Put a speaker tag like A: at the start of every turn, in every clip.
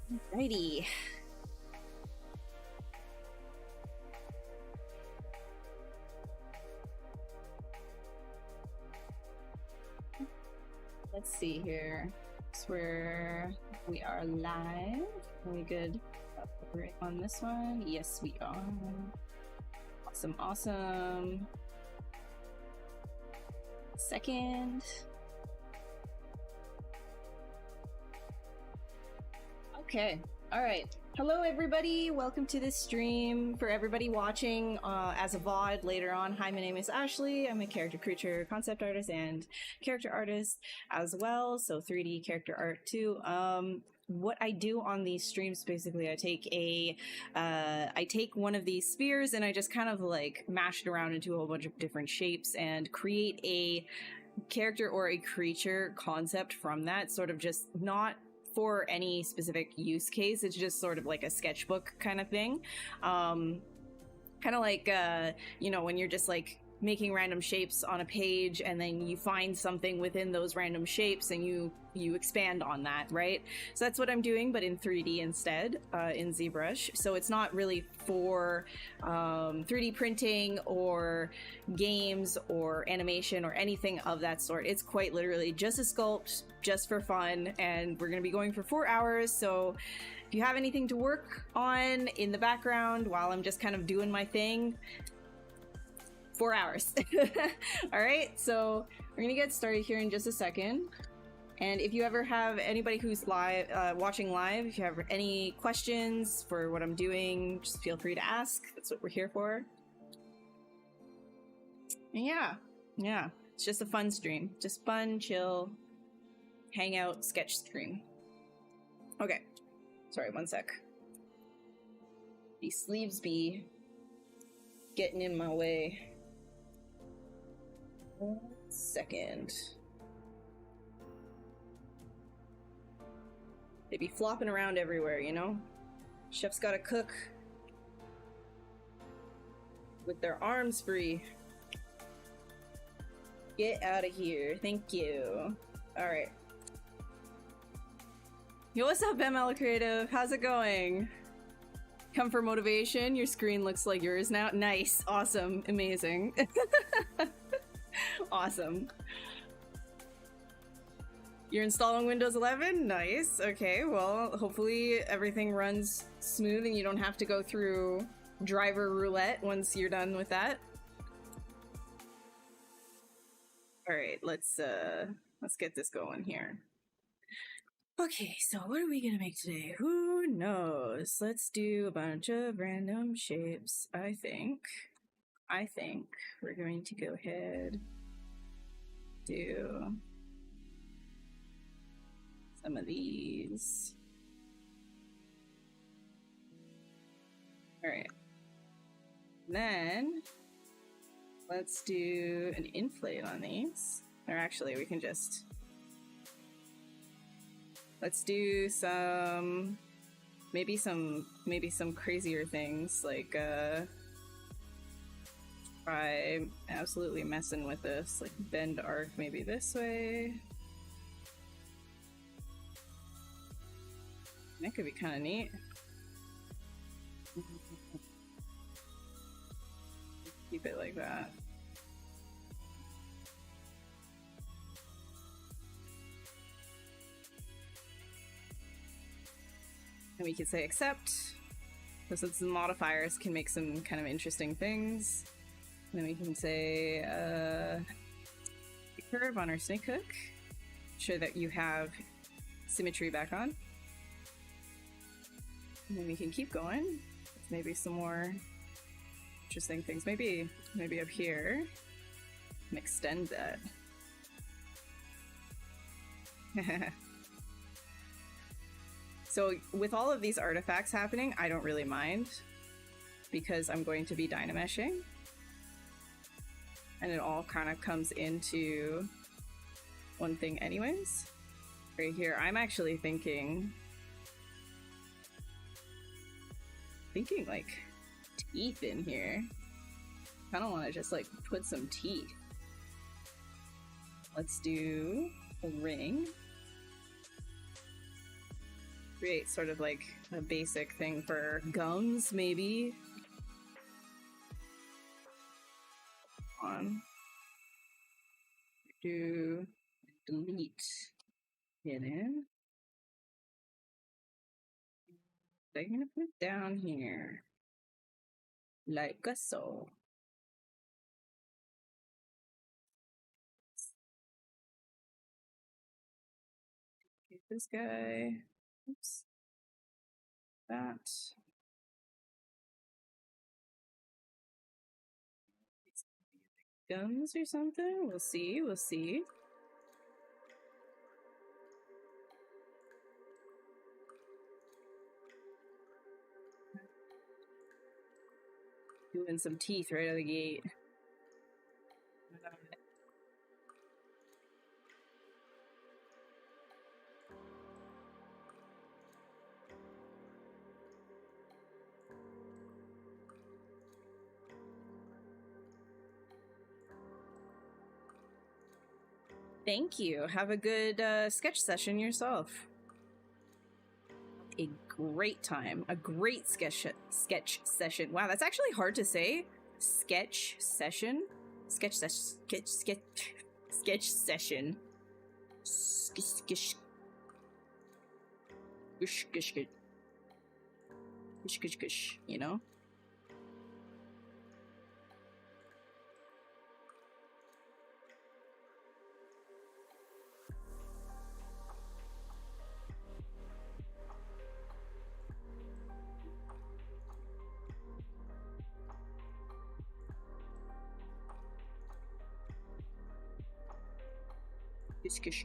A: Alrighty. Let's see here. It's where we are live. Are we good on this one? Yes, we are. Awesome, awesome. Second. Okay. All right. Hello, everybody. Welcome to this stream. For everybody watching as a VOD later on, hi, my name is Ashley. I'm a character creature concept artist and character artist as well. So 3D character art too. What I do on these streams, basically, I take one of these spheres and I just kind of like mash it around into a whole bunch of different shapes and create a character or a creature concept from that, sort of just not for any specific use case. It's just sort of like a sketchbook kind of thing. Kind of like, you know, when you're just like making random shapes on a page and then you find something within those random shapes and you expand on that, right? So that's what I'm doing, but in 3D instead, in ZBrush. So it's not really for 3D printing or games or animation or anything of that sort. It's quite literally just a sculpt, just for fun, and we're going to be going for 4 hours. So if you have anything to work on in the background while I'm just kind of doing my thing, 4 hours. All right, so we're gonna get started here in just a second. And if you ever have anybody who's live, watching live, if you have any questions for what I'm doing, just feel free to ask. That's what we're here for. And yeah, it's just a fun stream. Just fun, chill, hangout, sketch stream. Okay, sorry, one sec. These sleeves be getting in my way. 1 second. They be flopping around everywhere, you know? Chef's gotta cook with their arms free. Get out of here. Thank you. Alright. Yo, what's up, ML Creative? How's it going? Come for motivation. Your screen looks like yours now. Nice. Awesome. Amazing. Awesome. You're installing Windows 11? Nice. Okay, well, hopefully everything runs smooth and you don't have to go through driver roulette once you're done with that. All right, let's get this going here. Okay, so what are we gonna make today? Who knows? Let's do a bunch of random shapes. I think we're going to go ahead, do some of these. All right. Then let's do an inflate on these. Or actually, we can just, let's do some, maybe some crazier things, like try absolutely messing with this, like bend arc maybe this way. That could be kind of neat. Keep it like that. And we could say accept. So the modifiers can make some kind of interesting things. And then we can say curve on our snake hook. Ensure that you have symmetry back on. And then we can keep going with maybe some more interesting things. Maybe up here and extend that. So with all of these artifacts happening, I don't really mind because I'm going to be dynameshing. And it all kind of comes into one thing anyways. Right here, I'm actually thinking like teeth in here. I don't want to just like put some teeth. Let's do a ring. Create sort of like a basic thing for gums, maybe. On. Do delete hidden. They're gonna put it down here. Like so. Get this guy. Oops. That. Guns or something? We'll see, we'll see. Doing some teeth right out of the gate. Thank you. Have a good sketch session yourself. A great time. A great sketch session. Wow, that's actually hard to say. Sketch session. Sketch session. Sketch session. You know?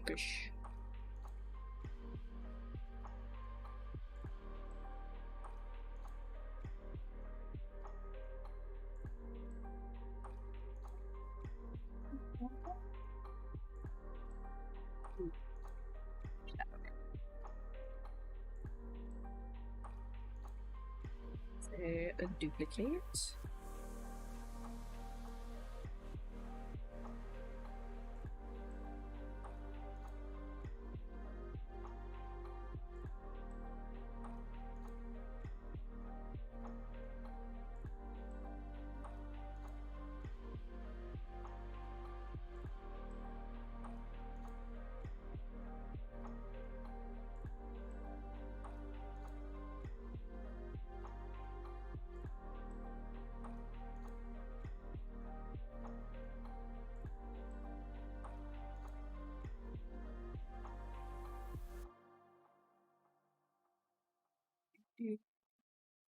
A: Kush. Say a duplicate.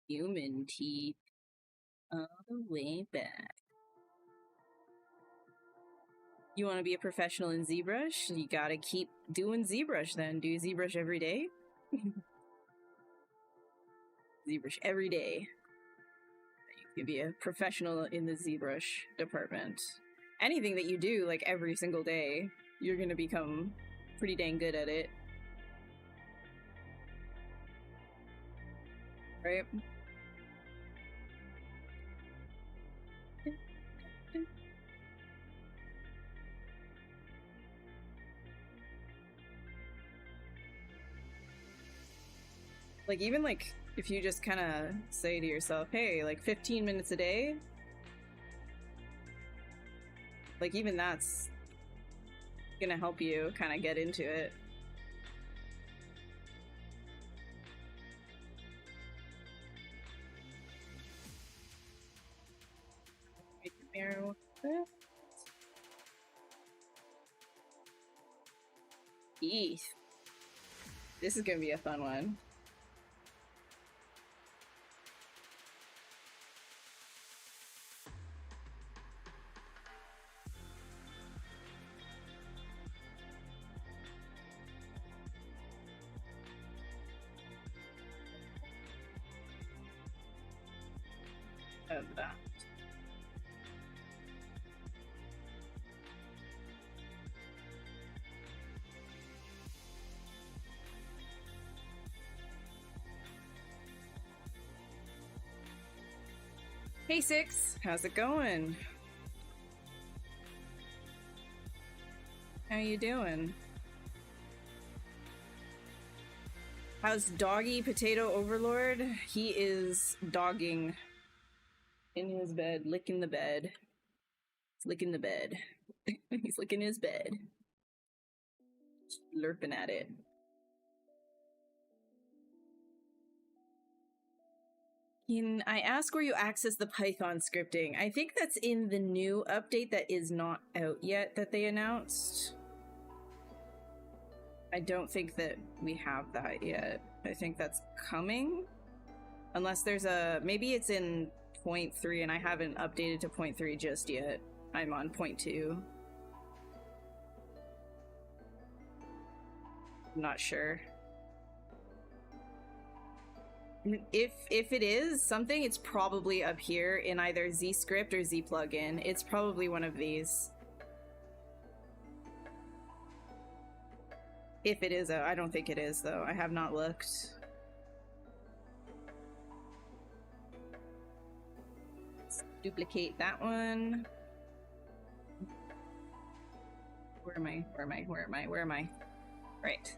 A: Human teeth all the way back. You want to be a professional in ZBrush? You gotta keep doing ZBrush then. Do ZBrush every day? ZBrush every day. You can be a professional in the ZBrush department. Anything that you do, like every single day, you're gonna become pretty dang good at it. Right? Like, even like, if you just kind of say to yourself, hey, like 15 minutes a day, like even that's gonna help you kind of get into it. Make the mirror with it. Eesh. This is gonna be a fun one. Of that. Hey Six, how's it going? How you doing? How's Doggy Potato Overlord? He is dogging in his bed, licking the bed. He's licking the bed. He's licking his bed. Slurping at it. Can I ask where you access the Python scripting? I think that's in the new update that is not out yet that they announced. I don't think that we have that yet. I think that's coming. Unless there's a... Maybe it's in 0.3 and I haven't updated to 0.3 just yet. I'm on 0.2. I'm not sure. If it is something, it's probably up here in either ZScript or ZPlugin. It's probably one of these. If it is, I don't think it is, though. I have not looked. Let's duplicate that one. Where am I? Where am I? Where am I? Where am I? Right.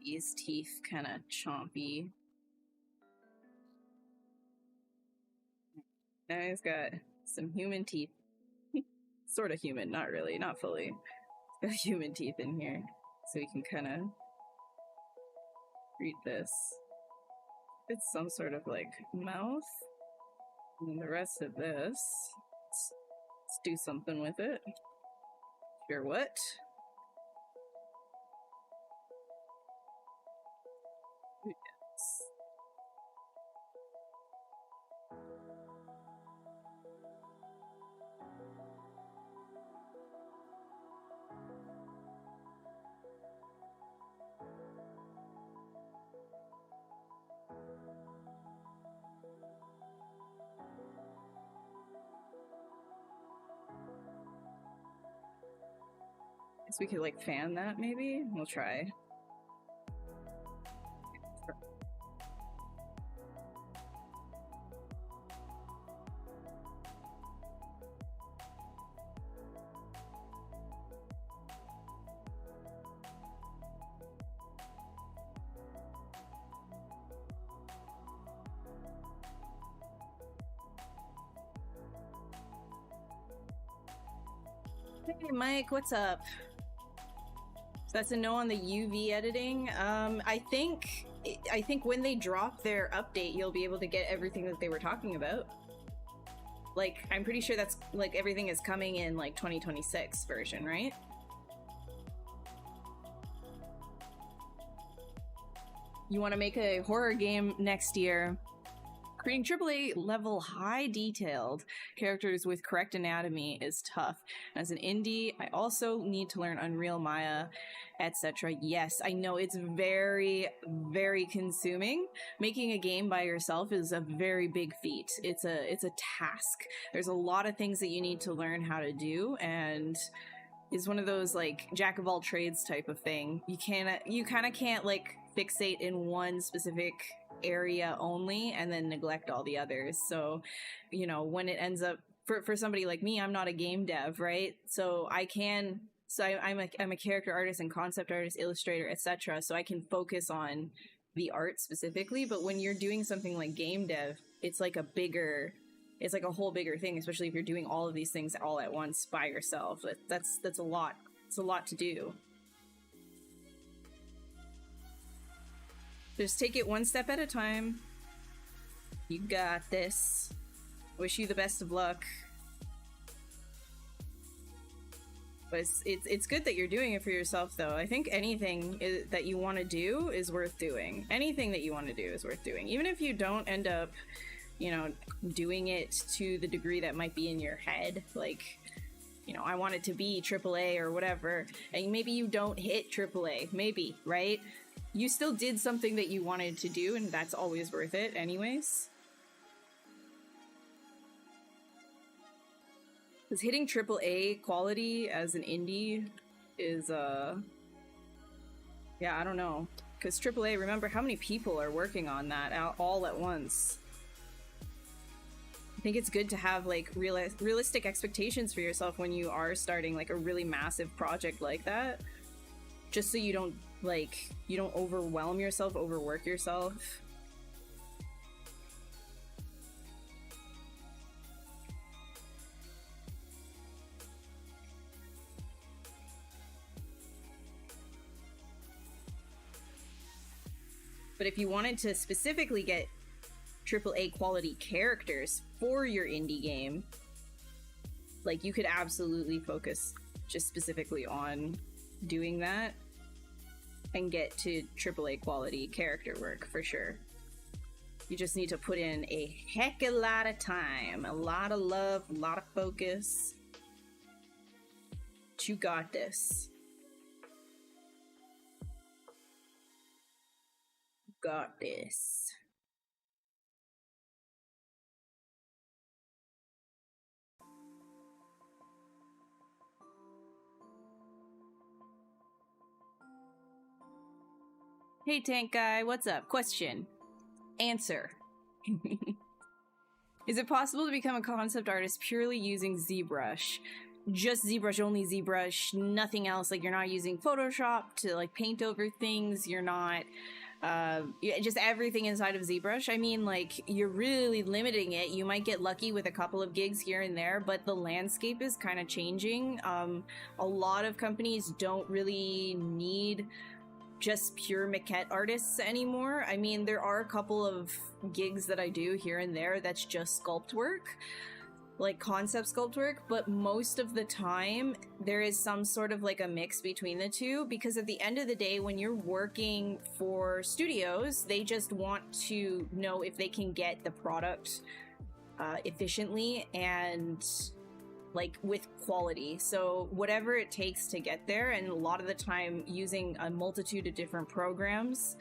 A: These teeth kind of chompy. Now he's got some human teeth. Sort of human, not really, not fully. He's got human teeth in here. So we can kind of read this. It's some sort of like mouth. And the rest of this, let's do something with it. Sure what? Guess we could like fan that maybe? We'll try. Hey Mike, what's up? So that's a no on the UV editing. I think when they drop their update, you'll be able to get everything that they were talking about. Like, I'm pretty sure that's like everything is coming in like 2026 version, right? You want to make a horror game next year? Creating AAA level high detailed characters with correct anatomy is tough. As an indie, I also need to learn Unreal, Maya, etc. Yes, I know it's very, very consuming. Making a game by yourself is a very big feat. It's a task. There's a lot of things that you need to learn how to do, and is one of those like jack of all trades type of thing. You kind of can't like fixate in one specific area only and then neglect all the others. So, you know, when it ends up for somebody like me, I'm not a game dev, right? So I'm a character artist and concept artist, illustrator, etc. So I can focus on the art specifically. But when you're doing something like game dev, it's like a whole bigger thing, especially if you're doing all of these things all at once by yourself. That's a lot. It's a lot to do. Just take it one step at a time. You got this. Wish you the best of luck. But it's good that you're doing it for yourself, though. I think anything that you want to do is worth doing. Anything that you want to do is worth doing. Even if you don't end up, you know, doing it to the degree that might be in your head. Like, you know, I want it to be AAA or whatever. And maybe you don't hit AAA. Maybe, right? You still did something that you wanted to do, and that's always worth it anyways. Because hitting AAA quality as an indie is, yeah, I don't know. Because AAA, remember how many people are working on that all at once. I think it's good to have, like, realistic expectations for yourself when you are starting, like, a really massive project like that. Just so you don't, like, you don't overwhelm yourself, overwork yourself. But if you wanted to specifically get AAA quality characters for your indie game, like, you could absolutely focus just specifically on doing that and get to AAA quality character work for sure. You just need to put in a heck of a lot of time, a lot of love, a lot of focus. But you got this. Got this. Hey Tank Guy, what's up? Question. Answer. Is it possible to become a concept artist purely using ZBrush? Just ZBrush, only ZBrush, nothing else? Like, you're not using Photoshop to, like, paint over things, you're not... just everything inside of ZBrush. I mean, like, you're really limiting it. You might get lucky with a couple of gigs here and there, but the landscape is kind of changing. A lot of companies don't really need just pure maquette artists anymore. I mean, there are a couple of gigs that I do here and there that's just sculpt work, like concept sculpt work, but most of the time there is some sort of like a mix between the two, because at the end of the day, when you're working for studios, they just want to know if they can get the product efficiently and like with quality. So whatever it takes to get there, and a lot of the time using a multitude of different programs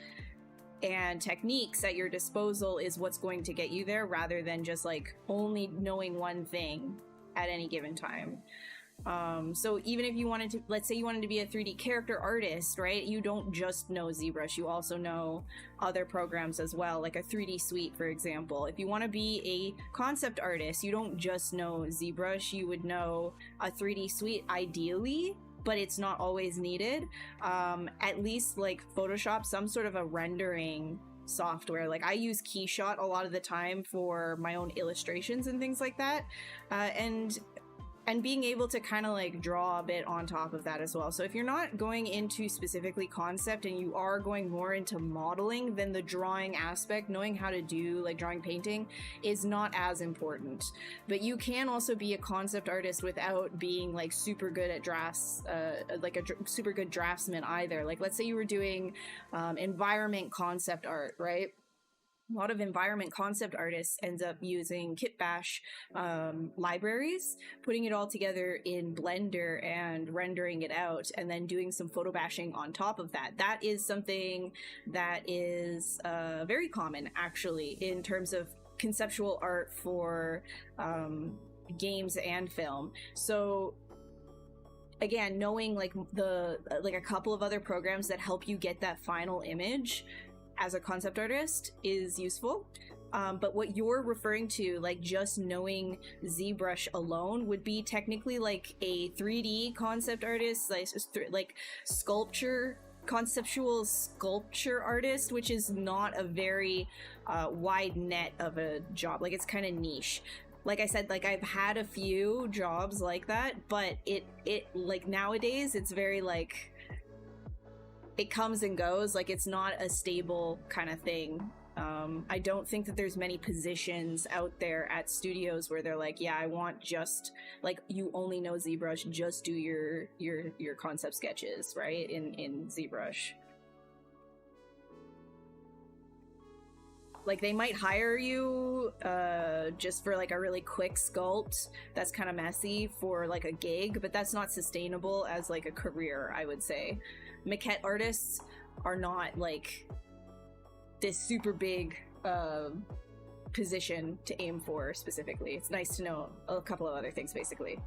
A: and techniques at your disposal is what's going to get you there, rather than just like only knowing one thing at any given time. So even if you wanted to, let's say you wanted to be a 3D character artist, right? You don't just know ZBrush, you also know other programs as well, like a 3D Suite, for example. If you want to be a concept artist, you don't just know ZBrush, you would know a 3D Suite ideally, but it's not always needed. At least like Photoshop, some sort of a rendering software. Like, I use Keyshot a lot of the time for my own illustrations and things like that. And being able to kind of like draw a bit on top of that as well. So if you're not going into specifically concept and you are going more into modeling, then the drawing aspect, knowing how to do like drawing, painting, is not as important. But you can also be a concept artist without being like super good at drafts, like a super good draftsman either. Like, let's say you were doing environment concept art, right? A lot of environment concept artists ends up using Kitbash libraries, putting it all together in Blender and rendering it out, and then doing some photo bashing on top of that. That is something that is very common, actually, in terms of conceptual art for games and film. So again, knowing like a couple of other programs that help you get that final image as a concept artist is useful. But what you're referring to, like just knowing ZBrush alone, would be technically like a 3D concept artist, like conceptual sculpture artist, which is not a very wide net of a job. Like, it's kind of niche. Like I said, like I've had a few jobs like that, but it like nowadays it's very like it comes and goes. Like, it's not a stable kind of thing. I don't think that there's many positions out there at studios where they're like, yeah, I want just like, you only know ZBrush, just do your concept sketches, right? In ZBrush. Like, they might hire you just for like a really quick sculpt that's kind of messy for like a gig, but that's not sustainable as like a career, I would say. Maquette artists are not like this super big position to aim for specifically. It's nice to know a couple of other things, basically.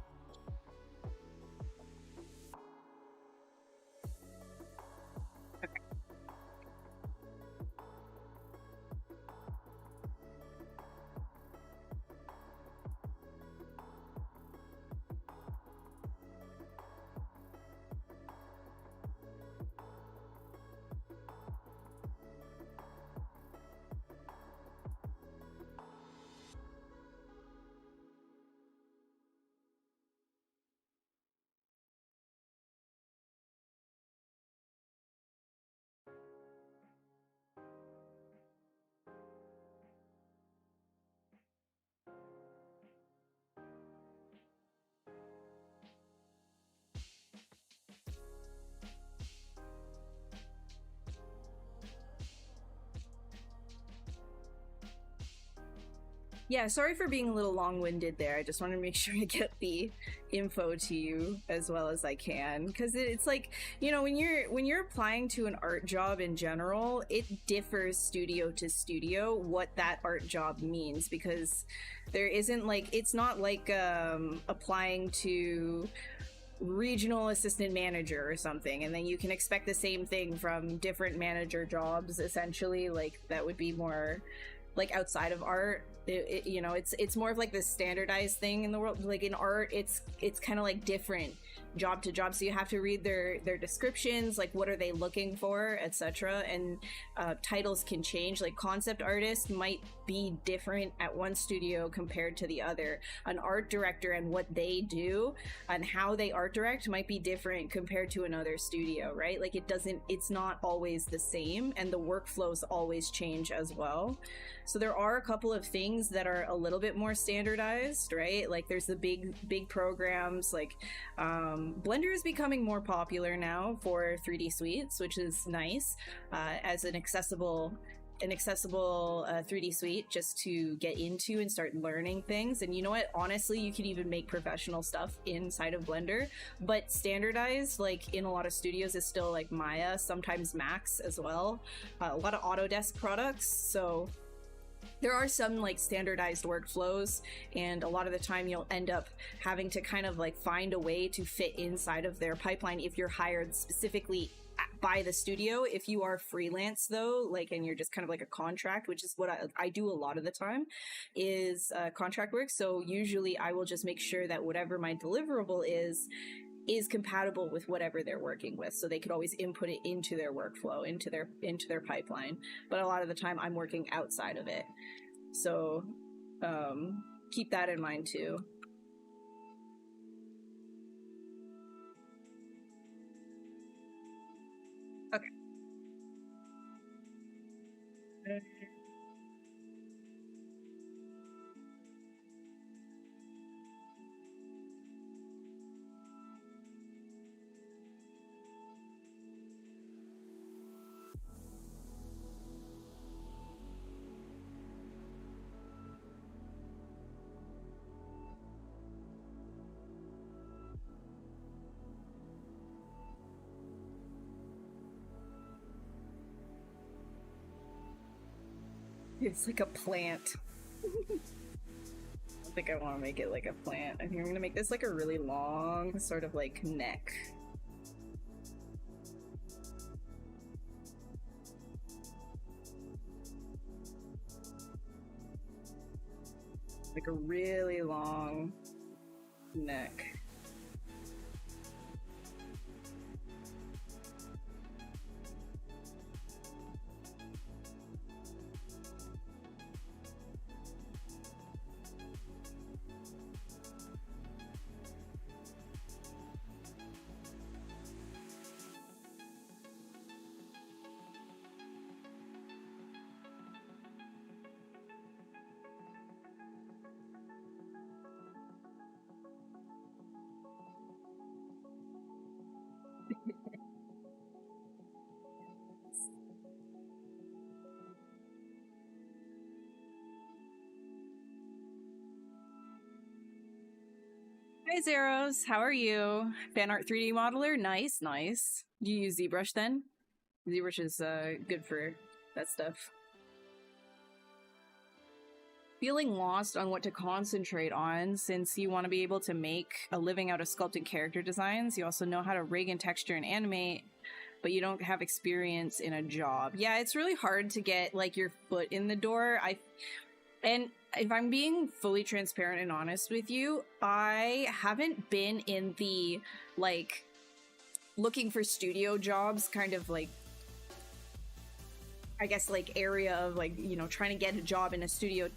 A: Yeah, sorry for being a little long-winded there. I just want to make sure I get the info to you as well as I can, because it's like, you know, when you're applying to an art job in general, it differs studio to studio what that art job means, because there isn't like, it's not like applying to regional assistant manager or something and then you can expect the same thing from different manager jobs. Essentially, like, that would be more like outside of art. You know, it's more of like this standardized thing in the world. Like in art, it's kind of like different job to job, so you have to read their descriptions, like what are they looking for, etc. And titles can change. Like concept artist might be different at one studio compared to the other. An art director and what they do and how they art direct might be different compared to another studio, right? Like it's not always the same, and the workflows always change as well. So there are a couple of things that are a little bit more standardized, right? Like there's the big programs, like Blender is becoming more popular now for 3D suites, which is nice, as an accessible 3D suite just to get into and start learning things. And you know what? Honestly, you can even make professional stuff inside of Blender, but standardized, like in a lot of studios, is still like Maya, sometimes Max as well. A lot of Autodesk products. So there are some like standardized workflows, and a lot of the time you'll end up having to kind of like find a way to fit inside of their pipeline if you're hired specifically by the studio. If you are freelance though, like, and you're just kind of like a contract, which is what I do a lot of the time, is contract work. So usually I will just make sure that whatever my deliverable is compatible with whatever they're working with, so they could always input it into their workflow, into their pipeline. But a lot of the time I'm working outside of it, so keep that in mind too. Okay. It's like a plant. I don't think I want to make it like a plant. I think I'm gonna make this like a really long sort of like neck. Like a really long neck. Hi, Zeros. How are you? Fan art 3D modeler? Nice, nice. Do you use ZBrush then? ZBrush is good for that stuff. Feeling lost on what to concentrate on since you want to be able to make a living out of sculpting character designs. You also know how to rig and texture and animate, but you don't have experience in a job. Yeah, it's really hard to get like your foot in the door. And if I'm being fully transparent and honest with you, I haven't been in the like looking for studio jobs kind of like, I guess, like area of like, you know, trying to get a job in a studio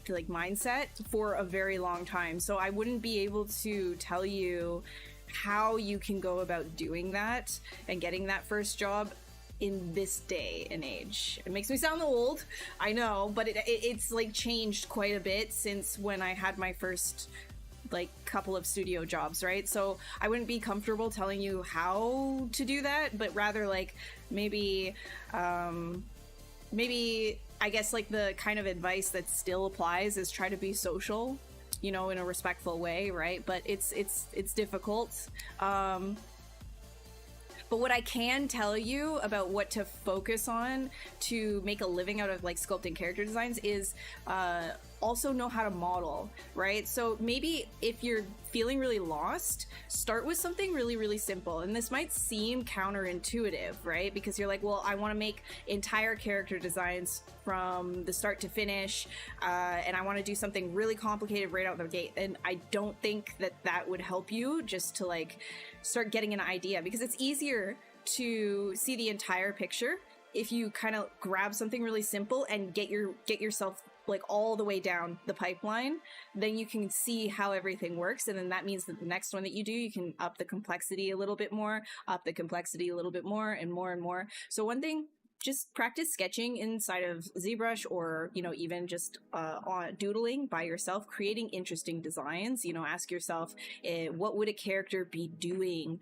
A: like mindset for a very long time. So I wouldn't be able to tell you how you can go about doing that and getting that first job in this day and age. It makes me sound old, I know, but it's like changed quite a bit since when I had my first like couple of studio jobs, right? So I wouldn't be comfortable telling you how to do that, but rather like maybe I guess like the kind of advice that still applies is try to be social, you know, in a respectful way, right? But it's difficult. But what I can tell you about what to focus on to make a living out of like sculpting character designs is also know how to model, right? So maybe if you're feeling really lost, start with something really, really simple. And this might seem counterintuitive, right? Because you're like, well, I want to make entire character designs from the start to finish, and I want to do something really complicated right out the gate. And I don't think that that would help you just to like start getting an idea, because it's easier to see the entire picture if you kind of grab something really simple and get yourself like all the way down the pipeline. Then you can see how everything works, and then that means that the next one that you do, you can up the complexity a little bit more, and more and more. So one thing, just practice sketching inside of ZBrush, or, you know, even just on doodling by yourself, creating interesting designs. You know, ask yourself, what would a character be doing?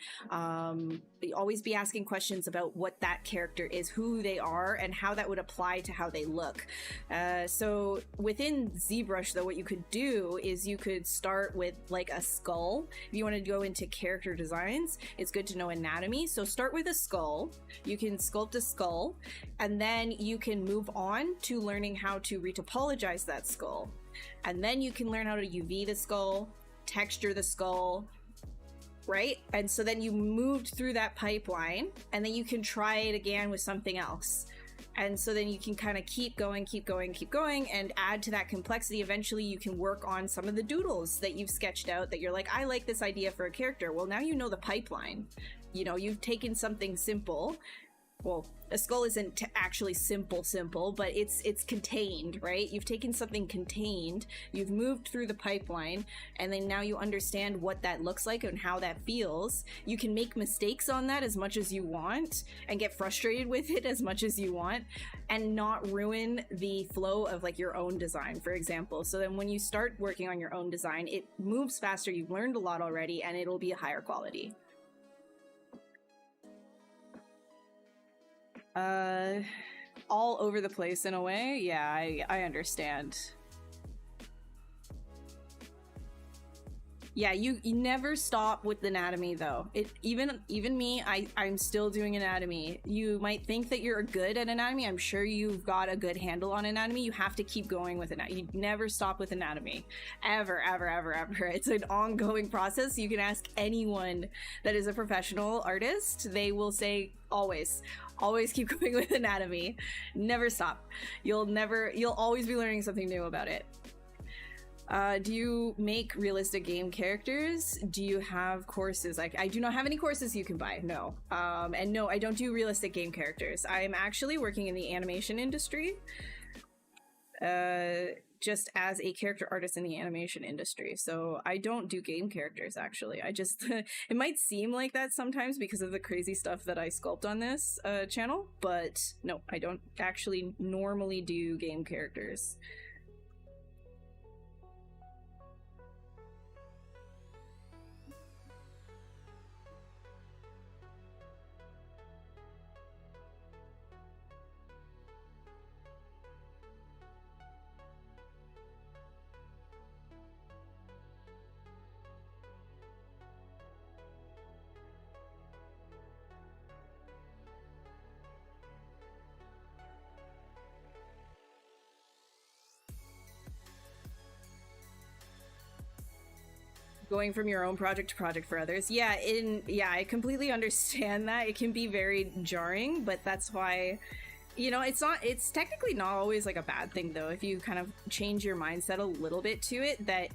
A: Always be asking questions about what that character is, who they are, and how that would apply to how they look. So within ZBrush, though, what you could do is you could start with like a skull. If you want to go into character designs, it's good to know anatomy. So start with a skull. You can sculpt a skull, and then you can move on to learning how to retopologize that skull. And then you can learn how to UV the skull, texture the skull, right? And so then you moved through that pipeline, and then you can try it again with something else. And so then you can kind of keep going, and add to that complexity. Eventually you can work on some of the doodles that you've sketched out that you're like, I like this idea for a character. Well, now you know the pipeline. You know, you've taken something simple. Well, a skull isn't actually simple, but it's contained, right? You've taken something contained, you've moved through the pipeline, and then now you understand what that looks like and how that feels. You can make mistakes on that as much as you want, and get frustrated with it as much as you want, and not ruin the flow of like your own design, for example. So then when you start working on your own design, it moves faster, you've learned a lot already, and it'll be a higher quality. All over the place in a way. Yeah, I understand. Yeah, you never stop with anatomy though. Even me, I'm still doing anatomy. You might think that you're good at anatomy. I'm sure you've got a good handle on anatomy. You have to keep going with anatomy. You never stop with anatomy. Ever. It's an ongoing process. You can ask anyone that is a professional artist. They will say always keep going with anatomy. Never stop. You'll always be learning something new about it. Do you make realistic game characters? Do you have courses? I do not have any courses you can buy, no. And no, I don't do realistic game characters. I'm actually working in the animation industry, just as a character artist in the animation industry. So I don't do game characters, actually. I just, it might seem like that sometimes because of the crazy stuff that I sculpt on this channel, but no, I don't actually normally do game characters. going from your own project to project for others. Yeah, I completely understand that. It can be very jarring, but that's why, you know, it's technically not always like a bad thing though, if you kind of change your mindset a little bit to it, that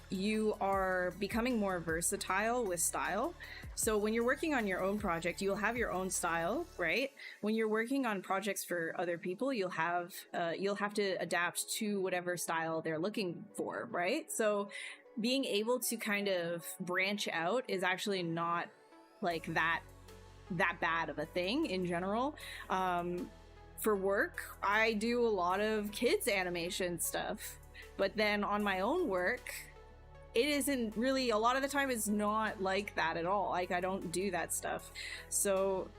A: you are becoming more versatile with style. So when you're working on your own project, you'll have your own style, right? When you're working on projects for other people, you'll have to adapt to whatever style they're looking for, right? So being able to kind of branch out is actually not like that bad of a thing in general. For work, I do a lot of kids animation stuff, but then on my own work, it isn't really, a lot of the time it's not like that at all. Like, I don't do that stuff. So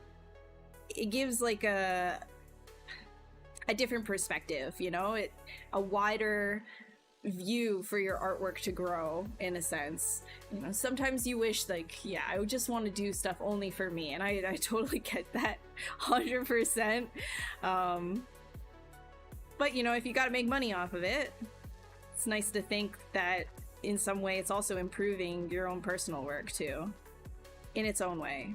A: it gives like a different perspective, you know, a wider view for your artwork to grow, in a sense. You know, sometimes you wish, like, yeah, I would just want to do stuff only for me, and I totally get that 100%. But you know, if you got to make money off of it, it's nice to think that in some way it's also improving your own personal work too, in its own way.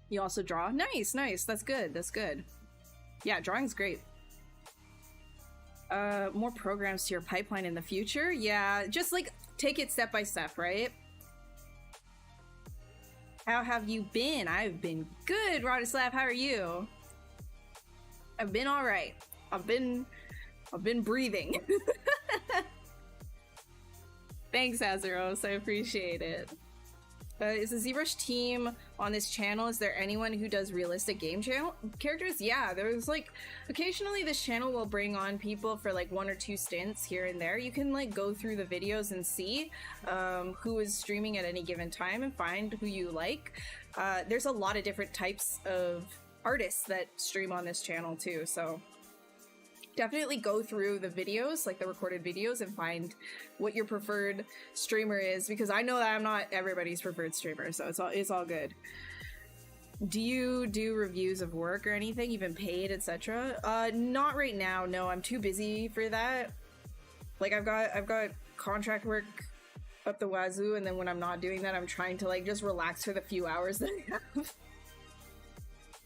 A: You also draw? Nice, nice. That's good. That's good. Yeah, drawing's great. More programs to your pipeline in the future? Yeah, just like take it step by step, right? How have you been? I've been good, Rodislav. How are you? I've been all right. I've been breathing. Thanks, Azeros. I appreciate it. Is the ZBrush team on this channel, is there anyone who does realistic game characters? Yeah, there's like, occasionally this channel will bring on people for like 1 or 2 stints here and there. You can like go through the videos and see who is streaming at any given time and find who you like. There's a lot of different types of artists that stream on this channel too, so definitely go through the videos, like the recorded videos, and find what your preferred streamer is, because I know that I'm not everybody's preferred streamer, so it's all good. Do you do reviews of work or anything, even paid, etc.? Not right now, no. I'm too busy for that. Like, I've got contract work up the wazoo, and then when I'm not doing that, I'm trying to like just relax for the few hours that I have.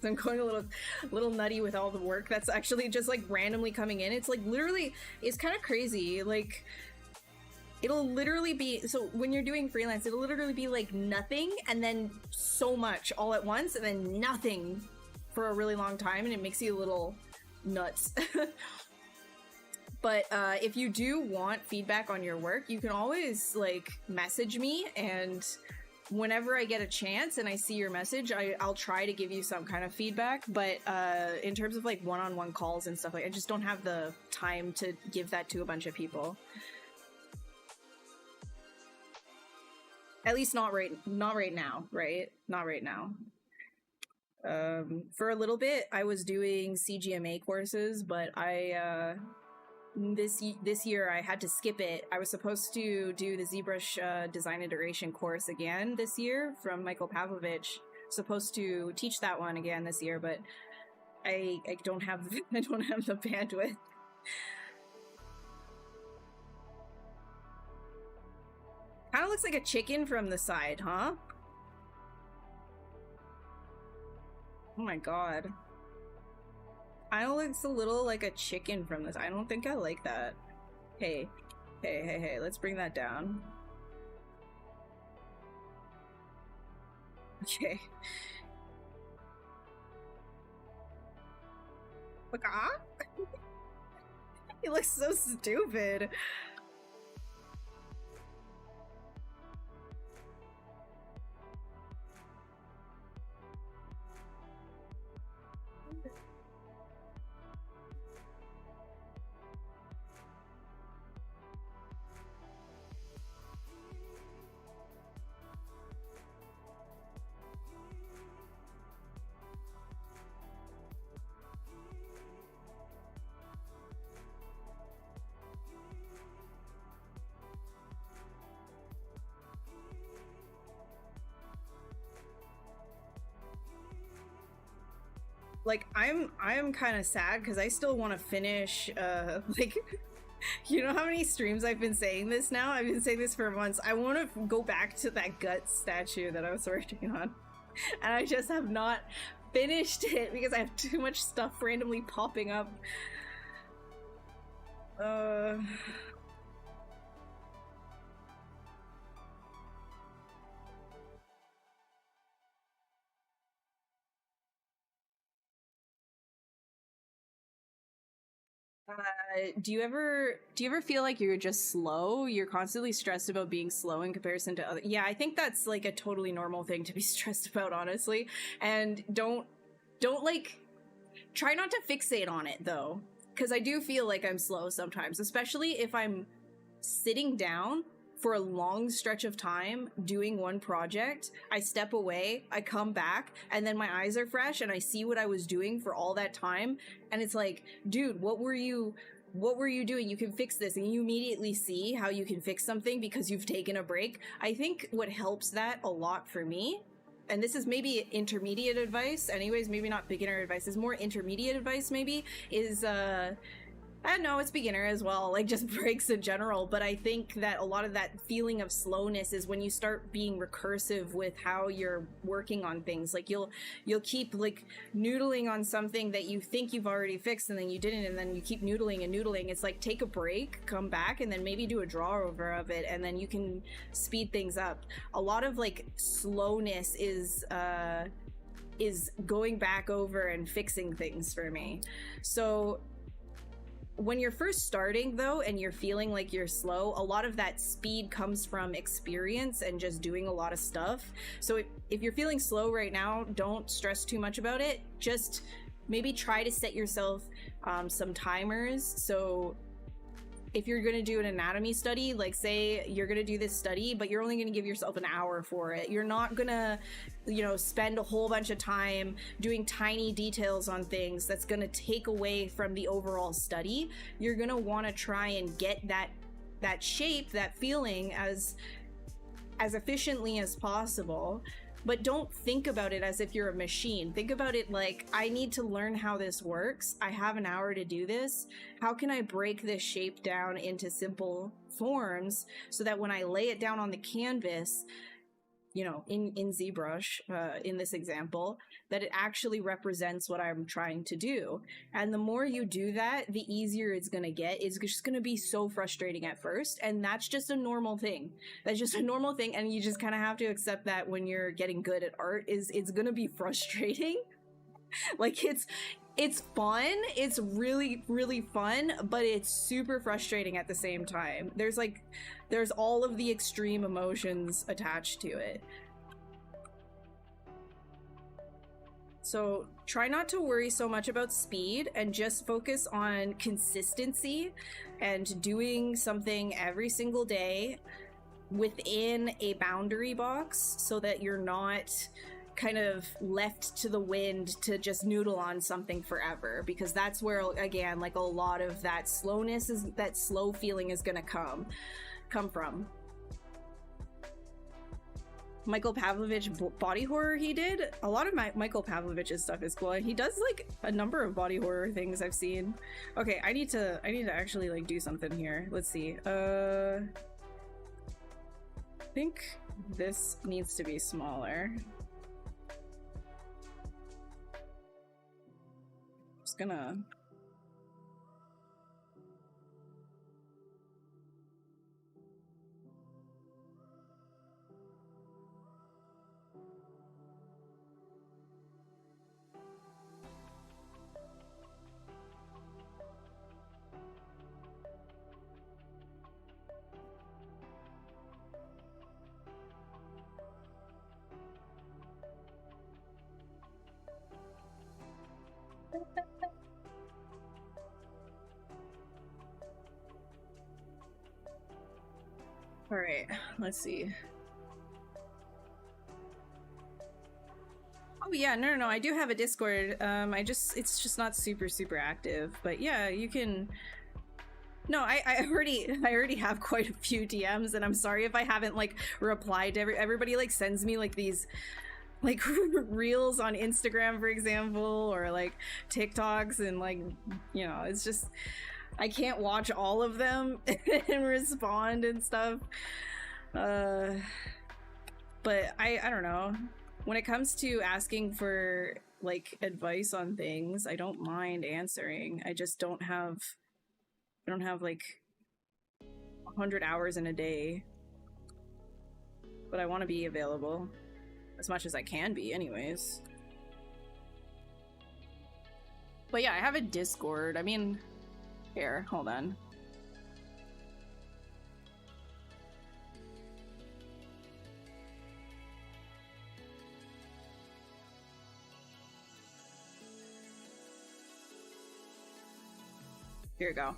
A: I'm going a little nutty with all the work that's actually just like randomly coming in. It's like literally, it's kind of crazy. Like, it'll literally be, so when you're doing freelance, it'll literally be like nothing and then so much all at once, and then nothing for a really long time, and it makes you a little nuts. But if you do want feedback on your work, you can always like message me, and whenever I get a chance and I see your message, I'll try to give you some kind of feedback. But in terms of like one-on-one calls and stuff, like, I just don't have the time to give that to a bunch of people. At least not right now, right? Not right now. For a little bit, I was doing CGMA courses, but this year I had to skip it. I was supposed to do the ZBrush design iteration course again this year from Michael Pavlovich. Supposed to teach that one again this year, but I don't have the bandwidth. Kind of looks like a chicken from the side, huh? Oh my god. I know, looks a little like a chicken from this. I don't think I like that. Hey, let's bring that down. Okay. Look, he looks so stupid. like I'm kind of sad because I still want to finish like you know how many streams I've been saying this now? I've been saying this for months. I want to go back to that gut statue that I was working on, and I just have not finished it because I have too much stuff randomly popping up. Do you ever feel like you're just slow? You're constantly stressed about being slow in comparison to other. Yeah, I think that's like a totally normal thing to be stressed about, honestly. And don't like try not to fixate on it though, because I do feel like I'm slow sometimes, especially if I'm sitting down for a long stretch of time doing one project. I step away, I come back, and then my eyes are fresh and I see what I was doing for all that time, and it's like, dude, what were you doing? You can fix this. And you immediately see how you can fix something because you've taken a break. I think what helps that a lot for me, and this is maybe intermediate advice anyways, maybe not beginner advice, is more intermediate advice maybe, is I don't know, it's beginner as well, like just breaks in general, but I think that a lot of that feeling of slowness is when you start being recursive with how you're working on things. Like you'll keep like noodling on something that you think you've already fixed and then you didn't, and then you keep noodling and noodling. It's like, take a break, come back, and then maybe do a draw over of it, and then you can speed things up. A lot of like slowness is going back over and fixing things for me. So when you're first starting though, and you're feeling like you're slow, a lot of that speed comes from experience and just doing a lot of stuff. So if you're feeling slow right now, don't stress too much about it. Just maybe try to set yourself some timers. So if you're going to do an anatomy study, like say you're going to do this study, but you're only going to give yourself an hour for it. You're not going to, you know, spend a whole bunch of time doing tiny details on things that's going to take away from the overall study. You're going to want to try and get that shape, that feeling as efficiently as possible. But don't think about it as if you're a machine. Think about it like, I need to learn how this works. I have an hour to do this. How can I break this shape down into simple forms so that when I lay it down on the canvas, you know, in ZBrush, in this example, that it actually represents what I'm trying to do. And the more you do that, the easier it's going to get. It's just going to be so frustrating at first. And that's just a normal thing. That's just a normal thing. And you just kind of have to accept that when you're getting good at art, it's going to be frustrating. Like it's fun. It's really, really fun, but it's super frustrating at the same time. There's all of the extreme emotions attached to it. So try not to worry so much about speed and just focus on consistency and doing something every single day within a boundary box so that you're not kind of left to the wind to just noodle on something forever, because that's where, again, like a lot of that slowness is, that slow feeling is gonna come from. Michael Pavlovich body horror he did. A lot of Michael Pavlovich's stuff is cool, and he does like a number of body horror things I've seen. Okay, I need to actually like do something here. Let's see. I think this needs to be smaller. Just gonna all right, let's see. Oh yeah, no, I do have a Discord. It's just not super active, but yeah, you can. No, I already have quite a few DMs, and I'm sorry if I haven't like replied to everybody like sends me like these like reels on Instagram, for example, or like TikToks, and like, you know, it's just I can't watch all of them and respond and stuff. But I don't know. When it comes to asking for like advice on things, I don't mind answering. I just don't have like 100 hours in a day. But I want to be available as much as I can be anyways. But yeah, I have a Discord. I mean, here, hold on. Here we go.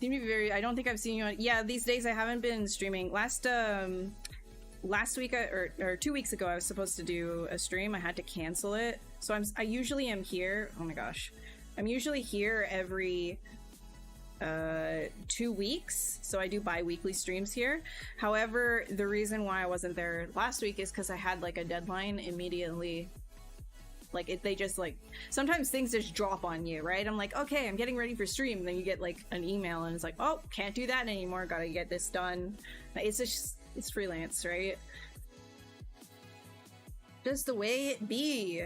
A: Seem to be very. I don't think I've seen you on. Yeah, these days I haven't been streaming. Last week or 2 weeks ago, I was supposed to do a stream. I had to cancel it. So I usually am here. Oh my gosh, I'm usually here every 2 weeks. So I do bi-weekly streams here. However, the reason why I wasn't there last week is because I had like a deadline immediately. Like they just like sometimes things just drop on you, right? I'm like, okay, I'm getting ready for stream, and then you get like an email and it's like, oh, can't do that anymore, gotta get this done. It's just, it's freelance, right? Just the way it be.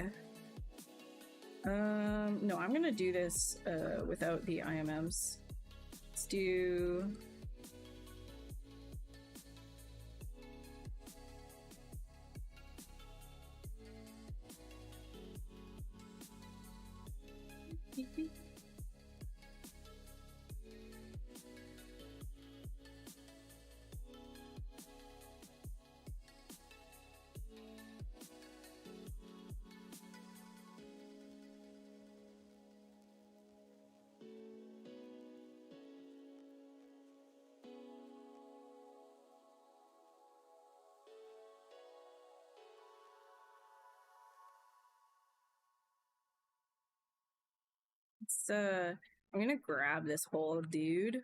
A: No, I'm gonna do this without the IMMs. Let's do I'm gonna grab this whole dude.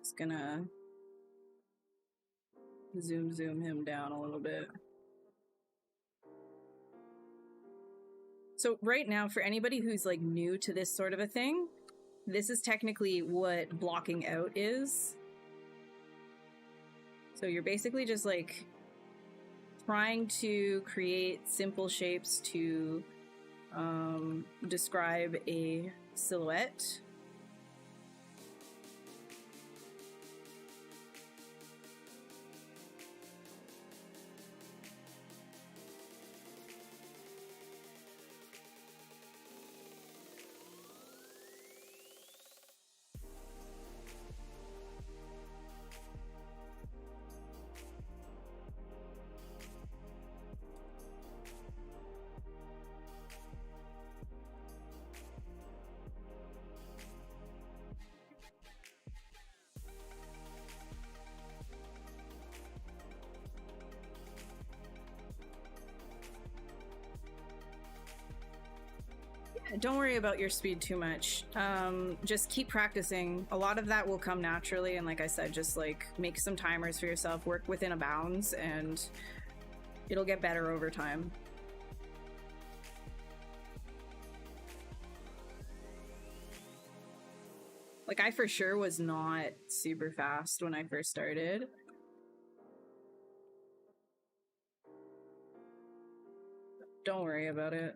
A: Just gonna zoom him down a little bit. So right now, for anybody who's like new to this sort of a thing, this is technically what blocking out is. So you're basically just like trying to create simple shapes to describe a silhouette. Don't worry about your speed too much. Just keep practicing. A lot of that will come naturally, and like I said, just like make some timers for yourself, work within a bounds, and it'll get better over time. Like I for sure was not super fast when I first started. Don't worry about it.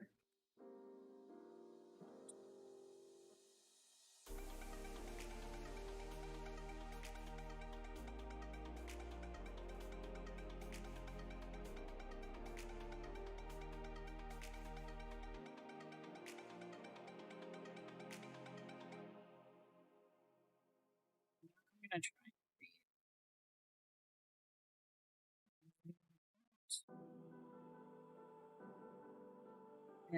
A: I'm gonna try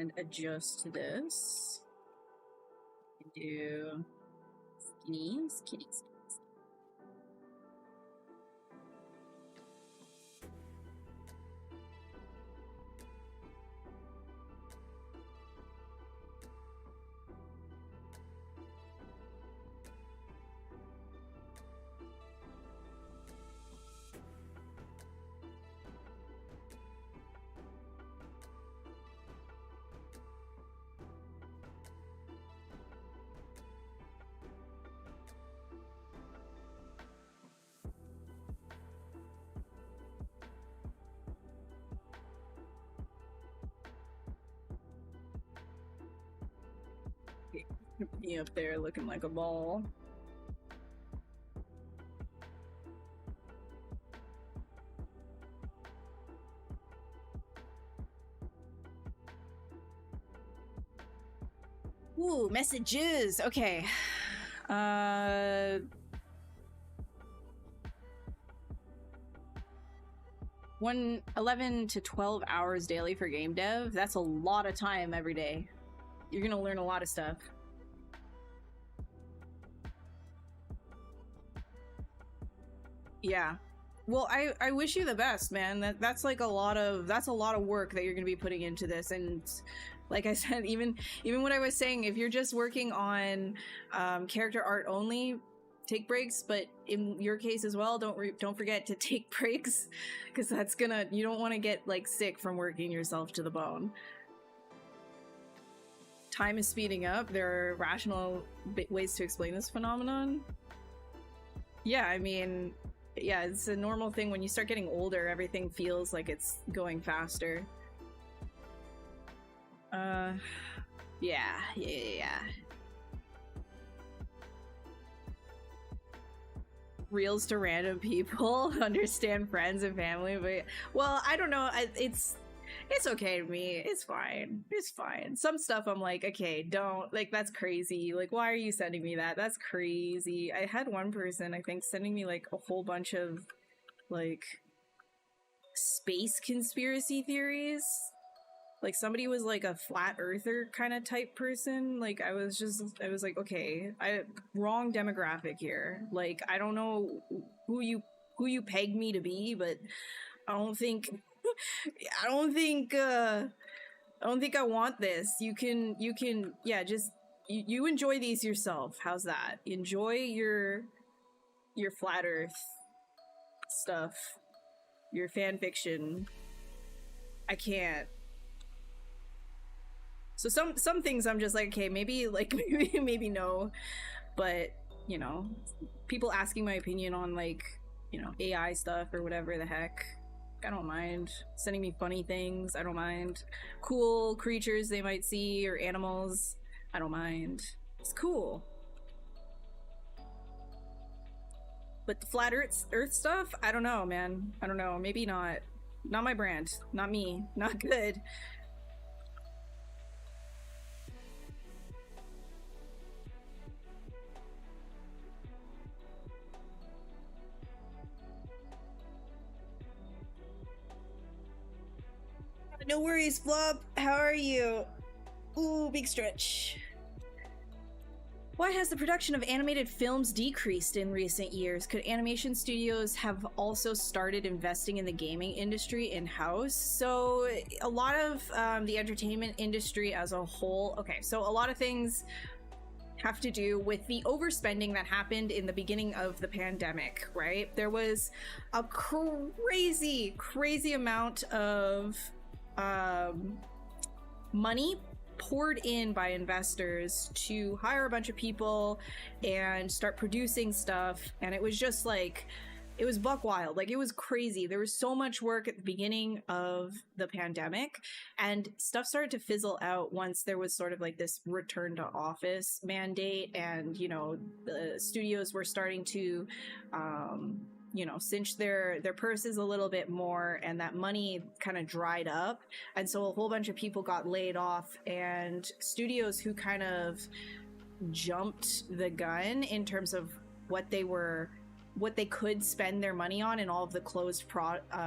A: and adjust this. Do skinny, skinny, skinny. Me up there looking like a ball. Ooh, messages. Okay. 11 to 12 hours daily for game dev. That's a lot of time every day. You're gonna learn a lot of stuff. Yeah. Well, I wish you the best, man. That's like a lot of work that you're gonna be putting into this. And like I said, even what I was saying, if you're just working on character art only, take breaks. But in your case as well, don't forget to take breaks, because that's you don't want to get like sick from working yourself to the bone. Time is speeding up. There are rational ways to explain this phenomenon. Yeah, I mean, yeah, it's a normal thing. When you start getting older, everything feels like it's going faster. Yeah. Reels to random people, understand friends and family, but well, I don't know. It's okay to me. It's fine. It's fine. Some stuff I'm like, okay, don't, like, that's crazy. Like, why are you sending me that? That's crazy. I had one person, I think, sending me like a whole bunch of like space conspiracy theories. Like, somebody was like a flat earther kind of type person. Like, I was like, okay, wrong demographic here. Like, I don't know who you pegged me to be, but I don't think I want this. You can yeah, just you enjoy these yourself. How's that? Enjoy your flat earth stuff, your fan fiction. I can't. So some things I'm just like, okay, maybe no, but you know, people asking my opinion on, like, you know, AI stuff or whatever the heck, I don't mind. Sending me funny things, I don't mind. Cool creatures they might see or animals, I don't mind. It's cool. But the flat earth stuff, I don't know, man. I don't know. Maybe not. Not my brand. Not me. Not good. No worries, Flop. How are you? Ooh, big stretch. Why has the production of animated films decreased in recent years? Could animation studios have also started investing in the gaming industry in-house? So a lot of the entertainment industry as a whole, okay, so a lot of things have to do with the overspending that happened in the beginning of the pandemic, right? There was a crazy amount of money poured in by investors to hire a bunch of people and start producing stuff, and it was just like, it was buck wild. Like, it was crazy. There was so much work at the beginning of the pandemic, and stuff started to fizzle out once there was sort of like this return to office mandate, and, you know, the studios were starting to you know, cinch their purses a little bit more, and that money kind of dried up, and so a whole bunch of people got laid off, and studios who kind of jumped the gun in terms of what they could spend their money on and all of the closed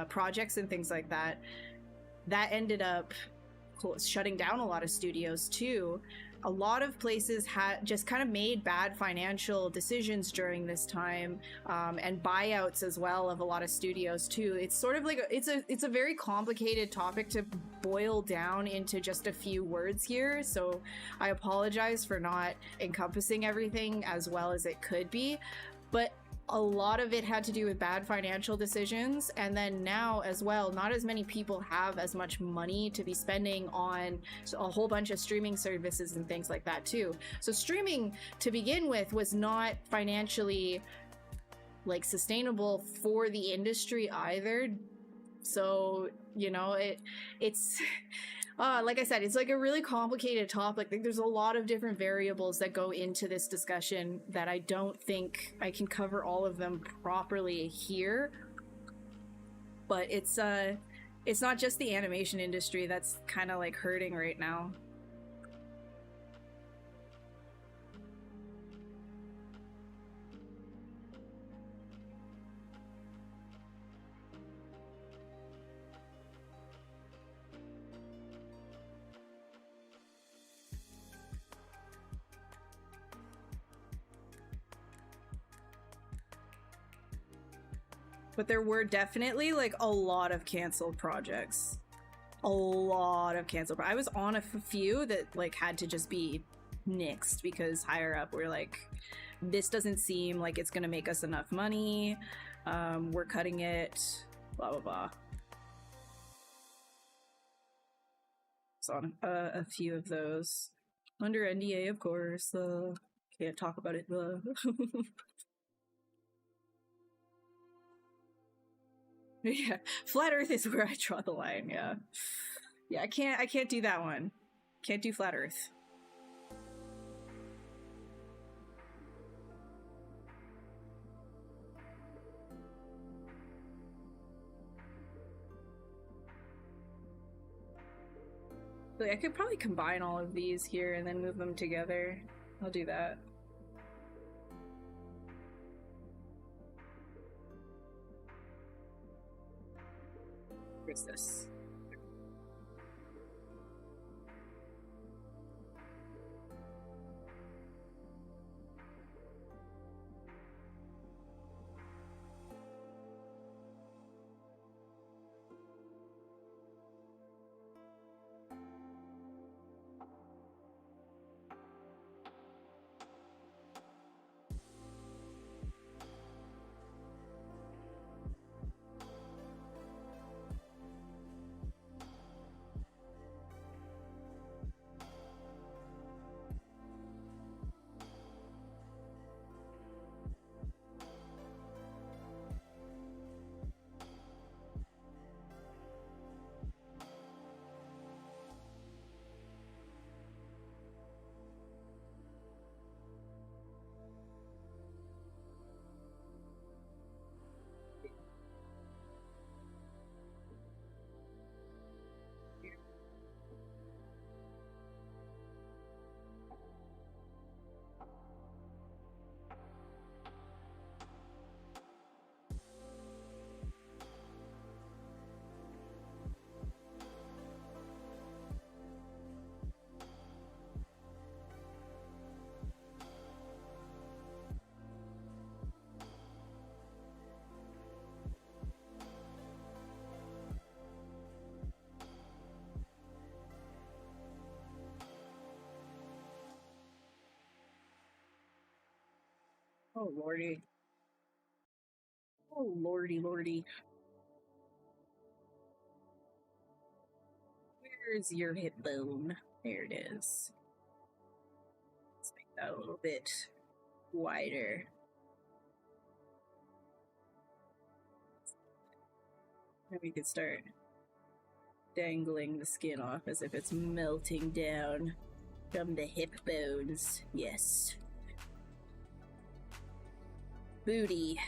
A: projects and things like that ended up shutting down a lot of studios too. A lot of places had just kind of made bad financial decisions during this time, and buyouts as well of a lot of studios too. It's sort of like it's a very complicated topic to boil down into just a few words here, so I apologize for not encompassing everything as well as it could be, but a lot of it had to do with bad financial decisions. And then now as well, not as many people have as much money to be spending on a whole bunch of streaming services and things like that too. So streaming to begin with was not financially like sustainable for the industry either. So, you know, it's
B: Like I said, it's like a really complicated topic. Like, there's a lot of different variables that go into this discussion that I don't think I can cover all of them properly here. But it's not just the animation industry that's kind of like hurting right now. But there were definitely like a lot of canceled projects. A lot of canceled. I was on a few that like had to just be nixed because higher up we're like, this doesn't seem like it's gonna make us enough money. We're cutting it. Blah blah blah. So on a few of those under NDA, of course. Can't talk about it. Yeah, flat Earth is where I draw the line. Yeah. I can't do that one. Can't do flat Earth. Like, I could probably combine all of these here and then move them together. I'll do that. What's this? Oh lordy. Oh lordy. Where's your hip bone? There it is. Let's make that a little bit wider. And we could start dangling the skin off as if it's melting down from the hip bones. Yes. Booty.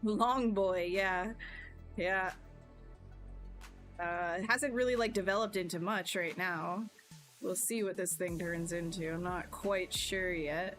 B: Long boy, yeah. It hasn't really like developed into much right now. We'll see what this thing turns into. I'm not quite sure yet.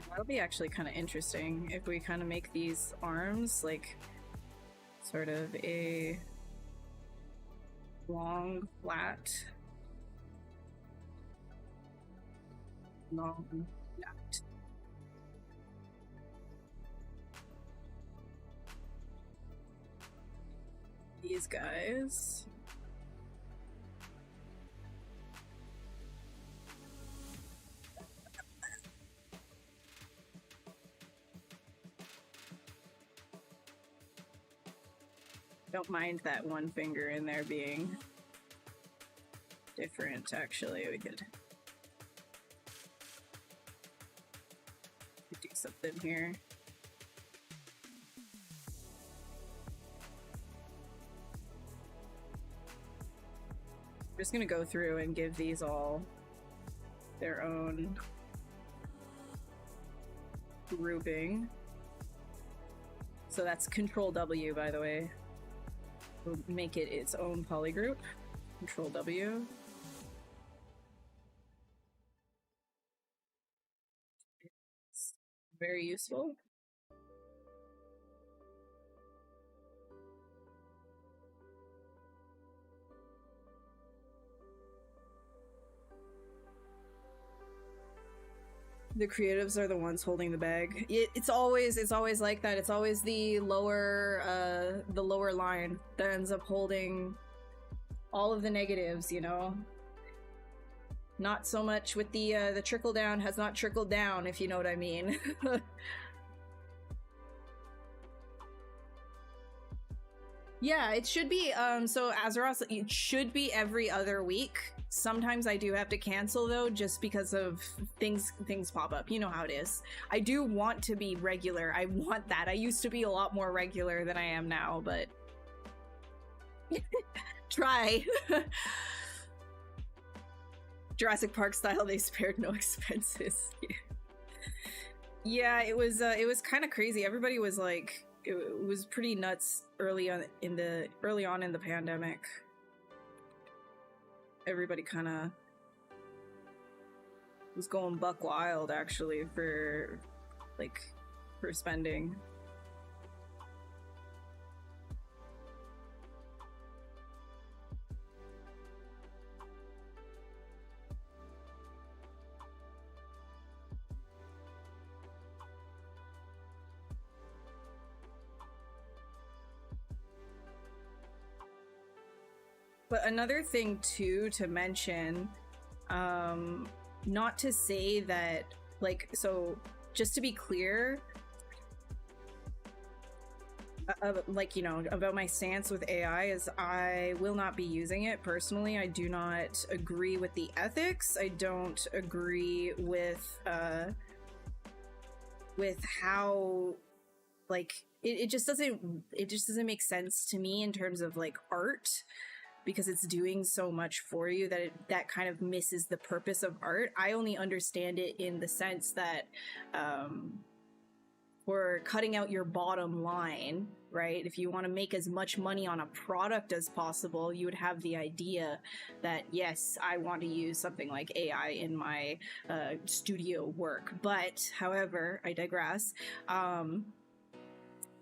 B: That'll be actually kind of interesting if we kind of make these arms like sort of a long, flat, long, flat. these guys. Don't mind that one finger in there being different, actually. We could do something here. I'm just gonna go through and give these all their own grouping. So that's Control W, by the way. We'll make it its own polygroup. Control W. It's very useful. The creatives are the ones holding the bag. It's always like that. It's always the lower line that ends up holding all of the negatives, you know? Not so much with the trickle down has not trickled down, if you know what I mean. Yeah, it should be, so Azeroth, it should be every other week. Sometimes I do have to cancel though, just because of things pop up. You know how it is. I do want to be regular. I want that. I used to be a lot more regular than I am now, but try. Jurassic Park style, they spared no expenses. Yeah, it was kind of crazy. Everybody was like, it was pretty nuts early on in the pandemic. Everybody kind of was going buck wild, actually, for spending. But another thing too to mention, not to say that, like, so just to be clear, like, you know, about my stance with AI is I will not be using it personally. I do not agree with the ethics. I don't agree with how, like, it just doesn't make sense to me in terms of like art, because it's doing so much for you that that kind of misses the purpose of art. I only understand it in the sense that we're cutting out your bottom line, right? If you want to make as much money on a product as possible, you would have the idea that, yes, I want to use something like AI in my studio work. But, however, I digress.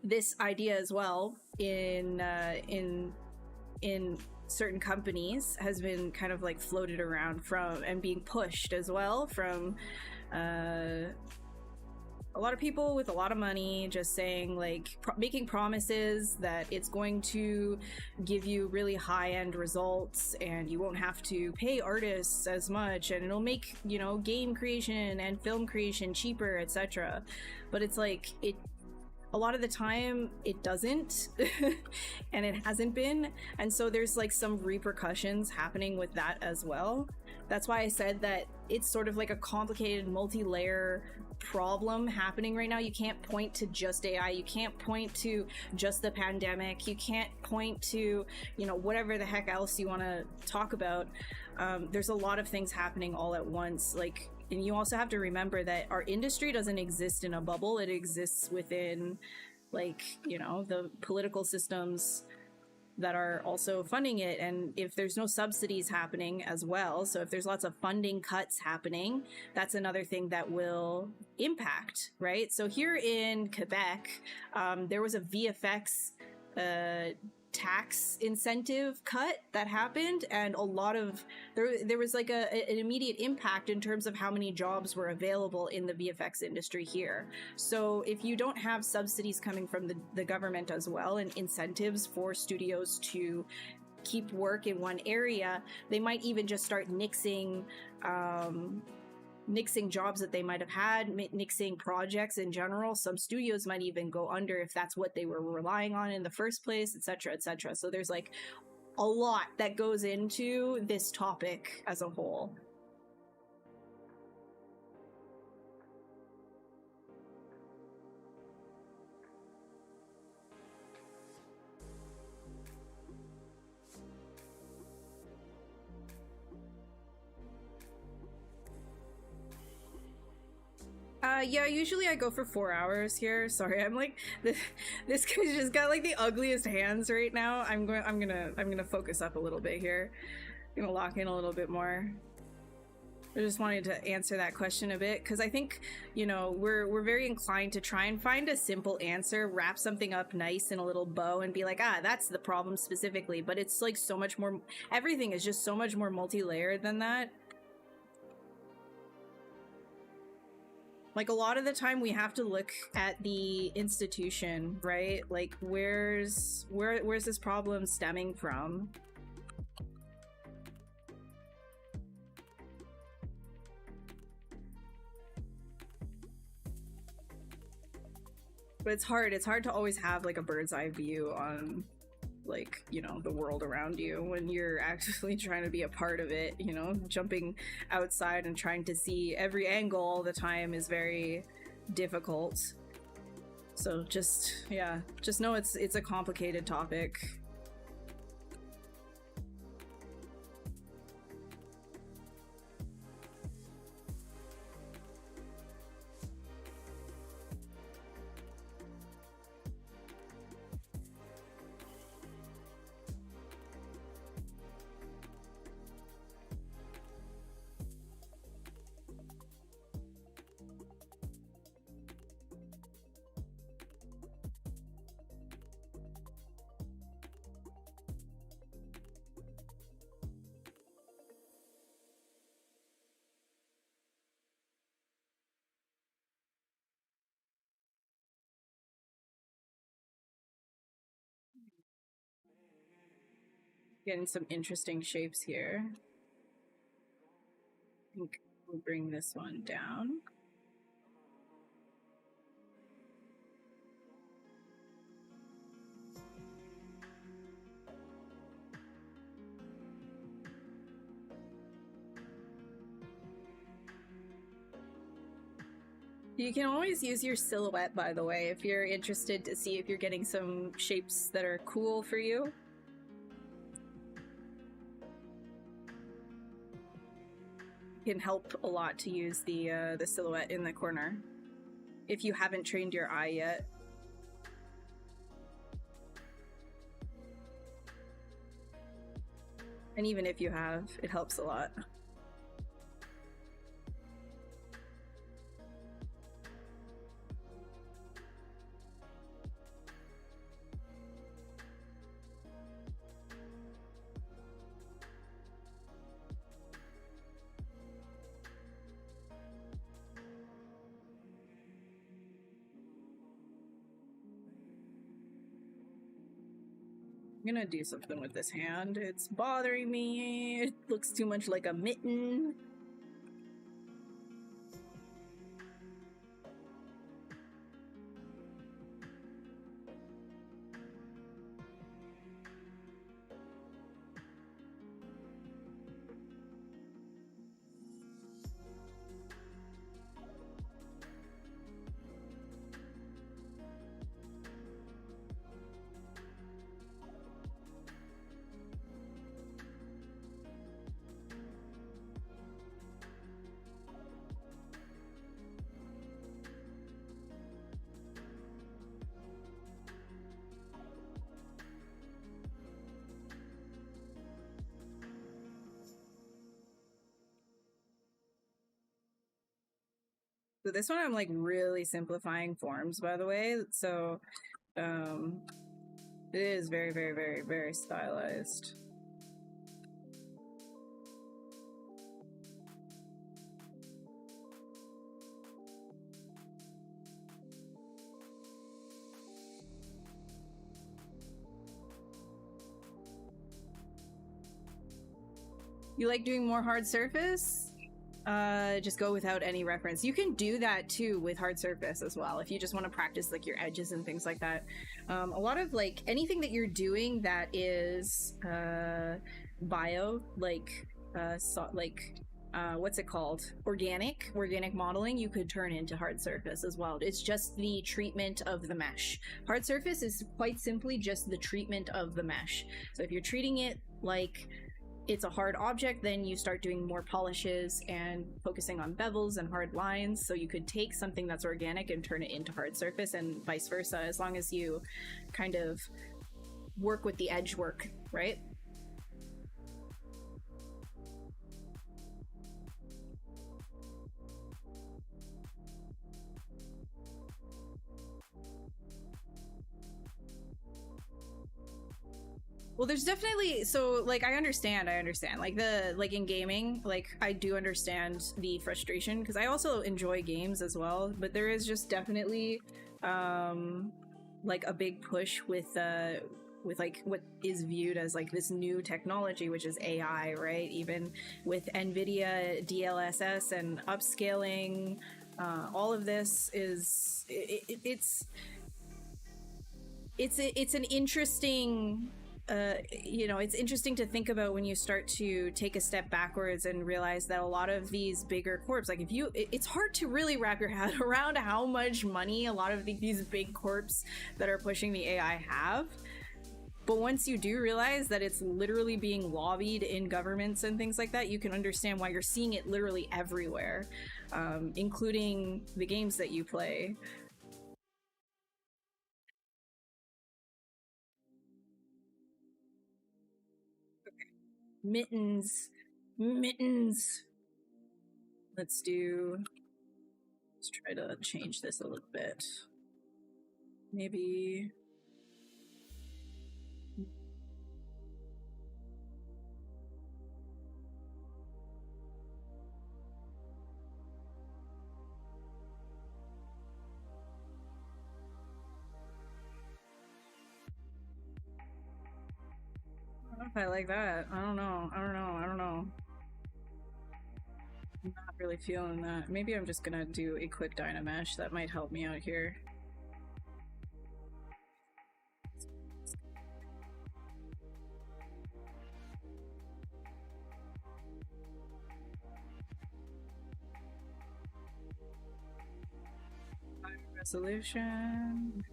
B: This idea as well in certain companies has been kind of like floated around from and being pushed as well from a lot of people with a lot of money, just saying like making promises that it's going to give you really high-end results and you won't have to pay artists as much and it'll make, you know, game creation and film creation cheaper, etc. But it's like, a lot of the time it doesn't and it hasn't been, and so there's like some repercussions happening with that as well. That's why I said that it's sort of like a complicated multi-layer problem happening right now. You can't point to just AI, you can't point to just the pandemic, you can't point to, you know, whatever the heck else you want to talk about. There's a lot of things happening all at once, like. And you also have to remember that our industry doesn't exist in a bubble. It exists within, like, you know, the political systems that are also funding it. And if there's no subsidies happening as well, so if there's lots of funding cuts happening, that's another thing that will impact, right? So here in Quebec, there was a VFX tax incentive cut that happened, and a lot of there was like an immediate impact in terms of how many jobs were available in the VFX industry here. So if you don't have subsidies coming from the government as well, and incentives for studios to keep work in one area, they might even just start nixing jobs that they might have had, nixing projects in general. Some studios might even go under if that's what they were relying on in the first place, etc., etc. So there's like a lot that goes into this topic as a whole. Yeah, usually I go for 4 hours here. Sorry, I'm like this guy's just got like the ugliest hands right now. I'm gonna focus up a little bit here. I'm gonna lock in a little bit more. I just wanted to answer that question a bit because I think, you know, we're very inclined to try and find a simple answer, wrap something up nice in a little bow and be like, ah, that's the problem specifically. But it's like so much more, everything is just so much more multi-layered than that. Like a lot of the time we have to look at the institution, right? Like where's this problem stemming from? But it's hard to always have like a bird's eye view on, like, you know, the world around you when you're actually trying to be a part of it. You know, jumping outside and trying to see every angle all the time is very difficult. So just, yeah, just know it's a complicated topic. Getting some interesting shapes here. I think we'll bring this one down. You can always use your silhouette, by the way, if you're interested to see if you're getting some shapes that are cool for you. It can help a lot to use the silhouette in the corner if you haven't trained your eye yet. And even if you have, it helps a lot. I'm gonna do something with this hand. It's bothering me. It looks too much like a mitten. So this one I'm like really simplifying forms, by the way. So It is very, very, very, very stylized. You like doing more hard surface? Just go without any reference. You can do that too with hard surface as well if you just want to practice like your edges and things like that. A lot of like anything that you're doing that is bio, like what's it called? Organic modeling, you could turn into hard surface as well. It's just the treatment of the mesh. Hard surface is quite simply just the treatment of the mesh. So if you're treating it like it's a hard object, then you start doing more polishes and focusing on bevels and hard lines. So you could take something that's organic and turn it into hard surface, and vice versa, as long as you kind of work with the edge work, right? Well, there's definitely, so like I understand like in gaming, like I do understand the frustration because I also enjoy games as well, but there is just definitely like a big push with like what is viewed as like this new technology, which is AI, right? Even with NVIDIA DLSS and upscaling, all of this is it's an interesting it's interesting to think about when you start to take a step backwards and realize that a lot of these bigger corps, like if you, it's hard to really wrap your head around how much money a lot of these big corps that are pushing the AI have. But once you do realize that it's literally being lobbied in governments and things like that, you can understand why you're seeing it literally everywhere, including the games that you play. Mittens. Let's try to change this a little bit. Maybe. I don't know if I like that. I don't know. I'm not really feeling that. Maybe I'm just gonna do a quick Dynamesh. That might help me out here. High resolution.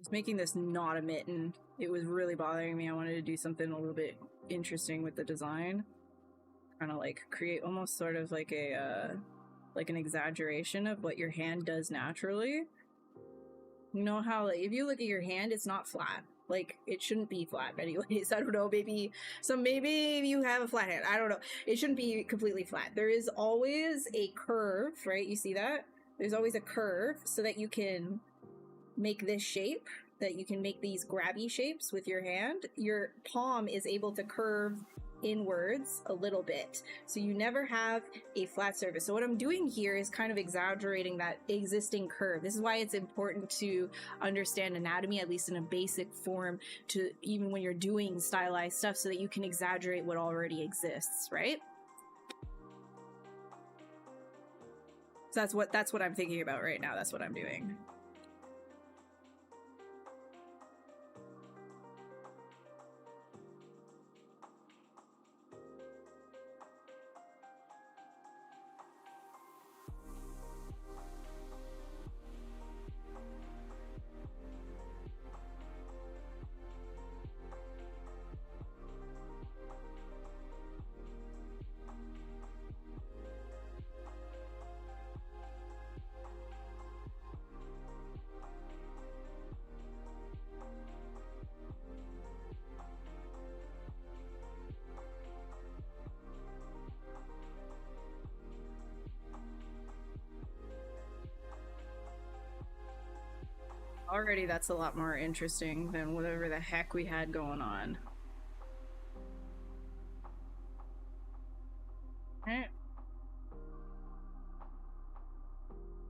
B: was making this not a mitten. It was really bothering me. I wanted to do something a little bit interesting with the design. Kind of like create almost sort of like a like an exaggeration of what your hand does naturally. You know how like, if you look at your hand, it's not flat. Like, it shouldn't be flat anyways. I don't know, maybe you have a flat hand. I don't know. It shouldn't be completely flat. There is always a curve, right? You see that? There's always a curve so that you can make this shape, that you can make these grabby shapes with your hand. Your palm is able to curve inwards a little bit, so you never have a flat surface. So what I'm doing here is kind of exaggerating that existing curve. This is why it's important to understand anatomy, at least in a basic form, to even when you're doing stylized stuff, so that you can exaggerate what already exists, right? So that's what I'm thinking about right now. That's what I'm doing. Already that's a lot more interesting than whatever the heck we had going on.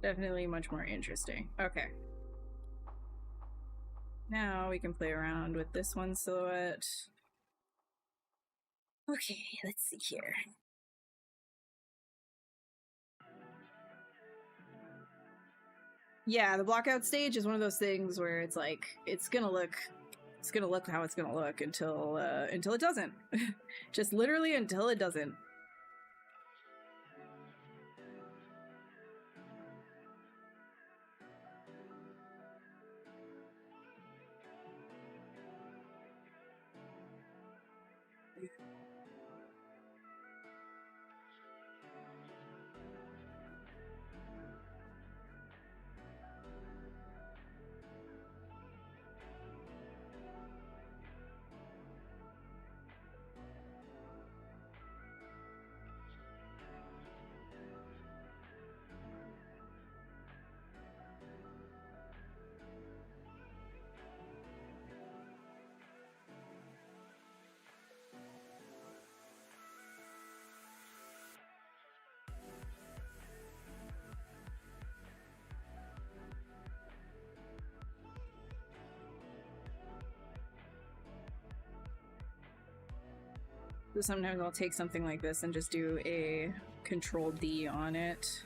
B: Definitely much more interesting. Okay. Now we can play around with this one silhouette. Okay, let's see here. Yeah, the blockout stage is one of those things where it's like it's gonna look how it's gonna look until it doesn't. Just literally until it doesn't. So sometimes I'll take something like this and just do a Control D on it.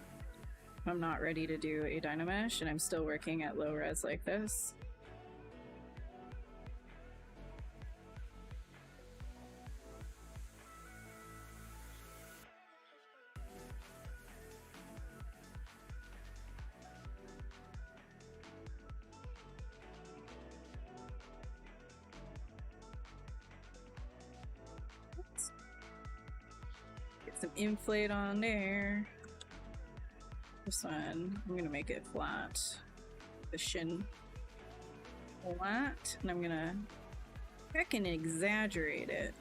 B: I'm not ready to do a Dynamesh and I'm still working at low res like this. Some inflate on there. This one, I'm gonna make it flat. The shin flat, and I'm gonna frickin' exaggerate it.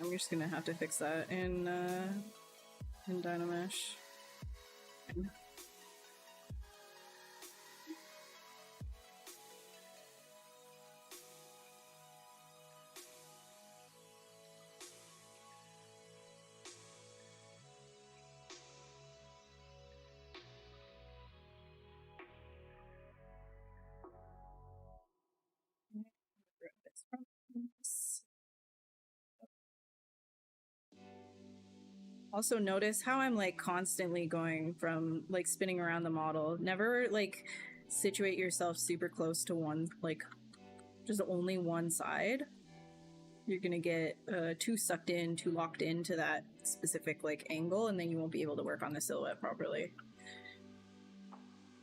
B: I'm just gonna have to fix that in Dynamesh. Also notice how I'm like constantly going from like spinning around the model. Never like situate yourself super close to one, like just only one side. You're gonna get too sucked in, too locked into that specific like angle, and then you won't be able to work on the silhouette properly.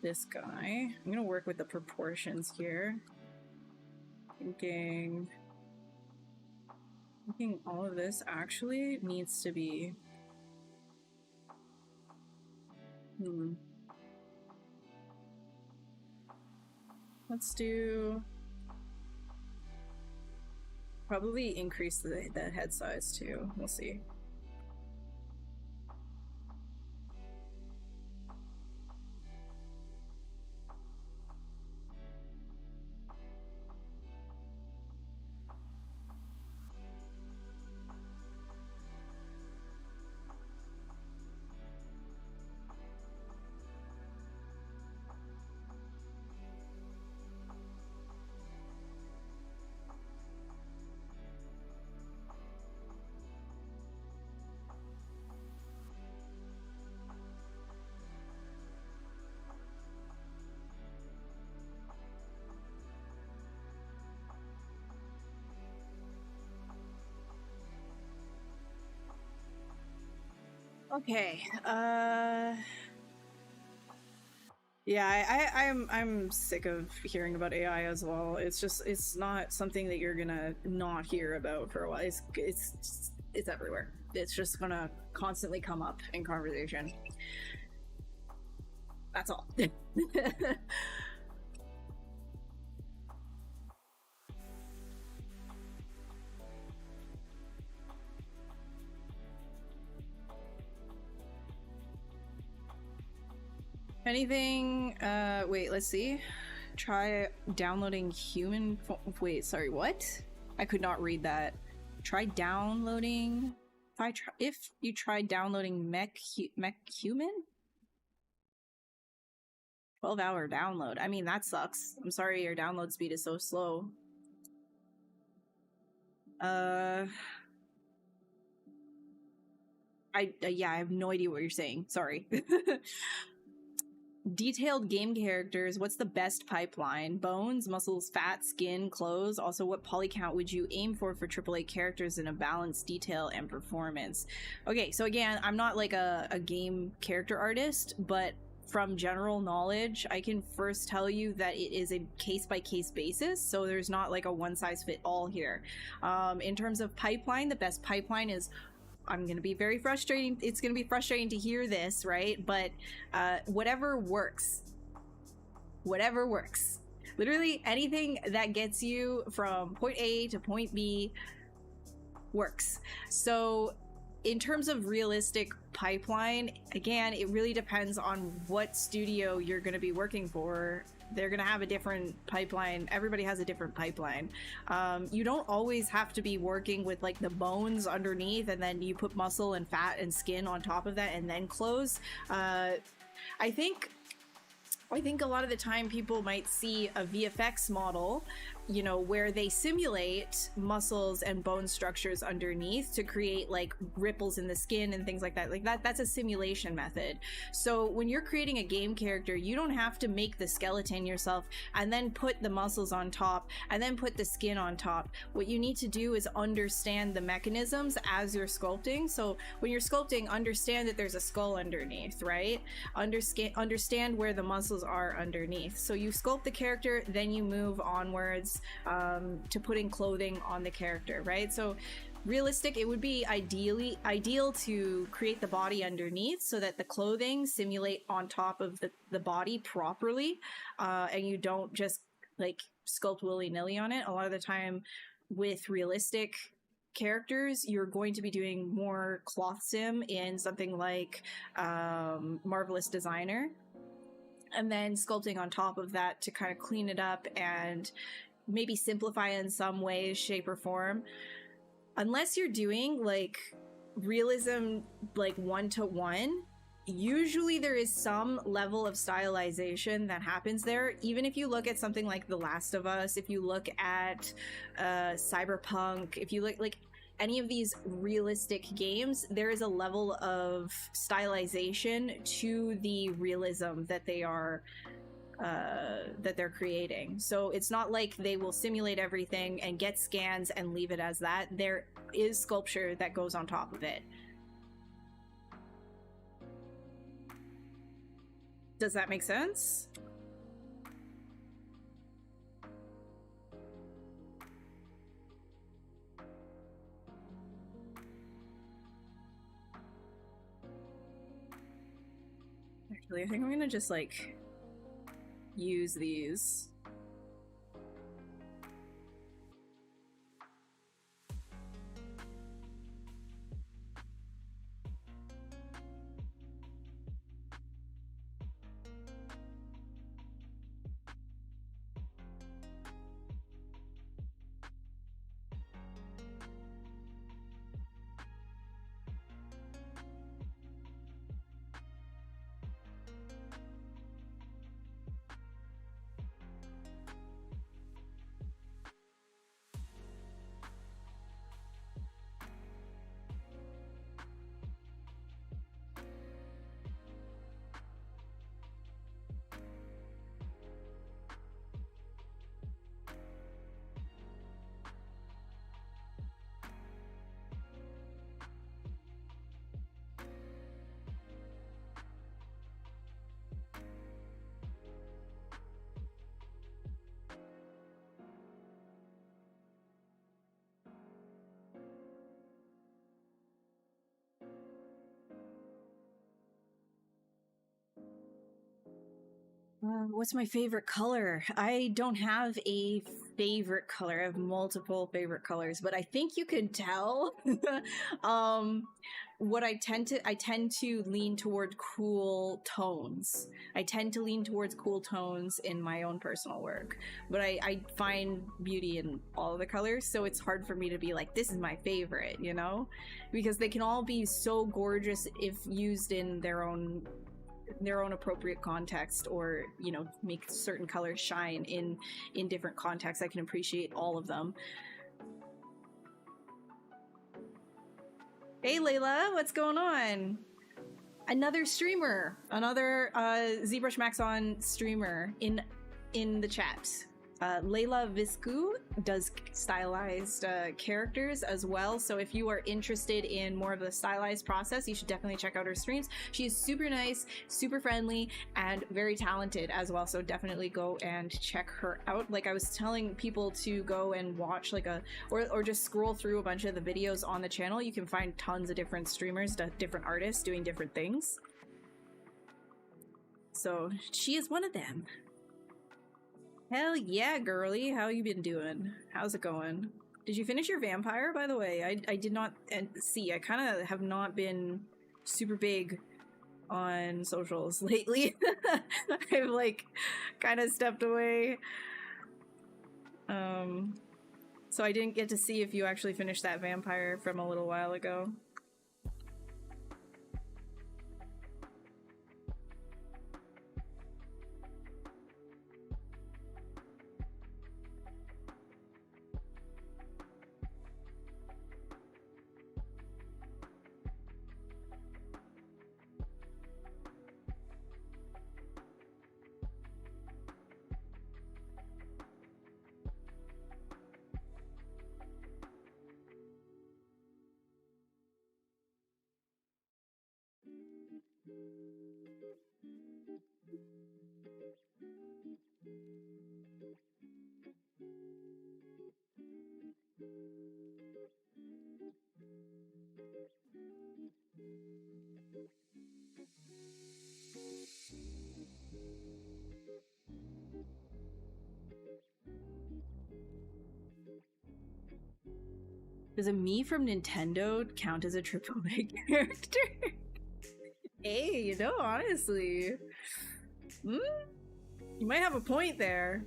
B: This guy, I'm gonna work with the proportions here. Thinking all of this actually needs to be let's do probably increase the head size too. We'll see. Okay. Yeah, I'm sick of hearing about AI as well. It's not something that you're gonna not hear about for a while. It's everywhere. It's just gonna constantly come up in conversation. That's all. Anything, wait, let's see. Try downloading wait, sorry, what? I could not read that. Try downloading, if you try downloading mech human? 12-hour download. I mean, that sucks. I'm sorry your download speed is so slow. Yeah, I have no idea what you're saying. Sorry. Detailed game characters. What's the best pipeline? Bones, muscles, fat, skin, clothes. Also, what poly count would you aim for AAA characters in a balanced detail and performance? Okay, so again, I'm not like a game character artist, but from general knowledge, I can first tell you that it is a case-by-case basis, so there's not like a one-size-fit-all here. In terms of pipeline, the best pipeline is, I'm going to be very frustrating. It's going to be frustrating to hear this, right? But whatever works. Whatever works. Literally anything that gets you from point A to point B works. So in terms of realistic pipeline, again, it really depends on what studio you're going to be working for. They're going to have a different pipeline. Everybody has a different pipeline. You don't always have to be working with like the bones underneath and then you put muscle and fat and skin on top of that and then clothes. I think a lot of the time people might see a VFX model, you know, where they simulate muscles and bone structures underneath to create like ripples in the skin and things like that. Like that's a simulation method. So when you're creating a game character, you don't have to make the skeleton yourself and then put the muscles on top and then put the skin on top. What you need to do is understand the mechanisms as you're sculpting. So when you're sculpting, understand that there's a skull underneath, right? Understand where the muscles are underneath. So you sculpt the character, then you move onwards to putting clothing on the character, right? So realistic, it would be ideal to create the body underneath so that the clothing simulate on top of the body properly, and you don't just like sculpt willy-nilly on it. A lot of the time with realistic characters, you're going to be doing more cloth sim in something like Marvelous Designer, and then sculpting on top of that to kind of clean it up and maybe simplify in some way, shape, or form. Unless you're doing like realism like 1-to-1, usually there is some level of stylization that happens there. Even if you look at something like The Last of Us, if you look at Cyberpunk, if you look like any of these realistic games, there is a level of stylization to the realism that they are that they're creating. So it's not like they will simulate everything and get scans and leave it as that. There is sculpture that goes on top of it. Does that make sense? Actually, I think I'm gonna just like use these. What's my favorite color? I don't have a favorite color. I have multiple favorite colors, but I think you can tell. What I tend to lean toward cool tones. I tend to lean towards cool tones in my own personal work, but I find beauty in all the colors, so it's hard for me to be like, this is my favorite, you know? Because they can all be so gorgeous if used in their own appropriate context, or you know, make certain colors shine in different contexts. I can appreciate all of them. Hey Layla, what's going on? Another streamer, another ZBrush Max on streamer in the chat. Layla Viscu does stylized characters as well, so if you are interested in more of the stylized process, you should definitely check out her streams. She is super nice, super friendly, and very talented as well, so definitely go and check her out. Like I was telling people to go and watch like or just scroll through a bunch of the videos on the channel. You can find tons of different streamers, different artists doing different things. So she is one of them. Hell yeah, girly. How you been doing? How's it going? Did you finish your vampire, by the way? I did not see. I kind of have not been super big on socials lately. I've like kind of stepped away. So I didn't get to see if you actually finished that vampire from a little while ago. Does a me from Nintendo count as a AAA character? Hey, you know, honestly. You might have a point there.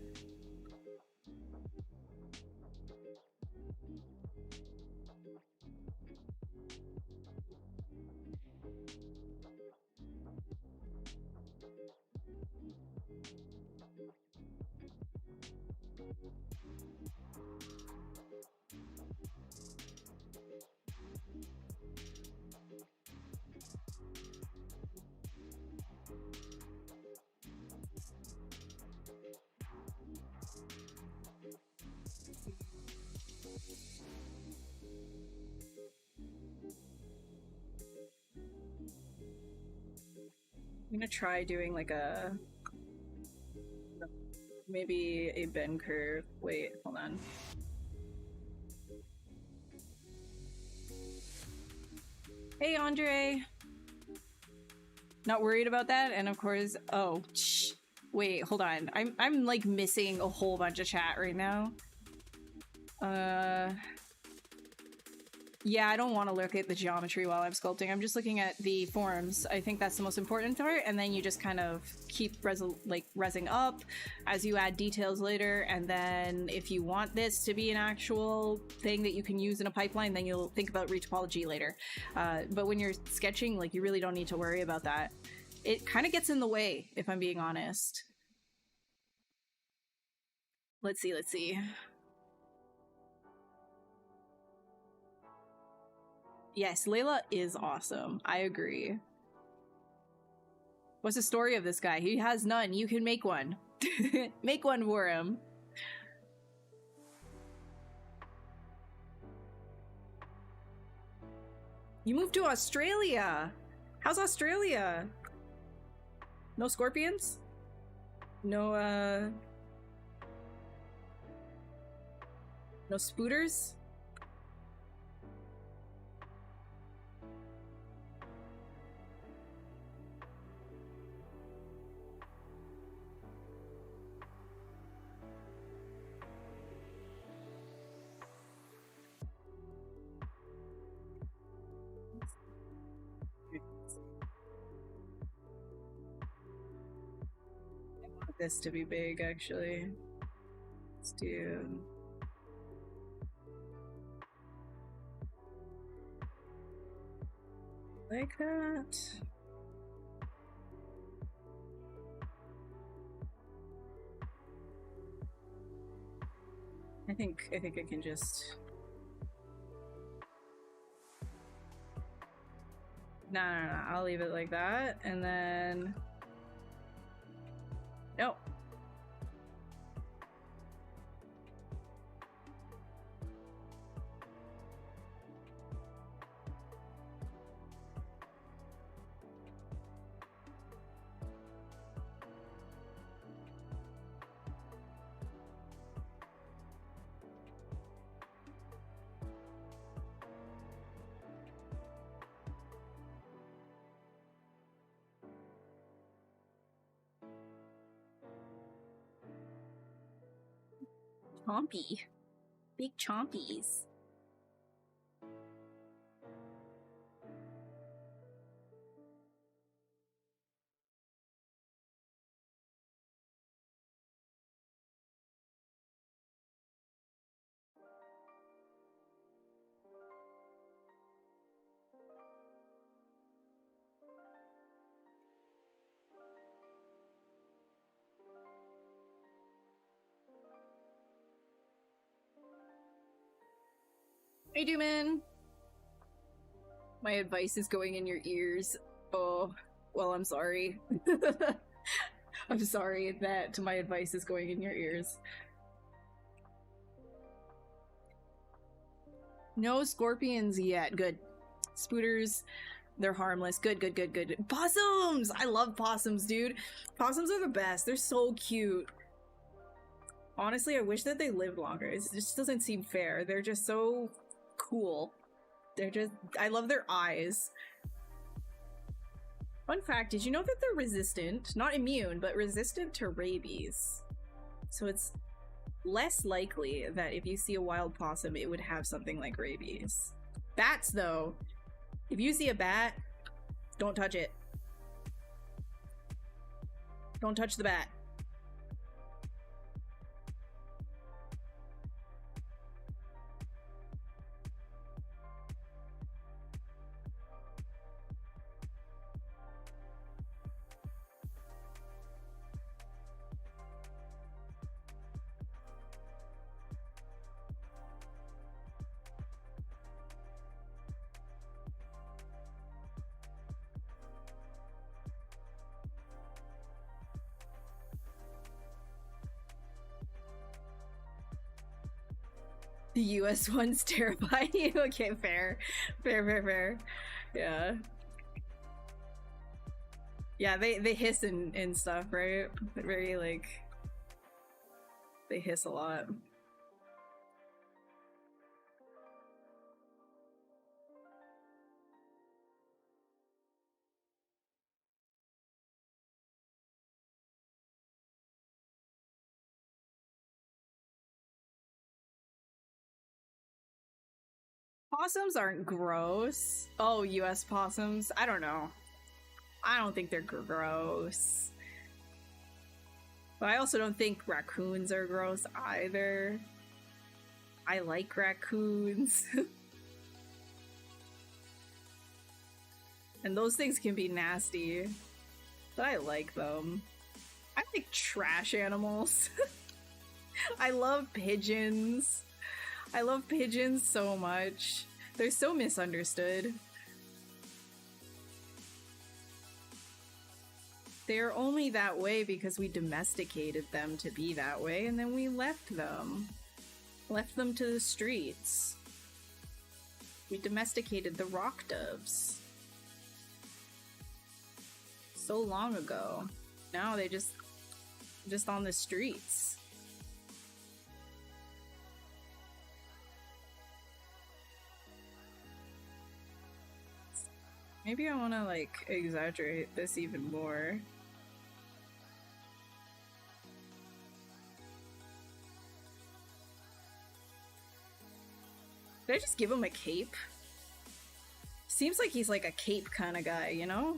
B: I'm gonna try doing like a maybe a bend curve. Wait, hold on. Hey, Andre. Not worried about that, and of course, oh, wait, hold on. I'm like missing a whole bunch of chat right now. Yeah, I don't want to look at the geometry while I'm sculpting. I'm just looking at the forms. I think that's the most important part, and then you just kind of keep resing up as you add details later, and then if you want this to be an actual thing that you can use in a pipeline, then you'll think about retopology later. But when you're sketching, like, you really don't need to worry about that. It kind of gets in the way, if I'm being honest. Let's see. Yes, Layla is awesome. I agree. What's the story of this guy? He has none. You can make one. Make one for him. You moved to Australia. How's Australia? No scorpions? No, no spooters? This to be big, actually. Let's do like that. I think I can just no, I'll leave it like that, and then no. Chompy. Big chompies. Hey, Dooman! My advice is going in your ears. Oh, well, I'm sorry. I'm sorry that my advice is going in your ears. No scorpions yet. Good. Spooters, they're harmless. Good. Possums! I love possums, dude. Possums are the best. They're so cute. Honestly, I wish that they lived longer. It just doesn't seem fair. They're just so cool. I love their eyes. Fun fact, did you know that they're resistant, not immune, but resistant to rabies? So it's less likely that if you see a wild possum, it would have something like rabies. Bats, though, if you see a bat, don't touch it. Don't touch the bat. The US ones terrify you. Okay, fair. Fair. Yeah. Yeah, they hiss and stuff, right? They're very, like... They hiss a lot. Possums aren't gross. Oh, US possums? I don't know. I don't think they're gross. But I also don't think raccoons are gross either. I like raccoons. And those things can be nasty. But I like them. I like trash animals. I love pigeons. I love pigeons so much. They're so misunderstood. They're only that way because we domesticated them to be that way, and then we left them. Left them to the streets. We domesticated the rock doves. So long ago. Now they just on the streets. Maybe I want to, like, exaggerate this even more. Did I just give him a cape? Seems like he's like a cape kind of guy, you know?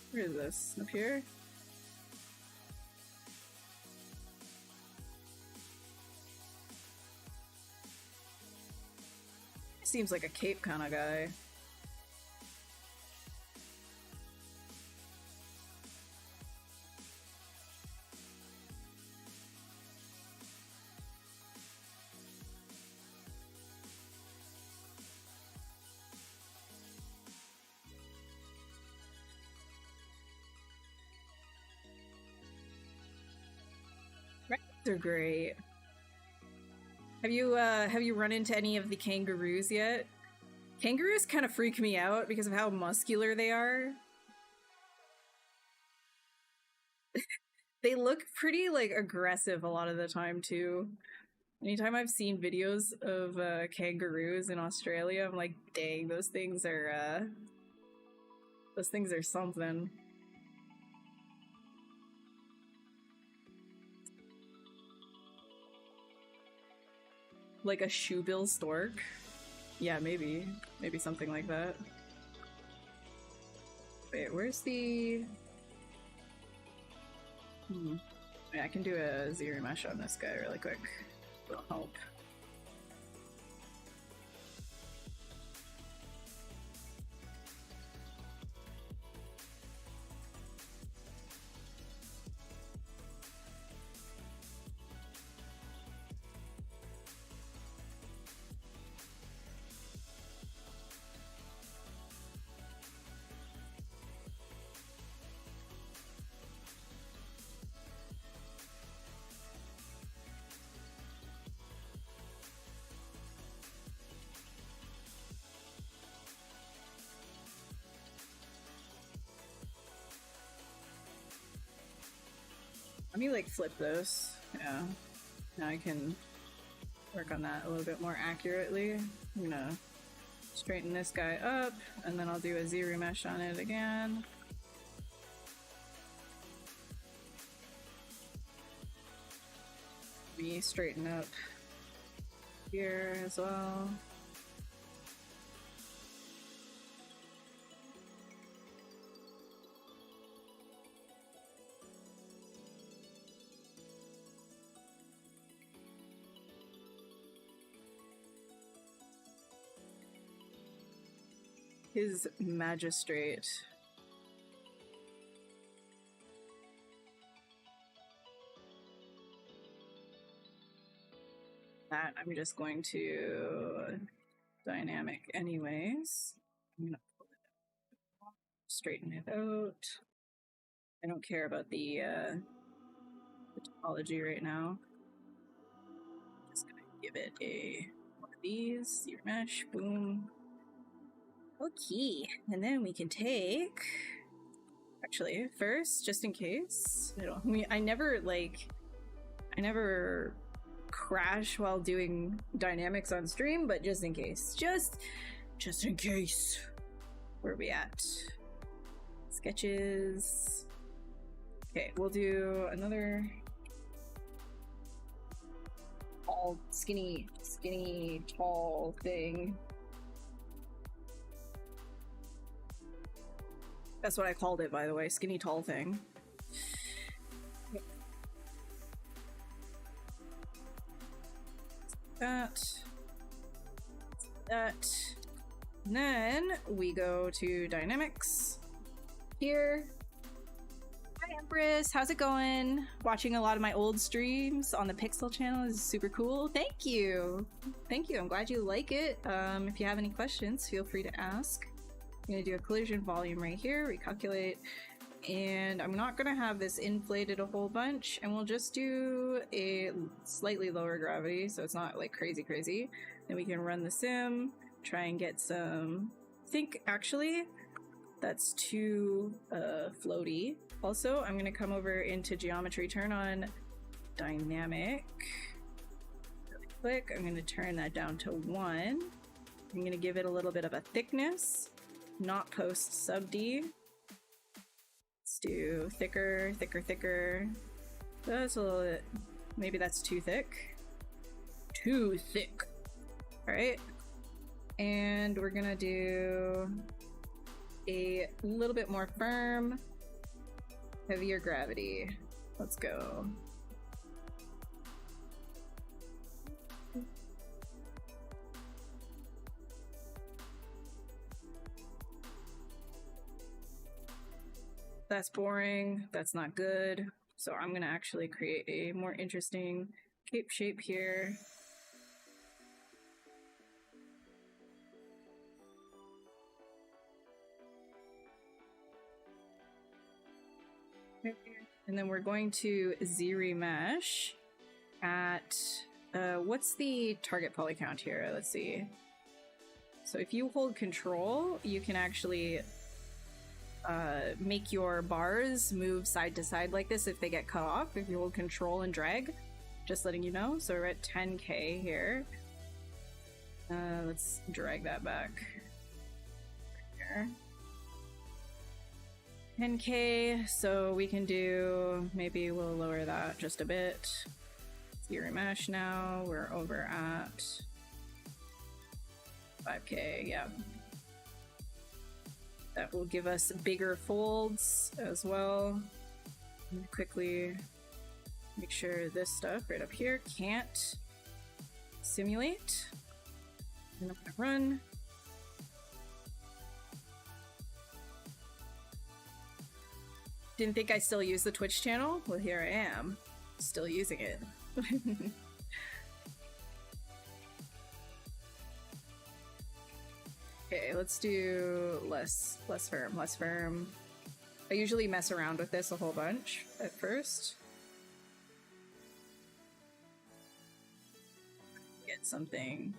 B: Where is this? Up here? Seems like a cape kind of guy. They're great. Have you run into any of the kangaroos yet? Kangaroos kind of freak me out because of how muscular they are. They look pretty, like, aggressive a lot of the time, too. Anytime I've seen videos of kangaroos in Australia, I'm like, dang, those things are something. Like a shoebill stork? Yeah, maybe. Maybe something like that. Wait, where's the... Yeah, I can do a ZBrush on this guy really quick. It'll help. Let me, like, flip this. Yeah. Now I can work on that a little bit more accurately. I'm gonna straighten this guy up, and then I'll do a ZBrush on it again. me straighten up here as well. His magistrate. That I'm just going to dynamic anyways. I'm gonna pull it up, straighten it out. I don't care about the topology right now. Just gonna give it a one of these, your mesh, boom. Okay, and then we can take. Actually, first, just in case, I never crash while doing dynamics on stream, but just in case, just in case. Where are we at? Sketches. Okay, we'll do another tall, skinny, tall thing. That's what I called it, by the way, skinny, tall thing. That. And then we go to dynamics here. Hi Empress, how's it going? Watching a lot of my old streams on the Pixel channel is super cool. Thank you. I'm glad you like it. If you have any questions, feel free to ask. I'm gonna do a collision volume right here, recalculate, and I'm not gonna have this inflated a whole bunch, and we'll just do a slightly lower gravity so it's not like crazy. Then we can run the sim, try and get some. I think actually that's too floaty. Also, I'm gonna come over into geometry, turn on dynamic, really quick. I'm gonna turn that down to 1. I'm gonna give it a little bit of a thickness. Not post sub D. Let's do thicker. That's a little bit, maybe that's too thick. Too thick. All right. And we're gonna do a little bit more firm, heavier gravity. Let's go. That's boring. That's not good. So I'm gonna actually create a more interesting cape shape here. And then we're going to ZRemesh at what's the target poly count here? Let's see. So if you hold control, you can actually make your bars move side to side like this if they get cut off, if you hold control and drag. Just letting you know. So we're at 10k here. Let's drag that back. Here. 10k, so we can do, maybe we'll lower that just a bit. Zero mesh now, we're over at 5k, yeah. That will give us bigger folds as well. Quickly make sure this stuff right up here can't simulate. And I'm gonna run. Didn't think I still use the Twitch channel? Well, here I am, still using it. Okay, let's do less firm. I usually mess around with this a whole bunch at first. Get something.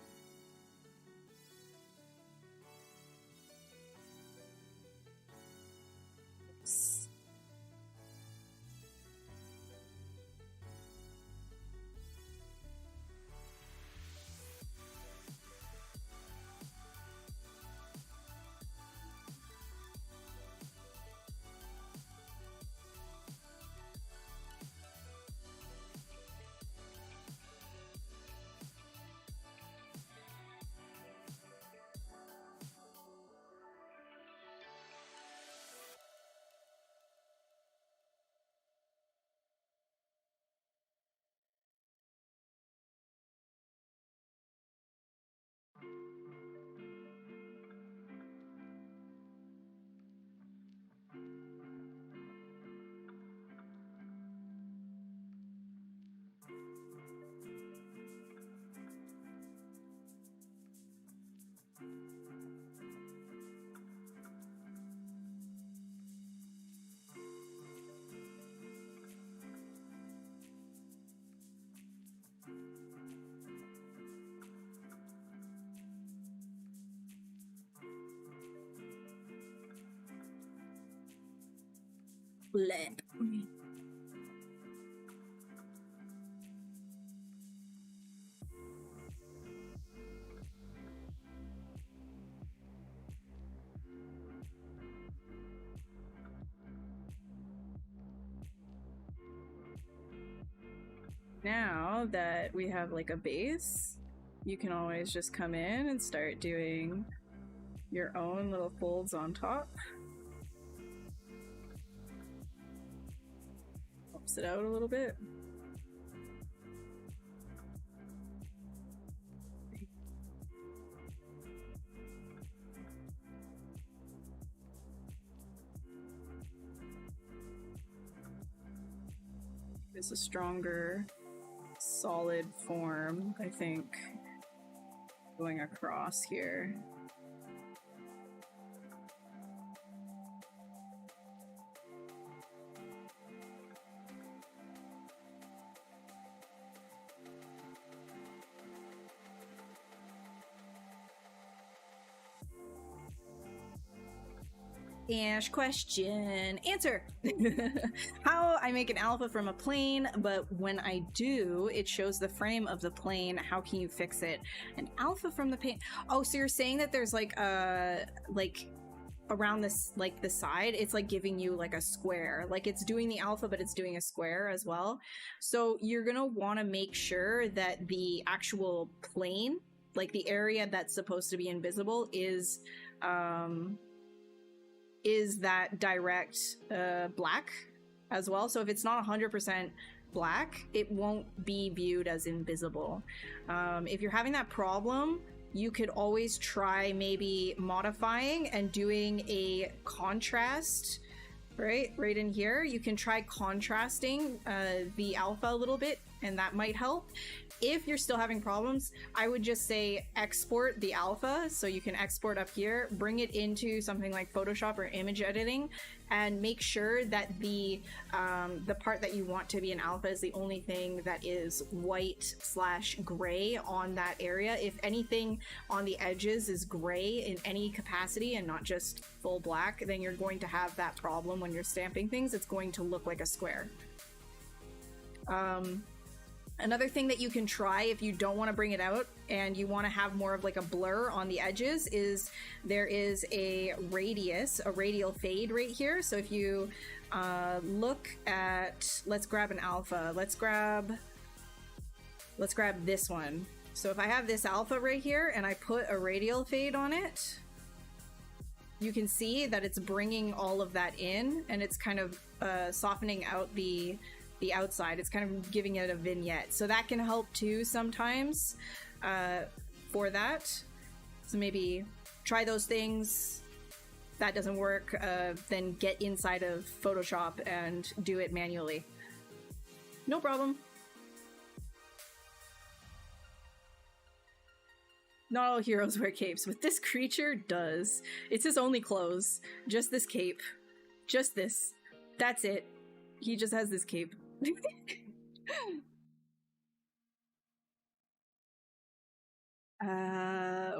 B: Blip. Now that we have like a base, you can always just come in and start doing your own little folds on top. Helps it out a little bit. It's a stronger, solid form, I think, going across here. Ash question. Answer. How I make an alpha from a plane, but when I do, it shows the frame of the plane. How can you fix it? An alpha from the plane. Oh, so you're saying that there's like around this, like the side, it's like giving you like a square. Like it's doing the alpha, but it's doing a square as well. So you're gonna want to make sure that the actual plane, like the area that's supposed to be invisible, is that direct black as well. So if it's not 100% black, it won't be viewed as invisible. If you're having that problem, you could always try maybe modifying and doing a contrast, right in here. You can try contrasting the alpha a little bit, and that might help. If you're still having problems, I would just say export the alpha. So you can export up here, bring it into something like Photoshop or image editing, and make sure that the part that you want to be an alpha is the only thing that is white/gray on that area. If anything on the edges is gray in any capacity and not just full black, then you're going to have that problem when you're stamping things. It's going to look like a square. Another thing that you can try if you don't want to bring it out and you want to have more of like a blur on the edges is there is a radial fade right here. So if you look at, let's grab an alpha, let's grab this one. So if I have this alpha right here and I put a radial fade on it, you can see that it's bringing all of that in, and it's kind of softening out the outside. It's kind of giving it a vignette, so that can help too sometimes for that. So maybe try those things. If that doesn't work, then get inside of Photoshop and do it manually. No problem. Not all heroes wear capes, but this creature does. It's his only clothes. Just this cape. Just this. That's it. He just has this cape.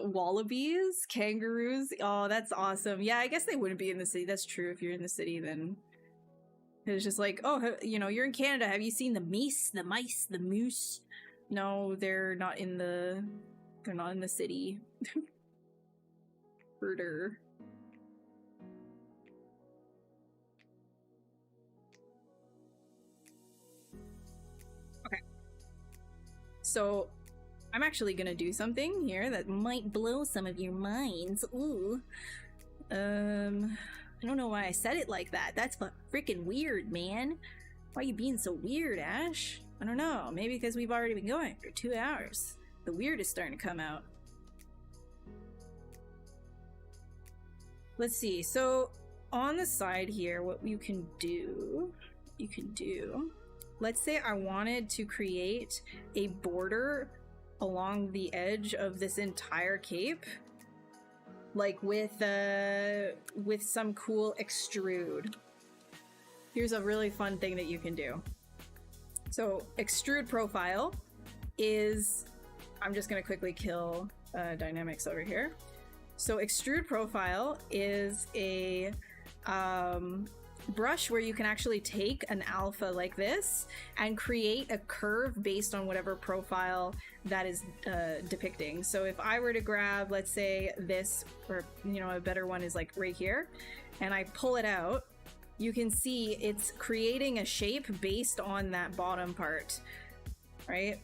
B: Wallabies, kangaroos. Oh, that's awesome. Yeah, I guess they wouldn't be in the city. That's true. If you're in the city, then it's just like, oh, you know, you're in Canada. Have you seen the meese, the mice, the moose? No, they're not in the. They're not in the city. Herder. So I'm actually gonna do something here that might blow some of your minds. Ooh. I don't know why I said it like that. That's freaking weird, man. Why are you being so weird, Ash? I don't know. Maybe because we've already been going for 2 hours. The weird is starting to come out. Let's see. So on the side here, what you can do, let's say I wanted to create a border along the edge of this entire cape, like with some cool extrude. Here's a really fun thing that you can do. So extrude profile is, I'm just gonna quickly kill dynamics over here. So extrude profile is a brush where you can actually take an alpha like this and create a curve based on whatever profile that is depicting. So if I were to grab, let's say this, or you know, a better one is like right here, and I pull it out, you can see it's creating a shape based on that bottom part, right?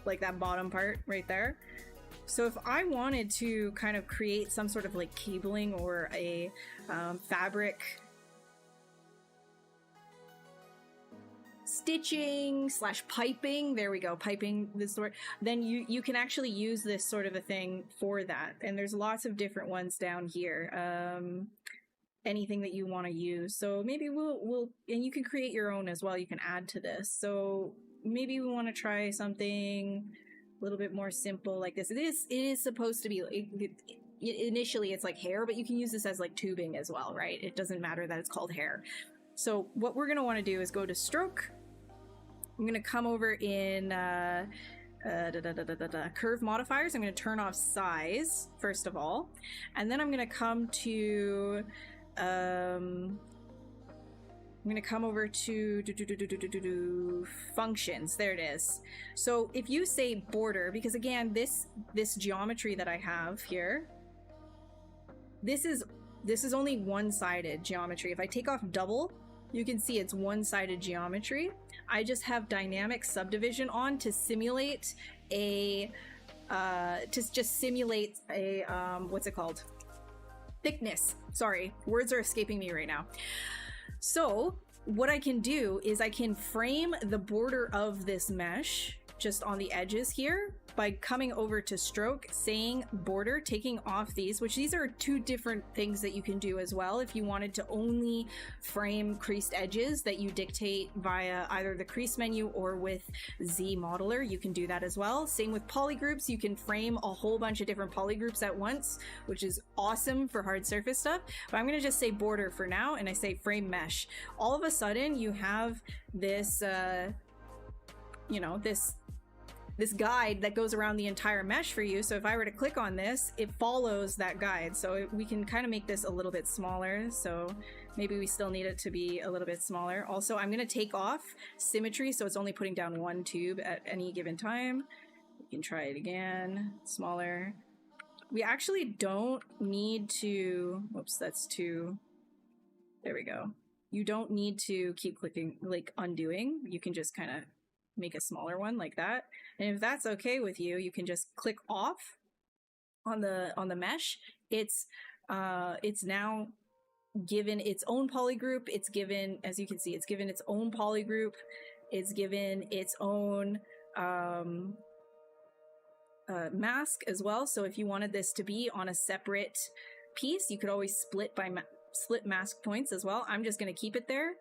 B: Like that bottom part right there. So if I wanted to kind of create some sort of like cabling or a fabric stitching / piping, there we go, piping this sort, then you can actually use this sort of a thing for that. And there's lots of different ones down here. Anything that you want to use. So maybe we'll and you can create your own as well. You can add to this. So maybe we want to try something a little bit more simple like this. It is supposed to be initially it's like hair, but you can use this as like tubing as well, right? It doesn't matter that it's called hair. So what we're going to want to do is go to stroke. I'm going to come over in curve modifiers. I'm going to turn off size first of all, and then I'm going to come to I'm going to come over to functions. There it is. So if you say border, because again, this geometry that I have here, this is only one-sided geometry. If I take off double, you can see it's one-sided geometry. I just have dynamic subdivision on to simulate a what's it called? Thickness. Sorry, words are escaping me right now. So what I can do is I can frame the border of this mesh just on the edges here by coming over to stroke, saying border, taking off these, which these are two different things that you can do as well. If you wanted to only frame creased edges that you dictate via either the crease menu or with ZModeler, you can do that as well. Same with polygroups, you can frame a whole bunch of different polygroups at once, which is awesome for hard surface stuff. But I'm gonna just say border for now, and I say frame mesh. All of a sudden you have this, you know, this guide that goes around the entire mesh for you. So if I were to click on this, it follows that guide. So we can kind of make this a little bit smaller. So maybe we still need it to be a little bit smaller. Also, I'm going to take off symmetry, so it's only putting down one tube at any given time. We can try it again, smaller. We actually don't need to, whoops, that's too, there we go. You don't need to keep clicking, like undoing. You can just kind of make a smaller one like that. And if that's okay with you, you can just click off on the mesh. It's now given its own polygroup. It's given, as you can see, it's given its own polygroup. It's given its own mask as well. So if you wanted this to be on a separate piece, you could always split mask points as well. I'm just going to keep it there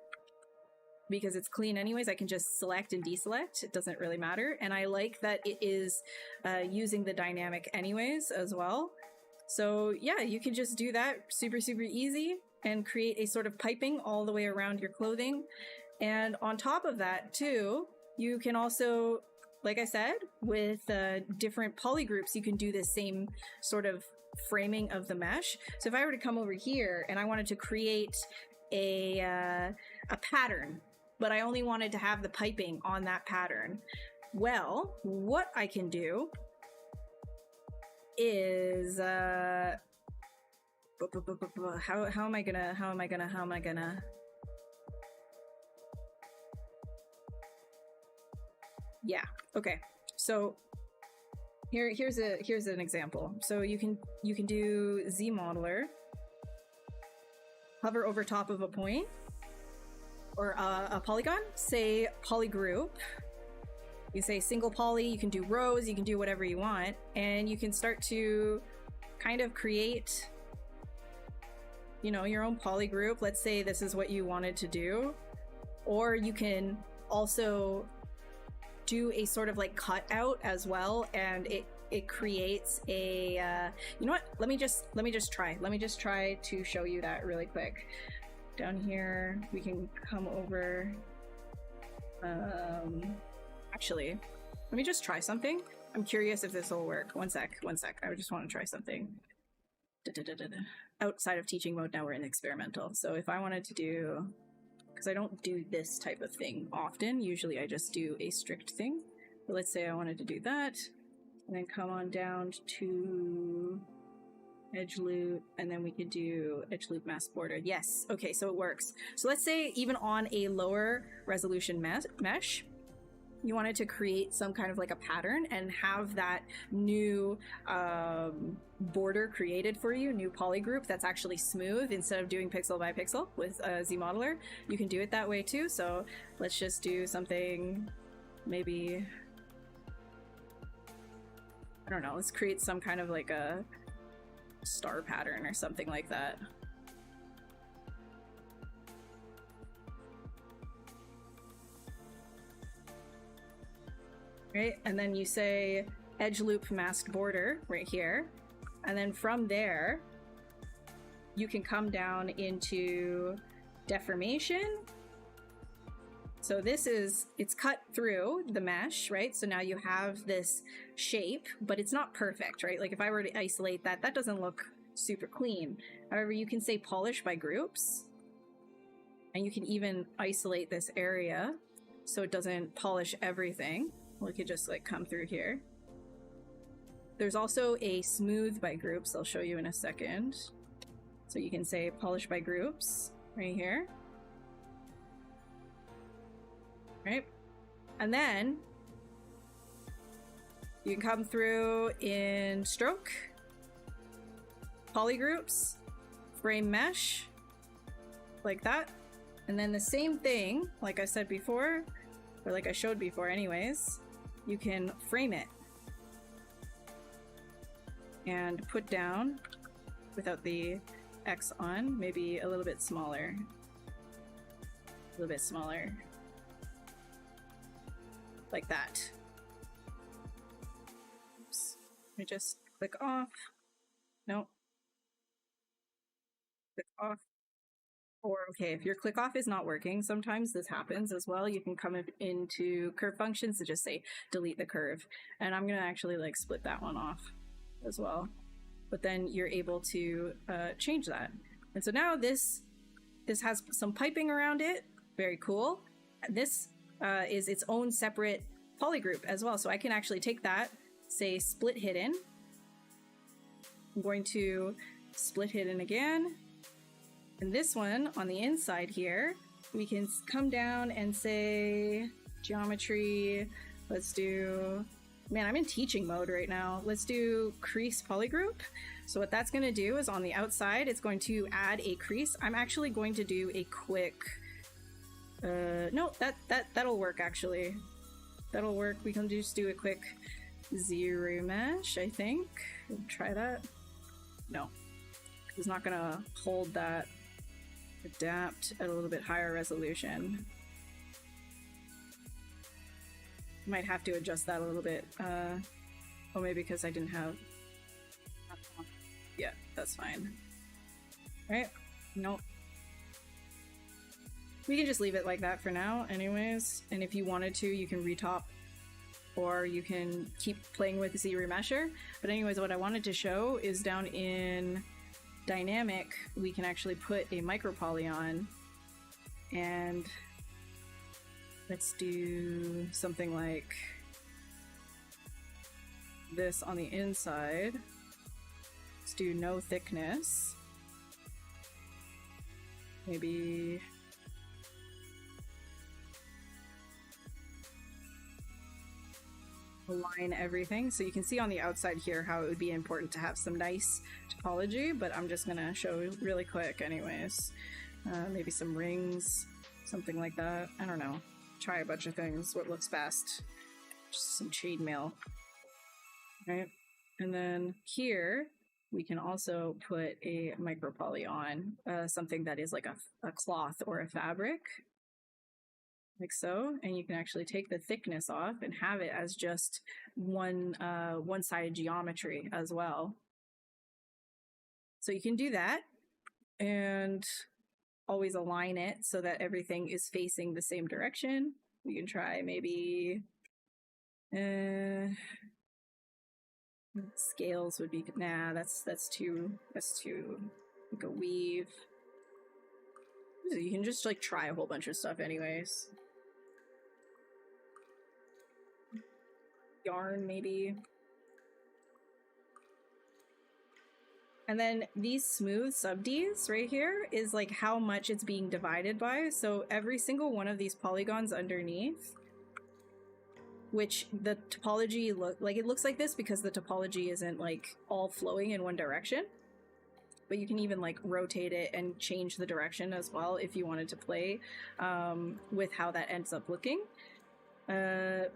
B: because it's clean anyways. I can just select and deselect. It doesn't really matter. And I like that it is using the dynamic anyways as well. So yeah, you can just do that super, super easy and create a sort of piping all the way around your clothing. And on top of that too, you can also, like I said, with different polygroups, you can do the same sort of framing of the mesh. So if I were to come over here and I wanted to create a pattern, but I only wanted to have the piping on that pattern, well, what I can do is how am I gonna yeah, okay. So here's an example. So you can do ZModeler, hover over top of a point or a polygon, say polygroup. You say single poly, you can do rows, you can do whatever you want, and you can start to kind of create, you know, your own polygroup. Let's say this is what you wanted to do, or you can also do a sort of like cutout as well, and it creates a you know what, let me just try to show you that really quick. Down here we can come over, actually let me just try something. I'm curious if this will work. One sec, I just want to try something. outside of teaching mode, now we're in experimental. So if I wanted to do, because I don't do this type of thing often, usually I just do a strict thing. But let's say I wanted to do that, and then come on down to edge loop, and then we could do edge loop mask border. Yes, okay, so it works. So let's say even on a lower resolution mesh, you wanted to create some kind of like a pattern and have that new border created for you, new polygroup that's actually smooth instead of doing pixel by pixel with ZModeler. You can do it that way too. So let's just do something, maybe, I don't know, let's create some kind of like a star pattern or something like that. Right, and then you say edge loop masked border right here, and then from there you can come down into deformation. So this is, it's cut through the mesh, right? So now you have this shape, but it's not perfect, right? Like if I were to isolate that, that doesn't look super clean. However, you can say polish by groups, and you can even isolate this area so it doesn't polish everything. We could just like come through here. There's also a smooth by groups, I'll show you in a second. So you can say polish by groups right here. Right? And then you can come through in stroke, polygroups, frame mesh, like that. And then the same thing, like I said before, or like I showed before anyways, you can frame it and put down without the X on, maybe a little bit smaller. A little bit smaller. Like that. Oops. Let me just click off. Nope. Click off. Or, okay, if your click off is not working, sometimes this happens as well. You can come into curve functions to just say delete the curve. And I'm going to actually like split that one off as well. But then you're able to change that. And so now this has some piping around it. Very cool. This is its own separate polygroup as well. So I can actually take that, say split hidden. I'm going to split hidden again. And this one on the inside here, we can come down and say geometry. Let's do, man, I'm in teaching mode right now. Let's do crease polygroup. So what that's going to do is on the outside, it's going to add a crease. I'm actually going to do a quick, no, that'll work actually. That'll work. We can just do a quick zero mesh, I think. Try that. No, it's not going to hold that. Adapt at a little bit higher resolution. Might have to adjust that a little bit. Oh, maybe because I didn't have. Yeah, that's fine. Right? Nope. We can just leave it like that for now, anyways. And if you wanted to, you can retop, or you can keep playing with the remesher. But anyways, what I wanted to show is down in dynamic, we can actually put a micro poly on, and let's do something like this on the inside. Let's do no thickness. Maybe align everything. So you can see on the outside here how it would be important to have some nice topology, but I'm just gonna show really quick anyways. Maybe some rings, something like that. I don't know. Try a bunch of things, what looks best. Just some chainmail. Right? And then here, we can also put a micro poly on, something that is like a cloth or a fabric. Like so, and you can actually take the thickness off and have it as just one-sided geometry as well. So you can do that and always align it so that everything is facing the same direction. We can try maybe Scales would be, nah, that's too like a weave. You can just like try a whole bunch of stuff anyways. Yarn maybe. And then these smooth sub-Ds right here is like how much it's being divided by. So every single one of these polygons underneath, which the topology it looks like this because the topology isn't like all flowing in one direction. But you can even like rotate it and change the direction as well if you wanted to play with how that ends up looking. The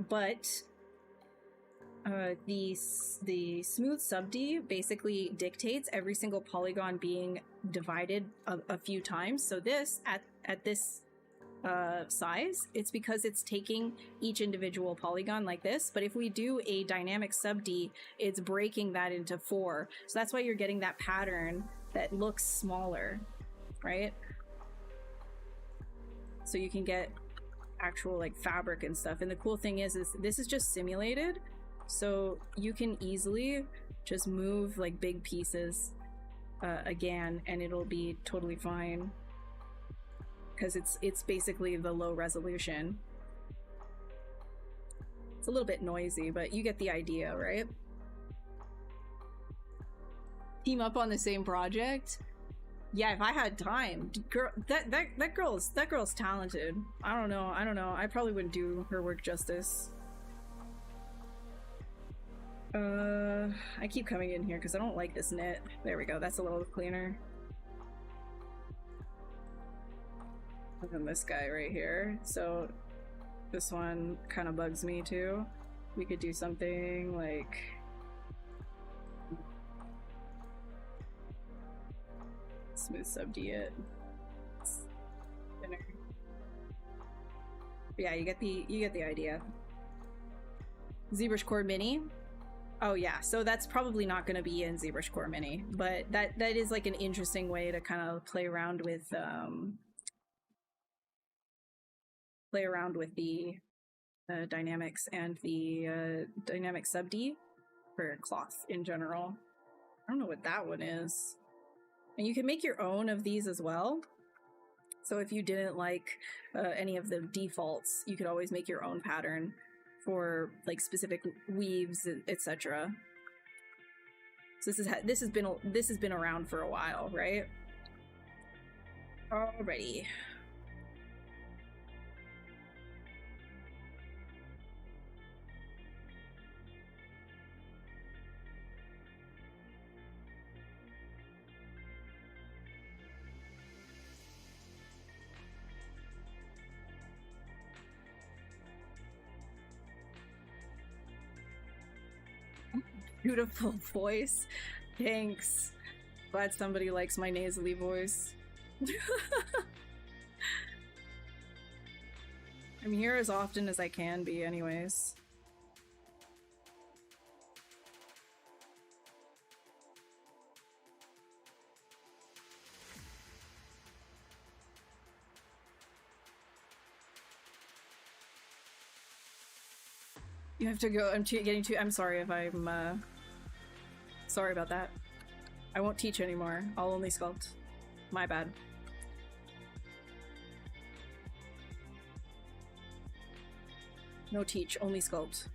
B: smooth sub-D basically dictates every single polygon being divided a few times. So this at this size, it's because it's taking each individual polygon like this. But if we do a dynamic sub-D, it's breaking that into 4. So that's why you're getting that pattern that looks smaller, right? So you can get actual like fabric and stuff. And the cool thing is this is just simulated. So you can easily just move like big pieces again, and it'll be totally fine because it's basically the low resolution. It's a little bit noisy, but you get the idea, right? Team up on the same project? Yeah, if I had time. Girl, that girl's talented. I don't know. I probably wouldn't do her work justice. I keep coming in here because I don't like this knit. There we go, that's a little cleaner. And then this guy right here. So this one kind of bugs me too. We could do something like smooth sub-D it. Thinner. Yeah, you get the idea. ZBrush Core Mini. Oh yeah, so that's probably not going to be in ZBrush Core Mini, but that is like an interesting way to kind of play around with the dynamics and the dynamic sub-D for cloth in general. I don't know what that one is. And you can make your own of these as well. So if you didn't like any of the defaults, you could always make your own pattern for like specific weaves, etc. So this has been around for a while, right? Alrighty. Beautiful voice. Thanks. Glad somebody likes my nasally voice. I'm here as often as I can be anyways. You have to go. I'm sorry if I'm sorry about that. I won't teach anymore. I'll only sculpt. My bad. No teach, only sculpt.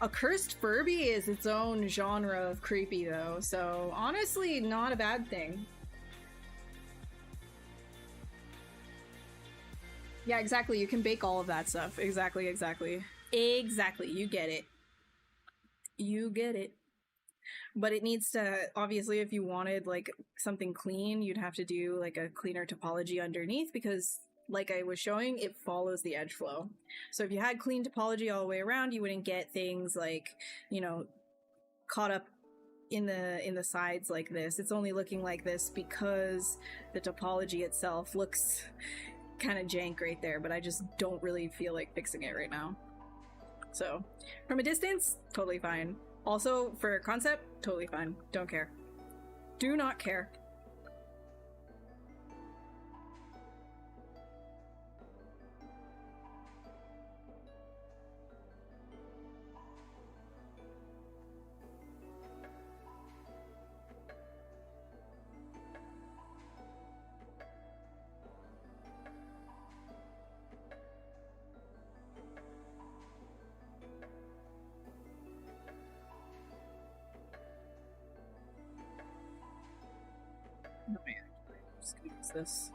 B: A cursed Furby is its own genre of creepy though, so honestly not a bad thing. Yeah, exactly, you can bake all of that stuff. Exactly. You get it. You get it. But it needs to, obviously, if you wanted like something clean, you'd have to do like a cleaner topology underneath because like I was showing, it follows the edge flow. So if you had clean topology all the way around, you wouldn't get things like, you know, caught up in the sides like this. It's only looking like this because the topology itself looks kind of jank right there, but I just don't really feel like fixing it right now. So from a distance, totally fine. Also for concept, totally fine. Don't care. Do not care. No, yeah, I'm just gonna use this.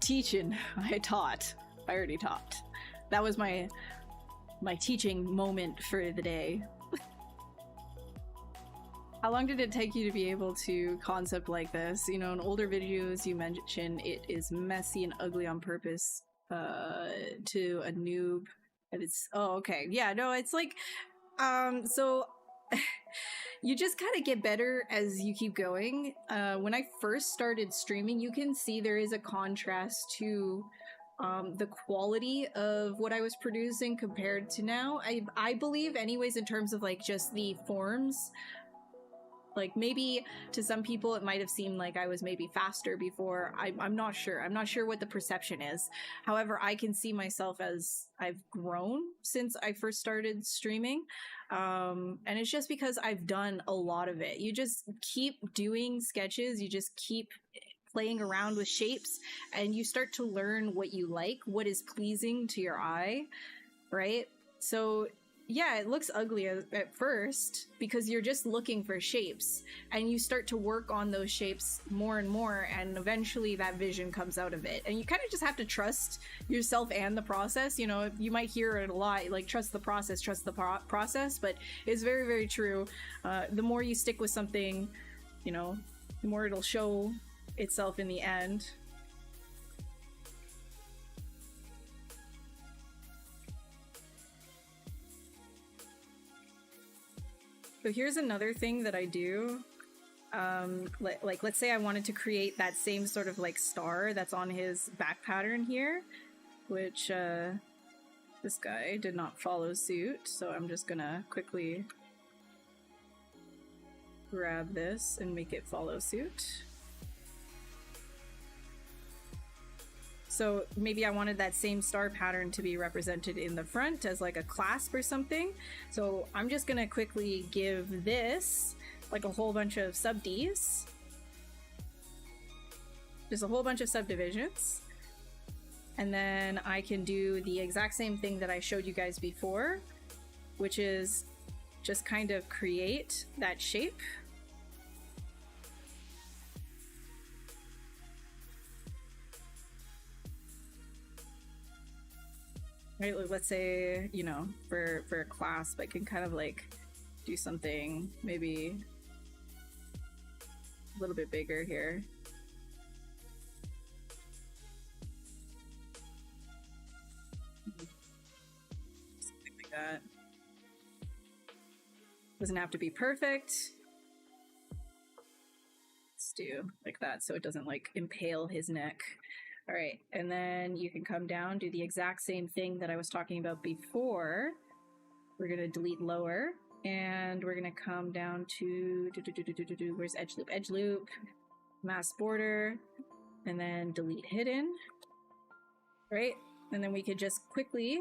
B: Teaching. I taught. I already taught. That was my teaching moment for the day. How long did it take you to be able to concept like this? You know, in older videos you mentioned it is messy and ugly on purpose to a noob. And it's okay. Yeah, no, it's like so you just kind of get better as you keep going. When I first started streaming, you can see there is a contrast to the quality of what I was producing compared to now. I believe anyways, in terms of like just the forms. Like maybe to some people it might have seemed like I was maybe faster before. I'm not sure. I'm not sure what the perception is. However, I can see myself as I've grown since I first started streaming. And it's just because I've done a lot of it. You just keep doing sketches. You just keep playing around with shapes and you start to learn what you like, what is pleasing to your eye, right? So yeah, it looks ugly at first because you're just looking for shapes and you start to work on those shapes more and more and eventually that vision comes out of it. And you kind of just have to trust yourself and the process. You know, you might hear it a lot, like trust the process, but it's very, very true. The more you stick with something, you know, the more it'll show itself in the end. So here's another thing that I do. Like let's say I wanted to create that same sort of like star that's on his back pattern here, which This guy did not follow suit, so I'm just gonna quickly grab this and make it follow suit. So maybe I wanted that same star pattern to be represented in the front as like a clasp or something. So I'm just gonna quickly give this like a whole bunch of sub-Ds. Just a whole bunch of subdivisions. And then I can do the exact same thing that I showed you guys before, which is just kind of create that shape. Right, let's say, you know, for a clasp, I can kind of like do something maybe a little bit bigger here. Something like that. Doesn't have to be perfect. Let's do like that so it doesn't like impale his neck. All right, and then you can come down, do the exact same thing that I was talking about before. We're gonna delete lower, and we're gonna come down to, where's edge loop? Edge loop, mask border, and then delete hidden. Right, and then we could just quickly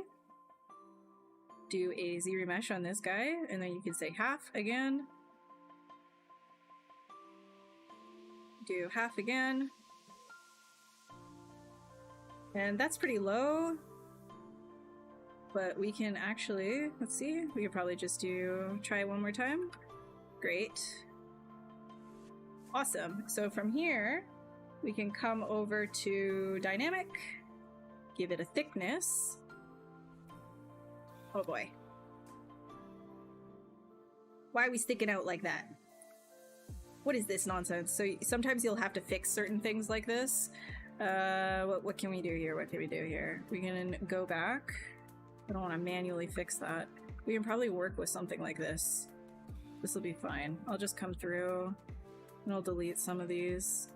B: do a Z remesh on this guy, and then you can say half again. Do half again. And that's pretty low, but we can actually, let's see, we could probably just try it one more time. Great. Awesome. So from here, we can come over to dynamic, give it a thickness. Oh boy. Why are we sticking out like that? What is this nonsense? So sometimes you'll have to fix certain things like this. What can we do here? What can we do here? We can go back. I don't want to manually fix that. We can probably work with something like this. This will be fine. I'll just come through and I'll delete some of these.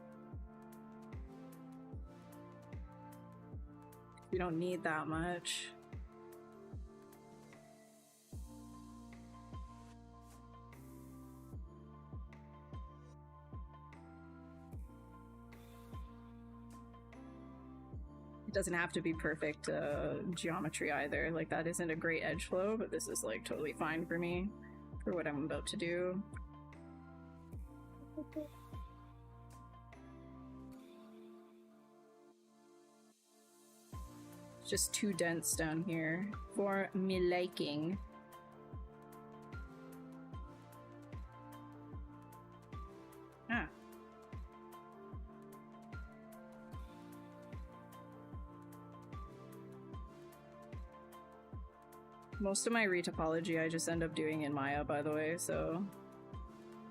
B: We don't need that much. It doesn't have to be perfect geometry either. Like, that isn't a great edge flow, but this is like totally fine for me for what I'm about to do. It's just too dense down here for me liking. Ah. Most of my retopology I just end up doing in Maya, by the way, so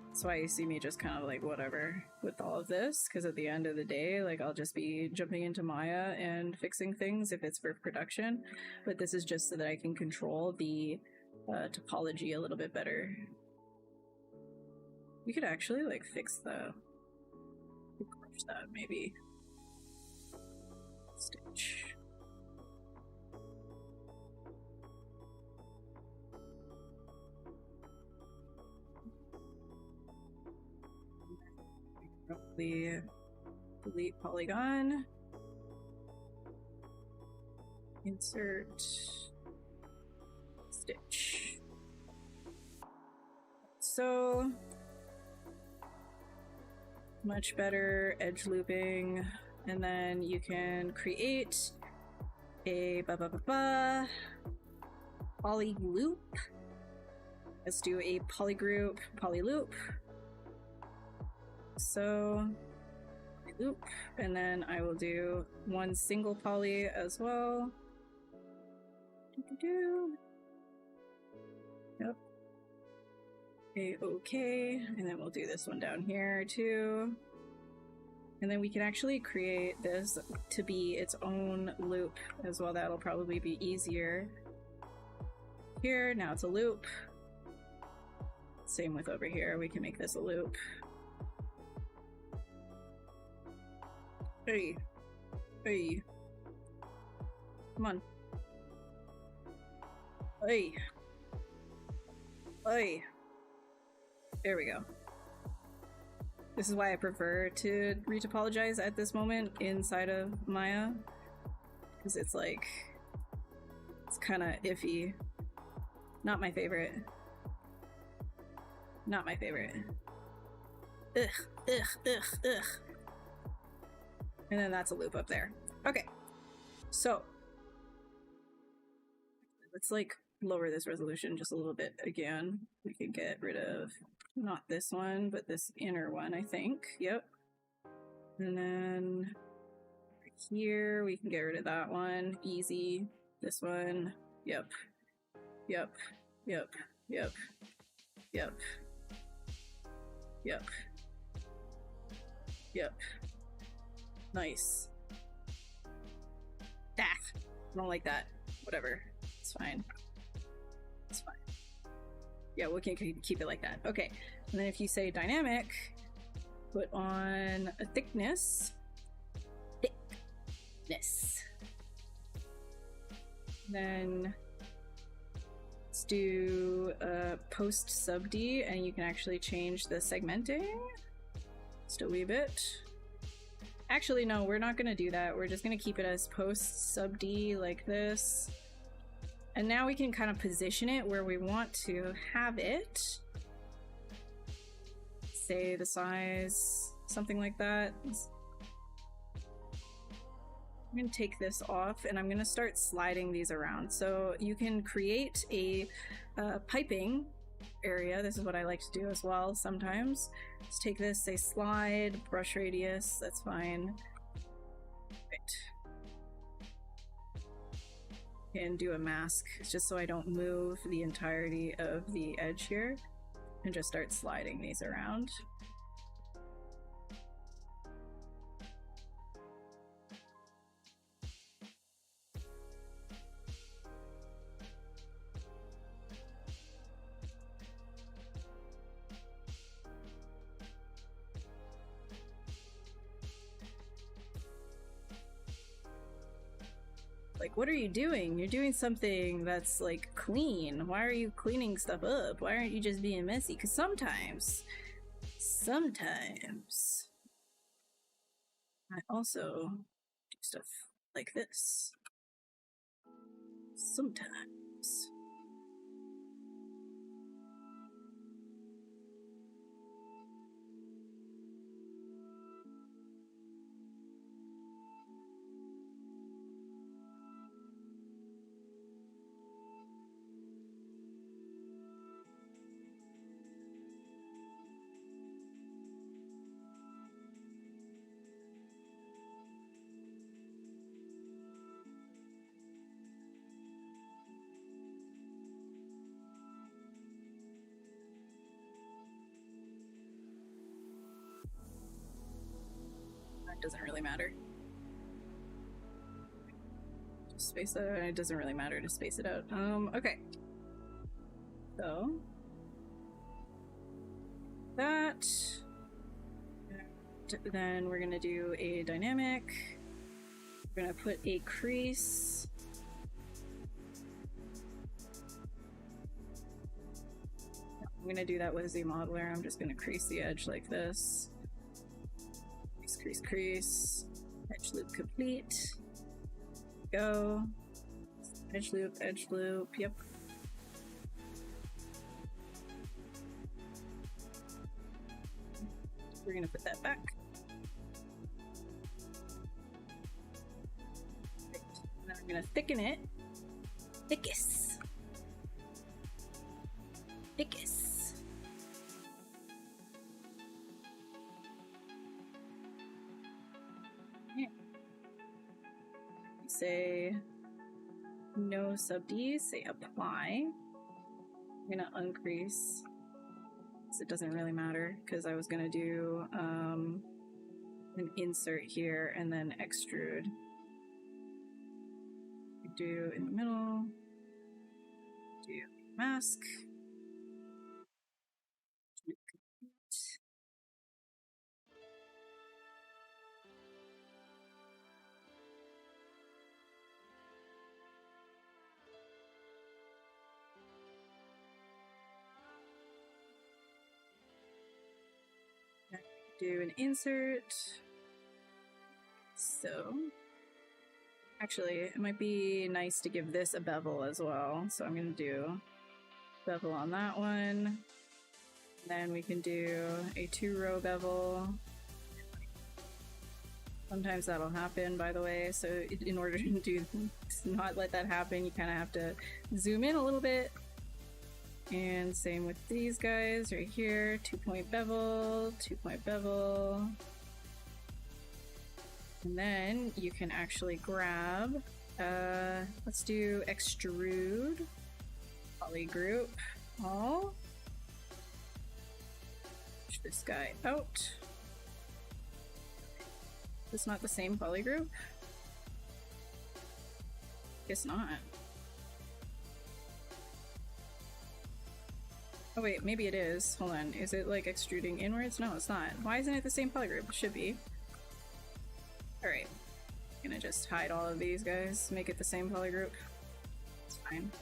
B: that's why you see me just kind of like whatever with all of this, because at the end of the day, like, I'll just be jumping into Maya and fixing things if it's for production, but this is just so that I can control the topology a little bit better. We could actually like fix the crush that maybe. Stitch. Probably delete polygon, insert, stitch. So much better edge looping, and then you can create a poly loop. Let's do a polygroup, poly loop. So loop, and then I will do one single poly as well. Yep. Okay, and then we'll do this one down here too. And then we can actually create this to be its own loop as well. That'll probably be easier. Here, now it's a loop. Same with over here, we can make this a loop. Hey. Hey. Come on. Oi. Oi. There we go. This is why I prefer to retopologize at this moment inside of Maya. Because it's like, it's kind of iffy. Not my favorite. Not my favorite. Ugh, ugh, ugh, ugh. And then that's a loop up there. Okay. So, let's like lower this resolution just a little bit again. We can get rid of not this one, but this inner one, I think. Yep. And then here we can get rid of that one. Easy. This one. Yep. Yep. Yep. Yep. Yep. Yep. Yep. Nice. Ah! I don't like that. Whatever. It's fine. It's fine. Yeah, we can keep it like that. Okay. And then if you say dynamic, put on a thickness. Thickness. Then let's do post sub D, and you can actually change the segmenting just a wee bit. Actually, no, we're not going to do that. We're just going to keep it as post sub D like this. And now we can kind of position it where we want to have it. Say the size, something like that. I'm going to take this off and I'm going to start sliding these around. So you can create a piping area. This is what I like to do as well sometimes. Just take this, say slide, brush radius, that's fine. Right. And do a mask, just so I don't move the entirety of the edge here, and just start sliding these around. Like, what are you doing? You're doing something that's like clean. Why are you cleaning stuff up? Why aren't you just being messy? Because sometimes I also do stuff like this. Sometimes. Doesn't really matter. Just space it out. It doesn't really matter to space it out. Okay. So that. Then we're gonna do a dynamic. We're gonna put a crease. I'm gonna do that with ZModeler. I'm just gonna crease the edge like this. Crease, crease, edge loop complete. Go. Edge loop, yep. We're gonna put that back. Right. Now I'm gonna thicken it. Thickest. Thickest. Say no sub D, say apply. I'm gonna uncrease, so it doesn't really matter because I was gonna do an insert here and then extrude. Do in the middle, do mask. do an insert. So, actually, it might be nice to give this a bevel as well. So I'm going to do bevel on that one. Then we can do a 2-row bevel. Sometimes that'll happen, by the way. So in order to not let that happen, you kind of have to zoom in a little bit. And same with these guys right here. 2-point bevel, 2-point bevel. And then you can actually grab, let's do extrude, polygroup, all. Push this guy out. Is this not the same polygroup? Guess not. Oh wait, maybe it is. Hold on, is it like extruding inwards? No, it's not. Why isn't it the same polygroup? It should be. Alright, gonna just hide all of these guys, make it the same polygroup. It's fine.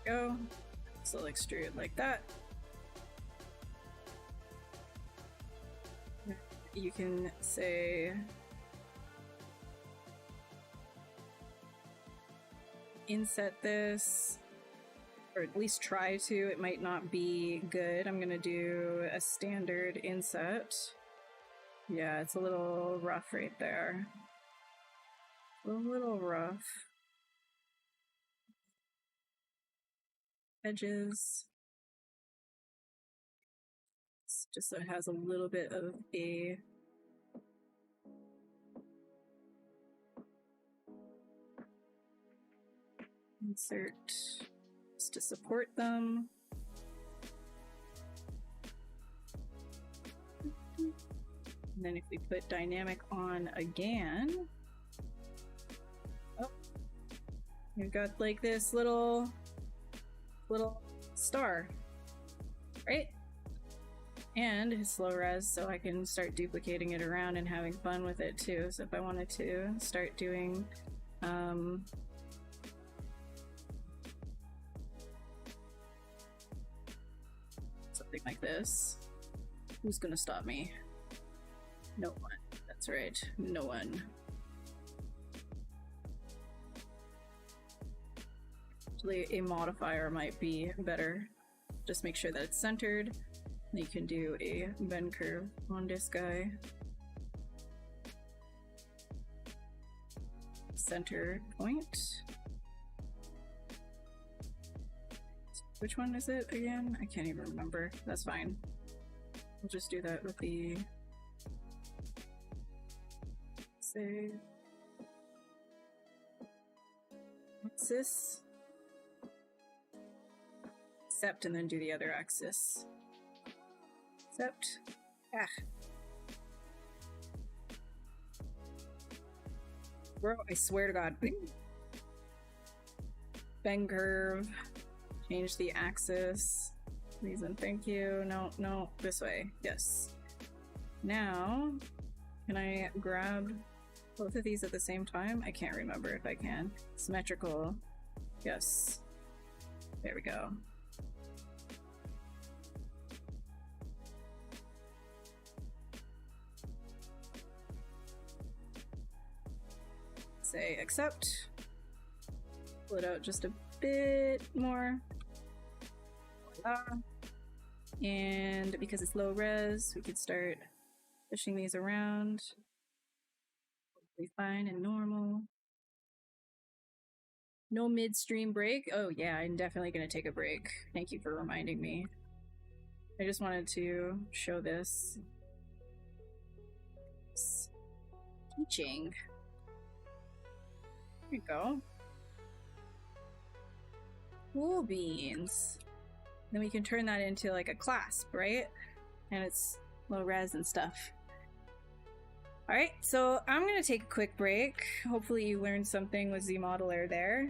B: Go. So I'll extrude like that. You can say inset this, or at least try to. It might not be good. I'm gonna do a standard inset. Yeah, it's a little rough right there. A little rough. Edges. It's just so it has a little bit of a insert just to support them. And then if we put dynamic on again, oh, we've got like this little star, right? And it's low res, so I can start duplicating it around and having fun with it too. So if I wanted to start doing something like this, who's gonna stop me? No one. That's right, no one. Actually, a modifier might be better. Just make sure that it's centered. You can do a bend curve on this guy. Center point. Which one is it again? I can't even remember. That's fine. We'll just do that with the save axis. Except and then do the other axis. Except. Ah. Bro, I swear to God. Bend curve. Change the axis. Please and thank you. No, no, this way. Yes. Now, can I grab both of these at the same time? I can't remember if I can. Symmetrical. Yes. There we go. Say accept. Pull it out just a bit more. And because it's low res, we could start pushing these around. Hopefully fine and normal. No midstream break. Oh yeah, I'm definitely gonna take a break. Thank you for reminding me. I just wanted to show this. Teaching. There you go. Cool beans. Then we can turn that into like a clasp, right? And it's low res and stuff. Alright, so I'm gonna take a quick break. Hopefully you learned something with ZModeler there.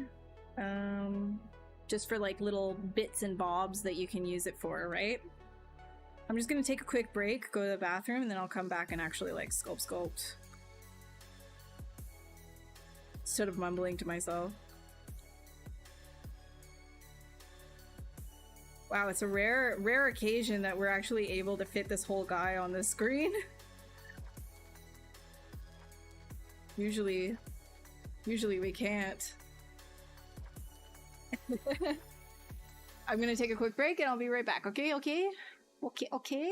B: Just for like little bits and bobs that you can use it for, right? I'm just gonna take a quick break, go to the bathroom, and then I'll come back and actually like sculpt. Instead of mumbling to myself. Wow, it's a rare occasion that we're actually able to fit this whole guy on the screen. Usually we can't. I'm gonna take a quick break and I'll be right back, okay? Okay? Okay, okay?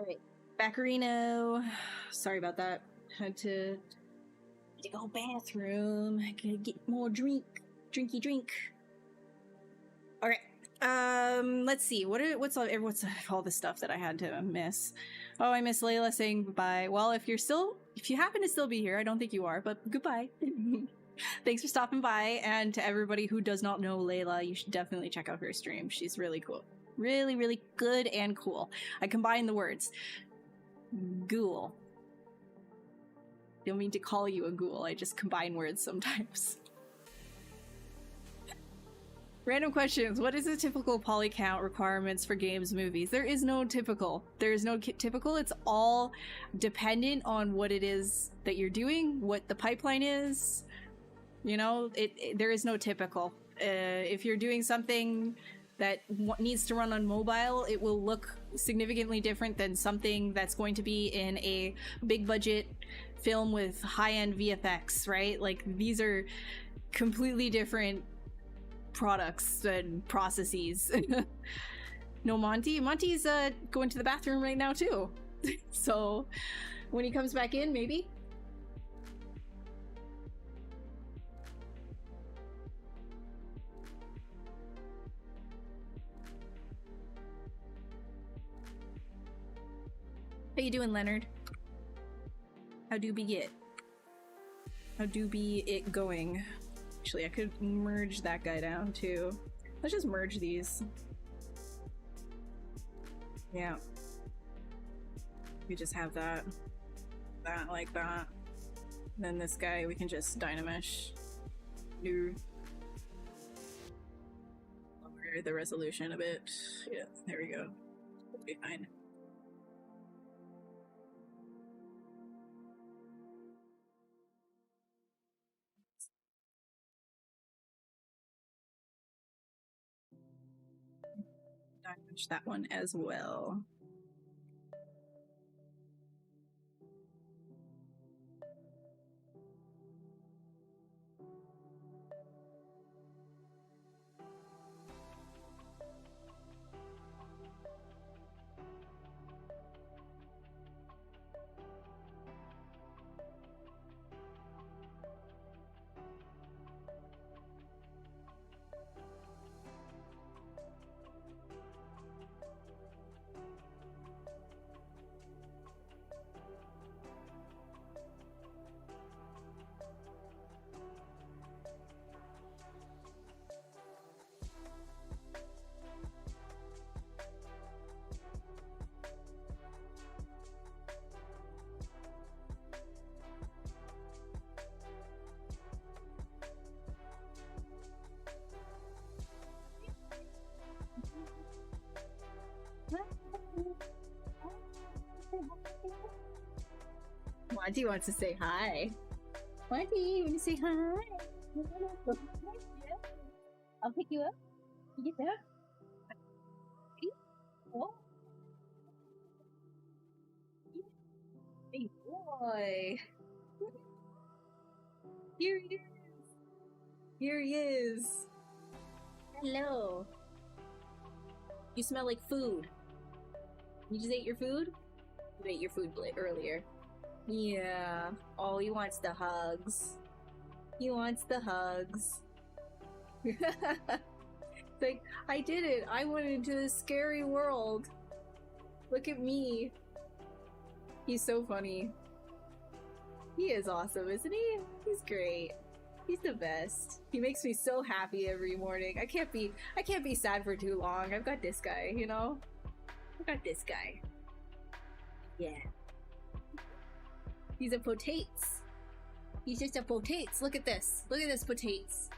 B: Alright. Baccarino. Sorry about that. Had to go bathroom. I gotta get more drinky drink. Alright. Let's see. What's all the stuff that I had to miss? Oh, I miss Layla saying goodbye. Well, if you happen to still be here, I don't think you are, but goodbye. Thanks for stopping by, and to everybody who does not know Layla, you should definitely check out her stream. She's really cool. Really, really good and cool. I combine the words. Ghoul. Don't mean to call you a ghoul, I just combine words sometimes. Random questions. What is the typical poly count requirements for games, movies? There is no typical. There is no typical. It's all dependent on what it is that you're doing, what the pipeline is. You know, there is no typical. If you're doing something that needs to run on mobile, it will look significantly different than something that's going to be in a big budget film with high-end VFX, right? Like, these are completely different products and processes. No, Monty's going to the bathroom right now too. So when he comes back in, maybe. How you doing, Leonard? How do be it? How do be it going? Actually, I could merge that guy down too. Let's just merge these. Yeah. We just have that like that. Then this guy, we can just dynamesh. Lower the resolution a bit. Yeah, there we go. It'll be fine. Dynamesh that one as well. Monty wants to say hi. Monty, you want to say hi? I'll pick you up. You get that? Oh. Hey, boy. Here he is. Here he is. Hello. You smell like food. You just ate your food? You ate your food earlier. Yeah. Oh, he wants the hugs. He wants the hugs. Like, I did it. I went into this scary world. Look at me. He's so funny. He is awesome, isn't he? He's great. He's the best. He makes me so happy every morning. I can't be sad for too long. I've got this guy, you know? I've got this guy. Yeah. He's a potates. He's just a potates. Look at this. Look at this potates.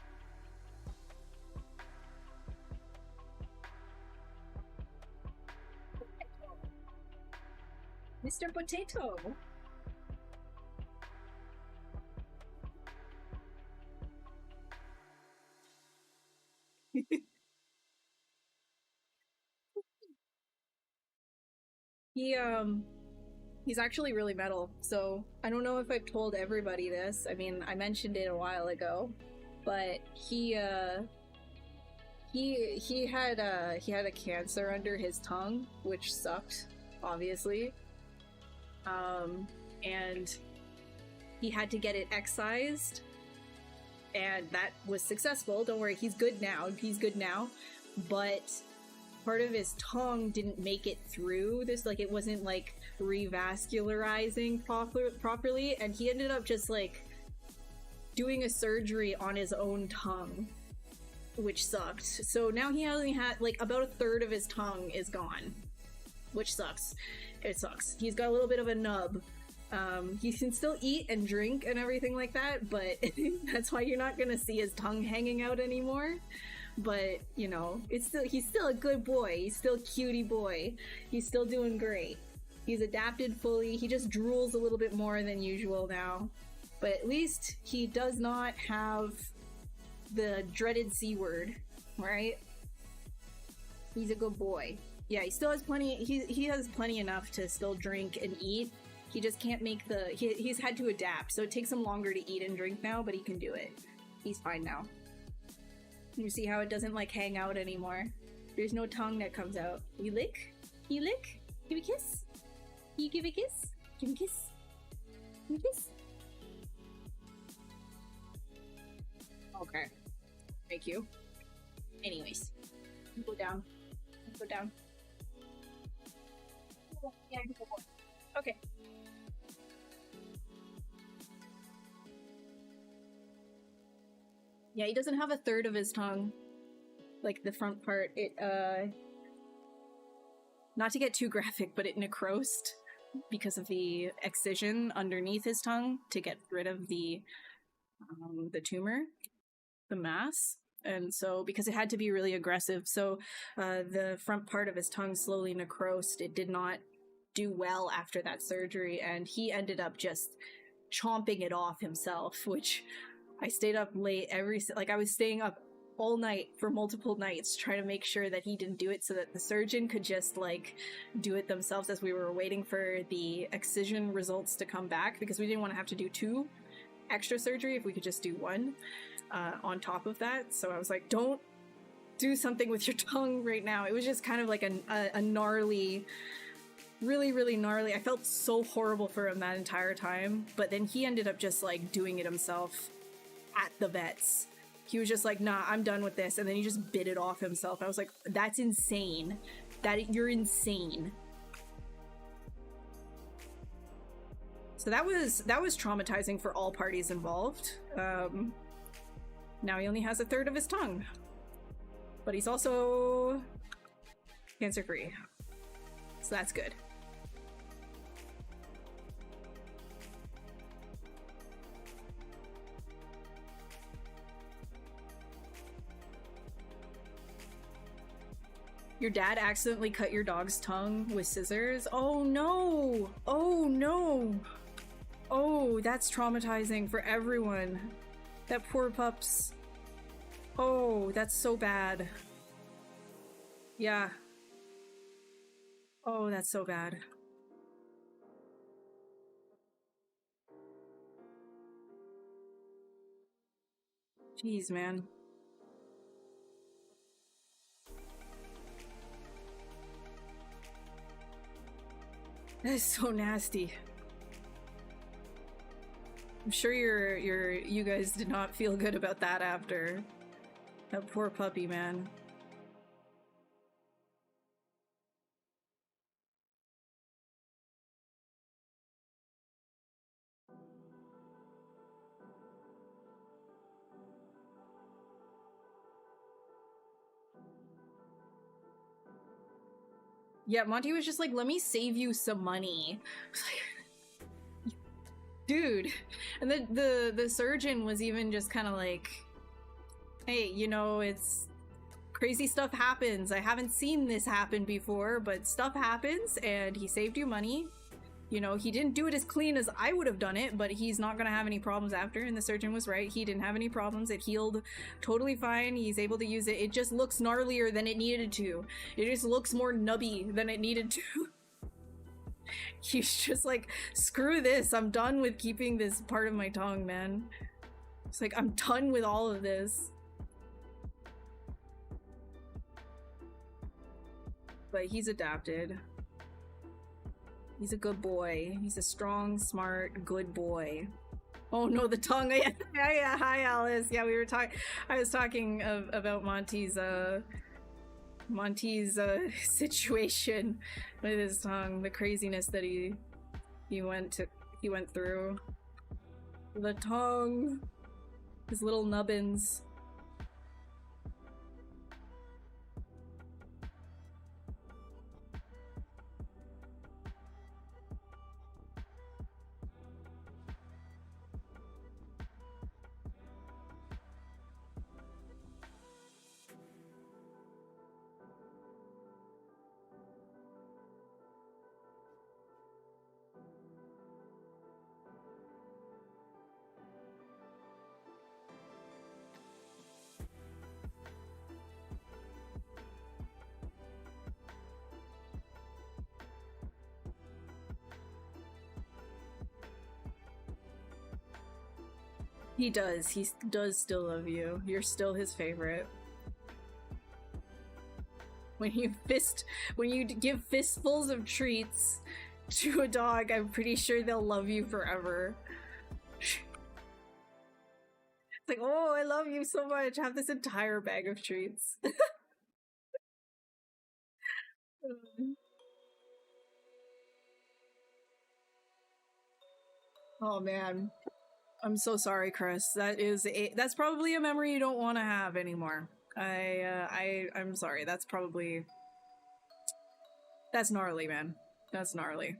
B: Mr. Potato. He's actually really metal, so I don't know if I've told everybody this. I mean, I mentioned it a while ago, but he had a cancer under his tongue, which sucked obviously. And he had to get it excised, and that was successful. Don't worry, he's good now. He's good now. But part of his tongue didn't make it through this, like, it wasn't like revascularizing properly, and he ended up just like doing a surgery on his own tongue, which sucked. So now he only had like about a third of his tongue is gone, which sucks. It sucks. He's got a little bit of a nub. He can still eat and drink and everything like that, but that's why you're not gonna see his tongue hanging out anymore. But, you know, he's still a good boy. He's still a cutie boy. He's still doing great. He's adapted fully. He just drools a little bit more than usual now. But at least he does not have the dreaded C word, right? He's a good boy. Yeah, he still has plenty. He has plenty enough to still drink and eat. He just can't make he's had to adapt, so it takes him longer to eat and drink now, but he can do it. He's fine now. You see how it doesn't like hang out anymore? There's no tongue that comes out. You lick? You lick? Give a kiss? You give a kiss? Give a kiss? Give a kiss? Okay. Thank you. Anyways. Go down. Go down. Yeah, go forward. Okay. Yeah, he doesn't have a third of his tongue. Like the front part, not to get too graphic, but it necrosed because of the excision underneath his tongue to get rid of the tumor, the mass. And so, because it had to be really aggressive, so the front part of his tongue slowly necrosed. It did not do well after that surgery, and he ended up just chomping it off himself, which I stayed up late I was staying up all night for multiple nights trying to make sure that he didn't do it so that the surgeon could just like do it themselves as we were waiting for the excision results to come back, because we didn't want to have to do 2 extra surgery if we could just do 1 on top of that. So I was like, don't do something with your tongue right now. It was just kind of like a gnarly, really, really gnarly. I felt so horrible for him that entire time, but then he ended up just like doing it himself at the vets. He was just like, nah, I'm done with this, and then he just bit it off himself. I was like, that's insane. You're insane. So that was traumatizing for all parties involved. Now he only has a third of his tongue, but he's also cancer-free, so that's good. Your dad accidentally cut your dog's tongue with scissors? Oh no! Oh no! Oh, that's traumatizing for everyone. That poor pups. Oh, that's so bad. Yeah. Oh, that's so bad. Jeez, man. That is so nasty. I'm sure you guys did not feel good about that after. That poor puppy, man. Yeah, Monty was just like, let me save you some money. I was like, dude. And the surgeon was even just kind of like, hey, you know, it's crazy stuff happens. I haven't seen this happen before, but stuff happens, and he saved you money. You know, he didn't do it as clean as I would have done it, but he's not gonna have any problems after, and the surgeon was right. He didn't have any problems. It healed totally fine. He's able to use it. It just looks gnarlier than it needed to. It just looks more nubby than it needed to. He's just like, screw this. I'm done with keeping this part of my tongue, man. It's like, I'm done with all of this. But he's adapted. He's a good boy. He's a strong, smart, good boy. Oh no, the tongue. Yeah, yeah. Hi, Alice. Yeah, we were talking. I was talking about Monty's situation with his tongue, the craziness that he went through. The tongue, his little nubbins. He does. He does still love you. You're still his favorite. When you give fistfuls of treats to a dog, I'm pretty sure they'll love you forever. It's like, oh, I love you so much. Have this entire bag of treats. Oh man. I'm so sorry, Chris. That's probably a memory you don't want to have anymore. I'm sorry. That's gnarly, man. That's gnarly.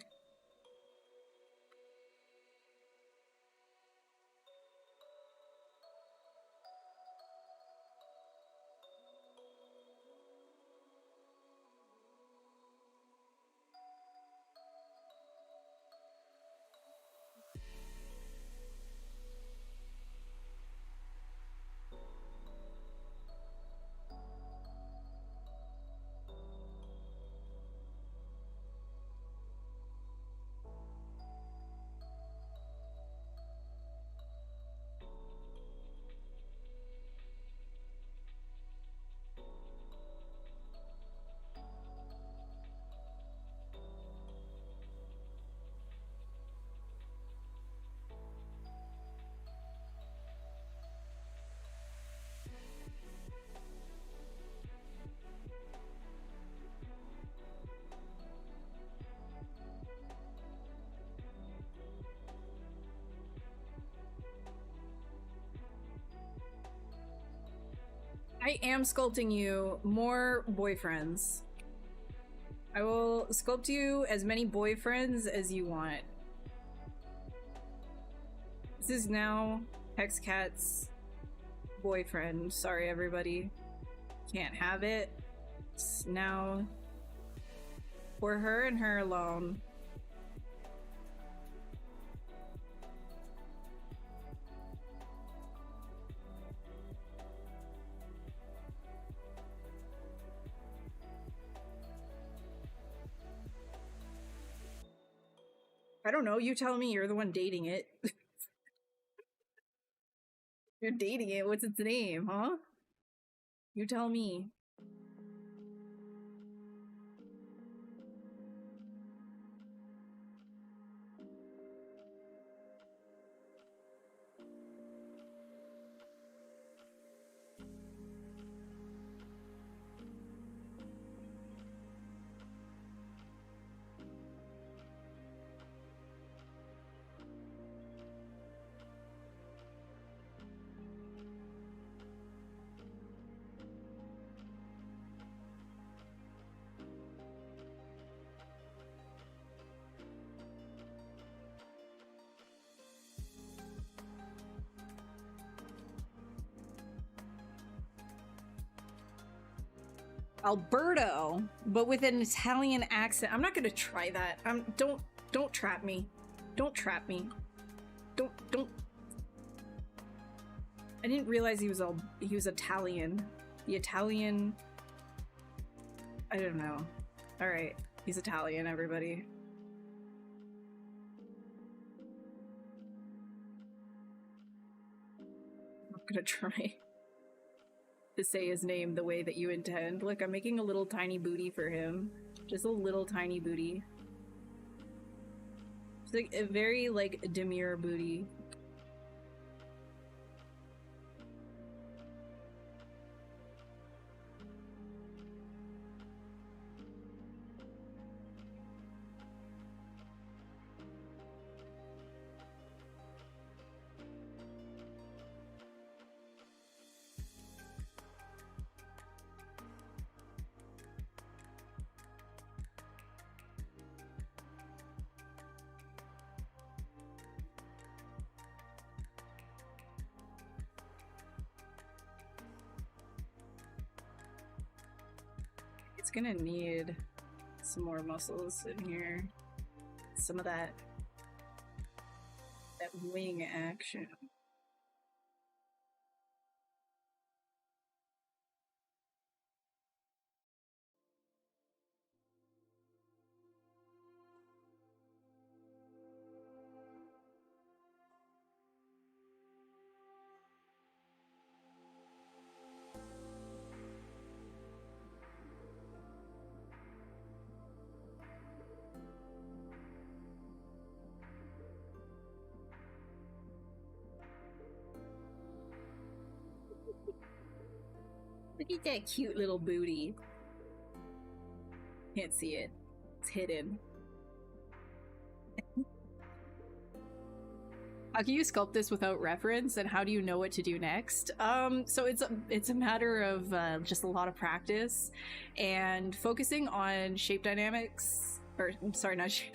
B: I am sculpting you more boyfriends. I will sculpt you as many boyfriends as you want. This is now Hexcat's boyfriend. Sorry, everybody. Can't have it. It's now for her and her alone. I don't know, you tell me, you're the one dating it. You're dating it, what's its name, huh? You tell me. Alberto, but with an Italian accent. I'm not gonna try that. Don't trap me. Don't trap me. Don't. I didn't realize he was Italian. The Italian. I don't know. All right, he's Italian. Everybody. I'm gonna try to say his name the way that you intend. Look, I'm making a little tiny booty for him. Just a little tiny booty. like a very like demure booty. It's gonna need some more muscles in here. Some of that wing action. Look at that cute little booty. Can't see it. It's hidden. How can you sculpt this without reference, and how do you know what to do next? So it's a matter of just a lot of practice and focusing on shape dynamics, or I'm sorry, not shape,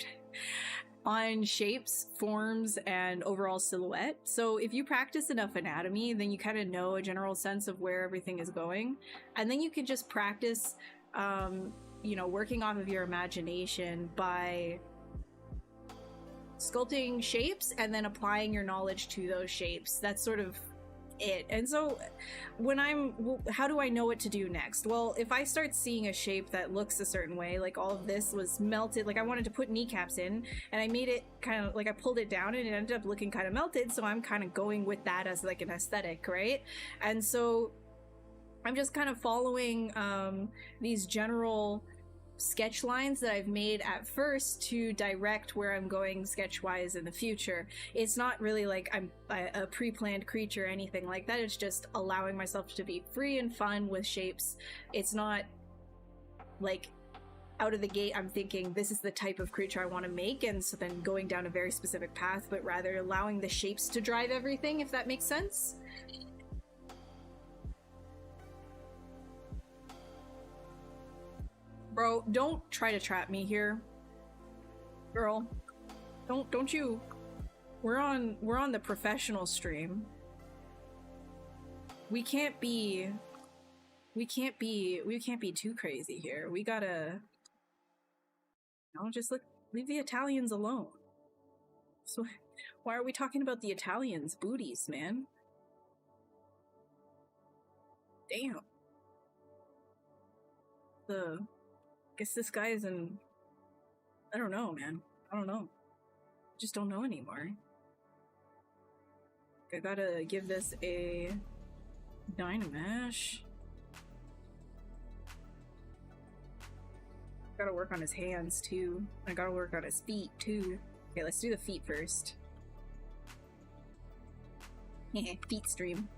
B: on shapes, forms, and overall silhouette. So if you practice enough anatomy, then you kind of know a general sense of where everything is going, and then you can just practice, you know, working off of your imagination by sculpting shapes and then applying your knowledge to those shapes. That's sort of it. And so how do I know what to do next? Well, if I start seeing a shape that looks a certain way, like all of this was melted, like I wanted to put kneecaps in, and I made it kind of like, I pulled it down and it ended up looking kind of melted, so I'm kind of going with that as like an aesthetic, right? And so I'm just kind of following these general sketch lines that I've made at first to direct where I'm going sketch-wise in the future. It's not really like I'm a pre-planned creature or anything like that. It's just allowing myself to be free and fun with shapes. It's not like out of the gate I'm thinking this is the type of creature I want to make, and so then going down a very specific path, but rather allowing the shapes to drive everything, if that makes sense. Bro, don't try to trap me here. Girl. Don't you. We're on the professional stream. We can't be too crazy here. We gotta, you know, just leave the Italians alone. So why are we talking about the Italians' booties, man? Damn. Guess this guy is in... I don't know, man. I don't know. I just don't know anymore. I gotta give this a Dynamash. Gotta work on his hands, too. I gotta work on his feet, too. Okay, let's do the feet first. Feet stream.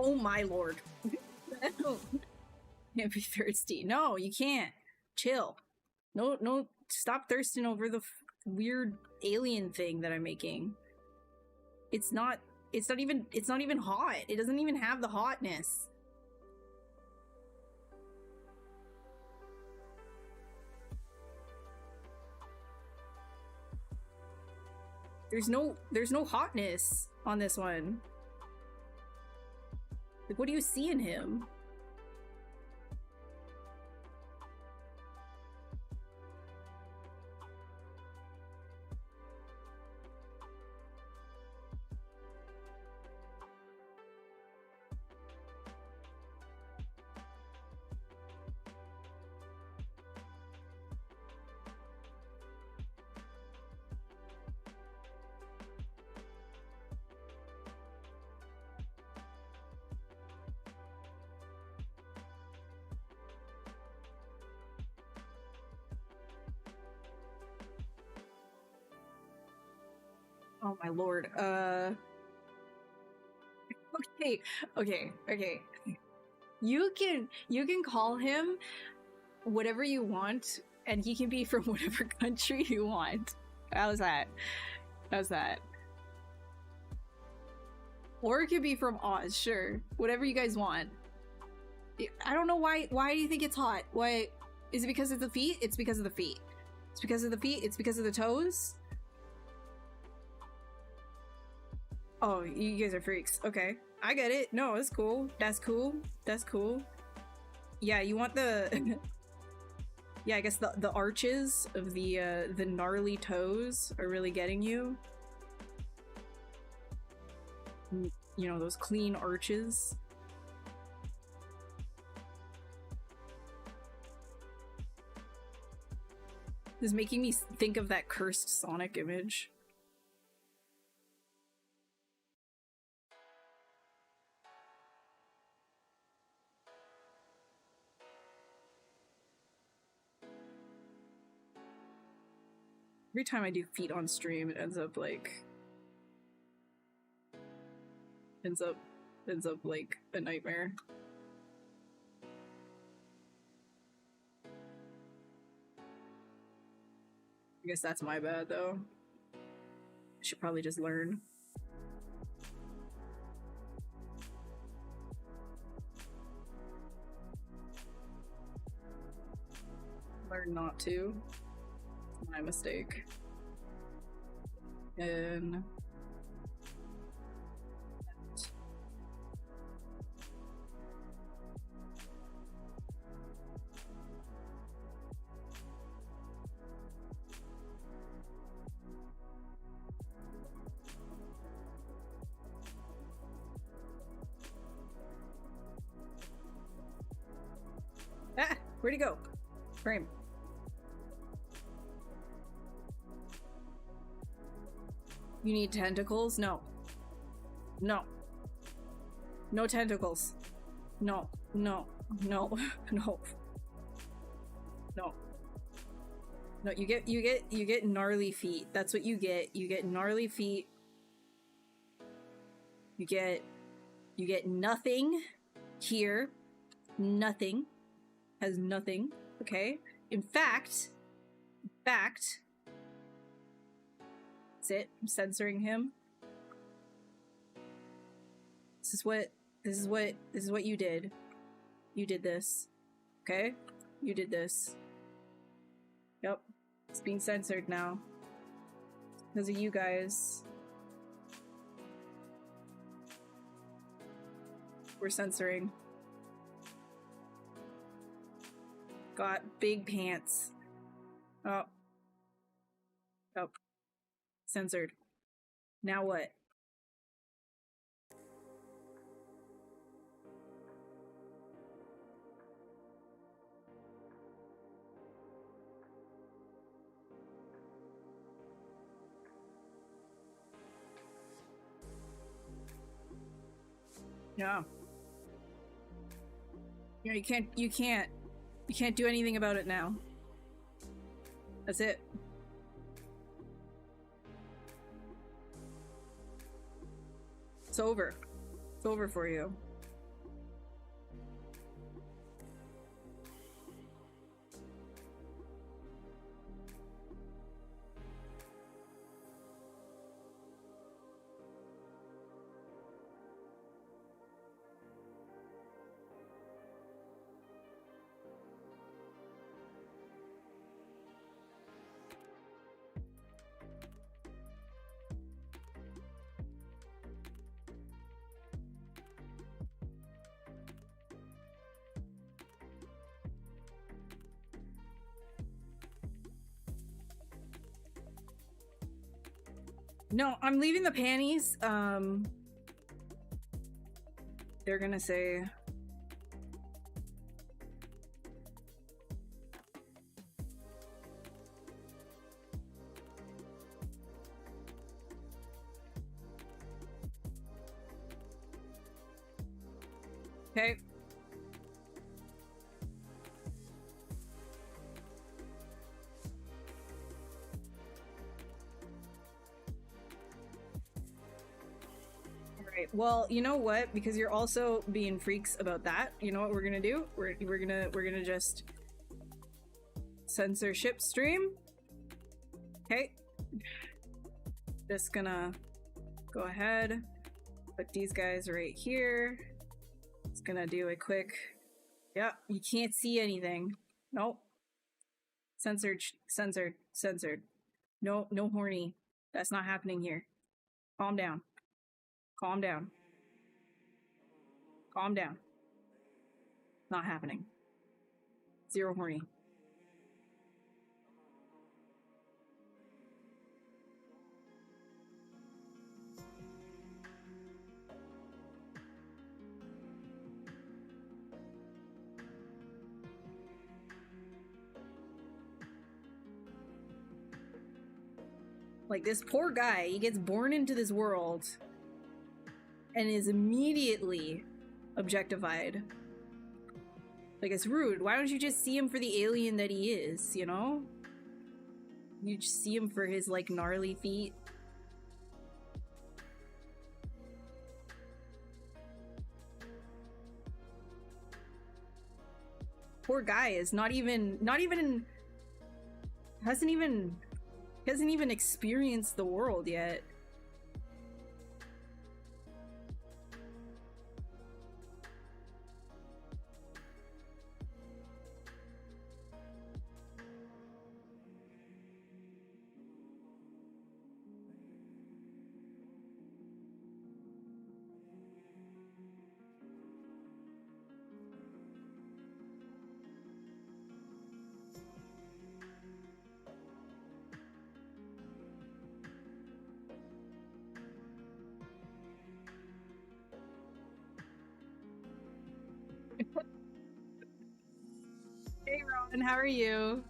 B: Oh my lord. Can't be thirsty. No, you can't. Chill. No, no, stop thirsting over the weird alien thing that I'm making. It's not even hot. It doesn't even have the hotness. There's no hotness on this one. Like, what do you see in him? Oh my lord. Okay. You can call him whatever you want, and he can be from whatever country you want. How's that? How's that? Or it could be from Oz, sure. Whatever you guys want. I don't know why do you think it's hot? Why? Is it because of the feet? It's because of the feet. It's because of the feet? It's because of the toes? Oh, you guys are freaks. Okay. I get it. No, it's cool. That's cool. That's cool. Yeah, you want the... yeah, I guess the arches of the gnarly toes are really getting you. You know, those clean arches. This is making me think of that cursed Sonic image. Every time I do feet on stream, it ends up like a nightmare. I guess that's my bad though. I should probably just learn. Learn not to. My mistake. And ah, where'd he go? Frame. You need tentacles? No. No. No tentacles. No. No. No. No. No. No, you get gnarly feet. That's what you get. You get gnarly feet. You get nothing here. Nothing. Has nothing. Okay? In fact, that's it. I'm censoring him. This is what you did. You did this. Okay? You did this. Yep. It's being censored now. Because of you guys. We're censoring. Got big pants. Oh. Oh. Censored. Now what? Yeah. Yeah, you can't do anything about it now. That's it. It's over. It's over for you. No, I'm leaving the panties. They're gonna say... Okay. Alright, well, you know what? Because you're also being freaks about that, you know what we're gonna do? We're gonna just censorship stream. Okay. Just gonna go ahead, put these guys right here. Just gonna do a quick... Yeah, you can't see anything. Nope. Censored, censored, censored. No, no horny. That's not happening here. Calm down. Calm down. Calm down. Not happening. Zero horny. Like, this poor guy, he gets born into this world and is immediately objectified. Like, it's rude. Why don't you just see him for the alien that he is, you know? You just see him for his, like, gnarly feet. Poor guy is hasn't even experienced the world yet. Hey Ron, how are you?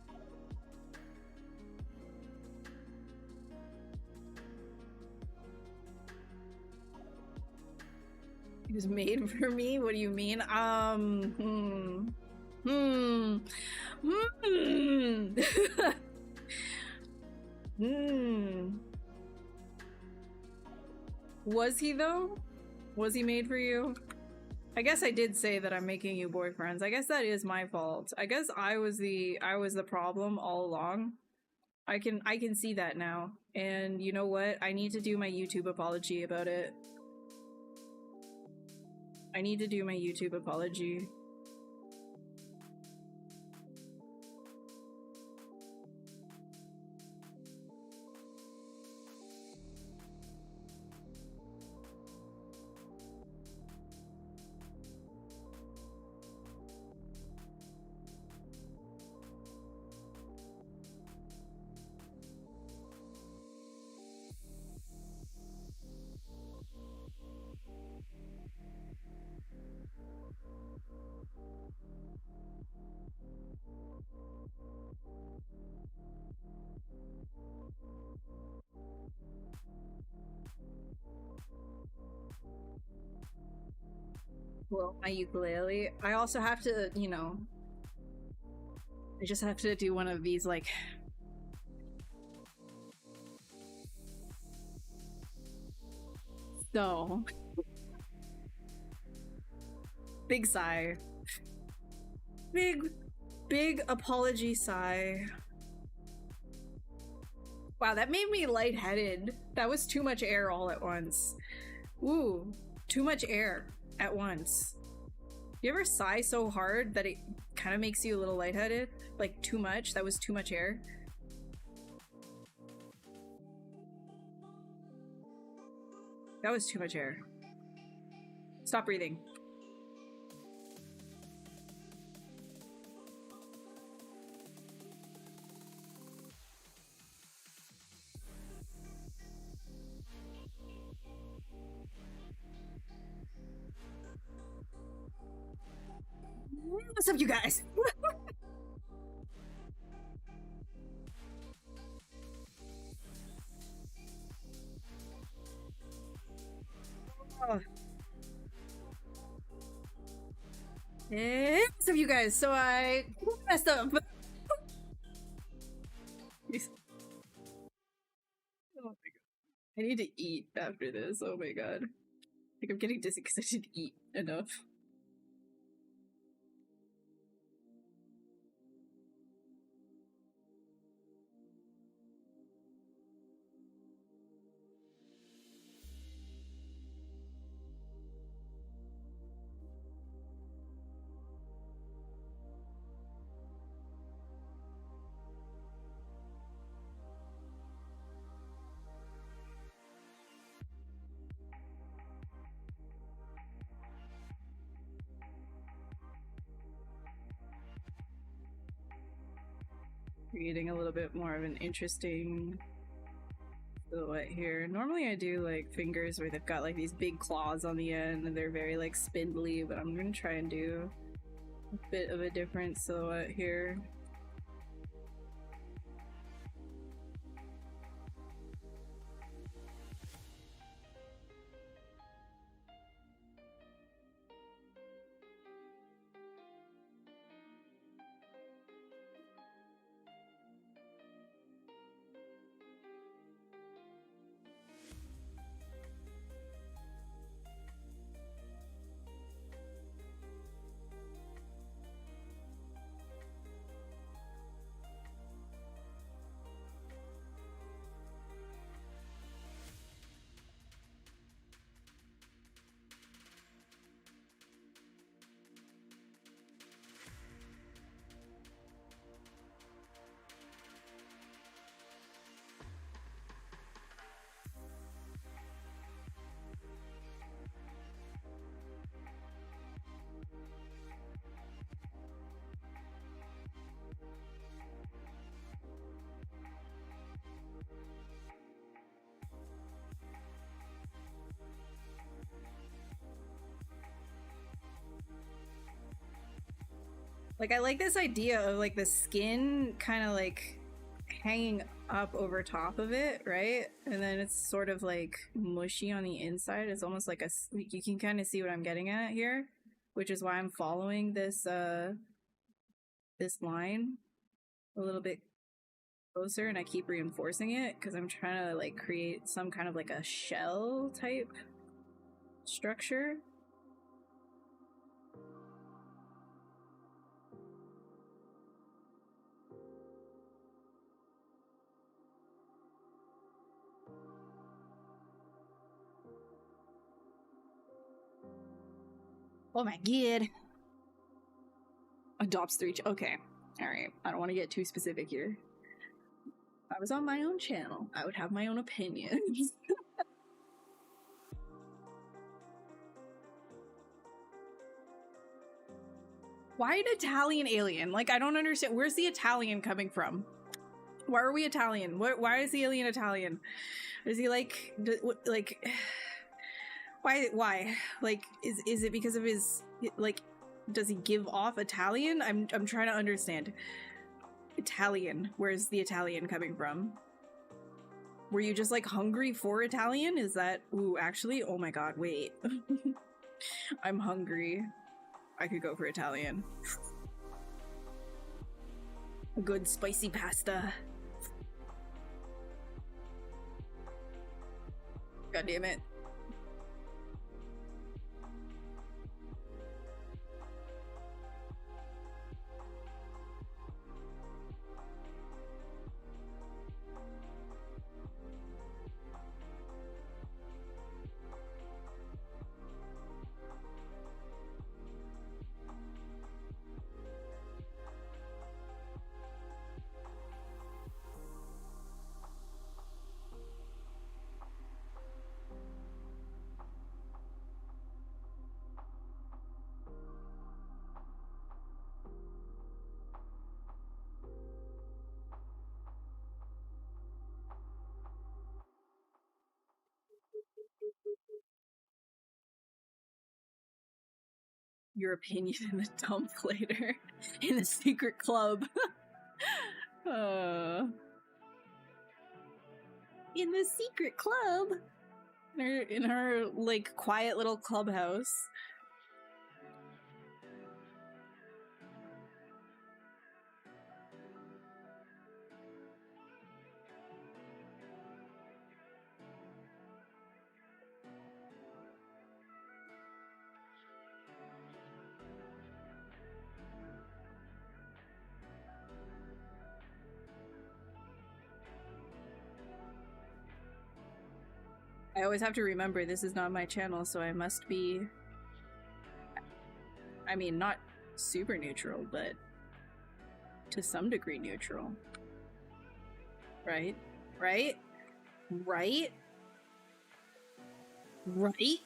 B: It was made for me? What do you mean? Was he though? Was he made for you? I guess I did say that I'm making you boyfriends. I guess that is my fault. I guess I was the problem all along. I can see that now. And you know what? I need to do my YouTube apology about it. I need to do my YouTube apology. Well, my ukulele. I also have to, you know, I just have to do one of these, like... So... Big sigh. Big apology sigh. Wow, that made me lightheaded. That was too much air all at once. Ooh, too much air at once. You ever sigh so hard that it kind of makes you a little lightheaded? Like, too much? That was too much air? That was too much air. Stop breathing. What's up, you guys? Oh. Hey, what's up, you guys? So I messed up. Oh my god. I need to eat after this. Oh my god. Like, I'm getting dizzy because I didn't eat enough. Creating a little bit more of an interesting silhouette here. Normally I do like fingers where they've got like these big claws on the end and they're very like spindly, but I'm gonna try and do a bit of a different silhouette here. Like, I like this idea of like the skin kind of like hanging up over top of it, right? And then it's sort of like mushy on the inside. It's almost like you can kind of see what I'm getting at here, which is why I'm following this this line a little bit closer, and I keep reinforcing it because I'm trying to like create some kind of like a shell type structure. Oh my god. Adopts 3. Okay. Alright. I don't want to get too specific here. If I was on my own channel, I would have my own opinions. Why an Italian alien? Like, I don't understand. Where's the Italian coming from? Why are we Italian? Why is the alien Italian? Is he like why? Like, is it because of his, like, does he give off Italian? I'm trying to understand. Italian. Where's the Italian coming from? Were you just like hungry for Italian? Is that, ooh, actually, oh my god, wait. I'm hungry. I could go for Italian. A good spicy pasta. God damn it. Your opinion in the dump later in the secret club. In the secret club, in her like quiet little clubhouse. I always have to remember this is not my channel, so I must be, I mean, not super neutral, but to some degree neutral. Right? Right? Right? Right?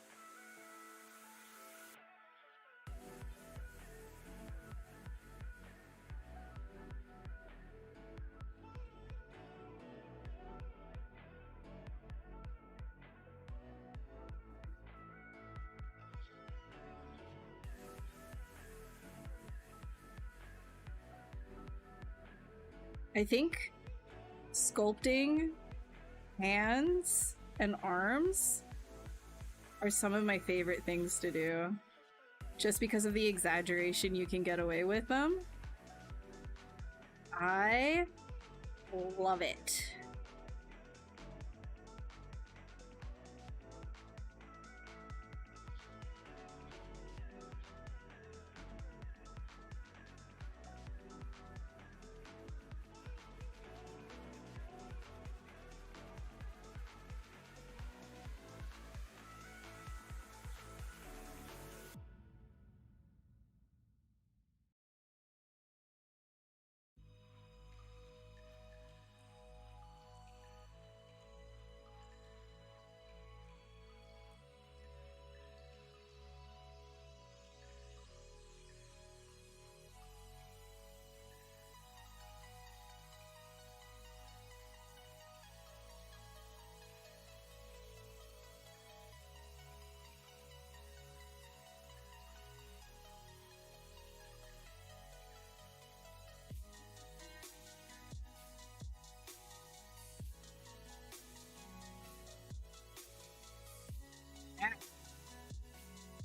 B: I think sculpting hands and arms are some of my favorite things to do. Just because of the exaggeration you can get away with them. I love it.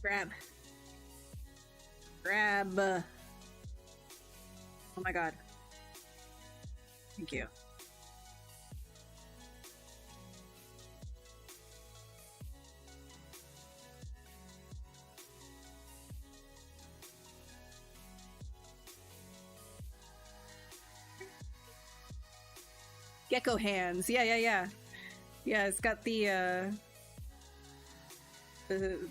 B: Grab. Grab. Oh my god. Thank you. Gecko hands. Yeah, it's got the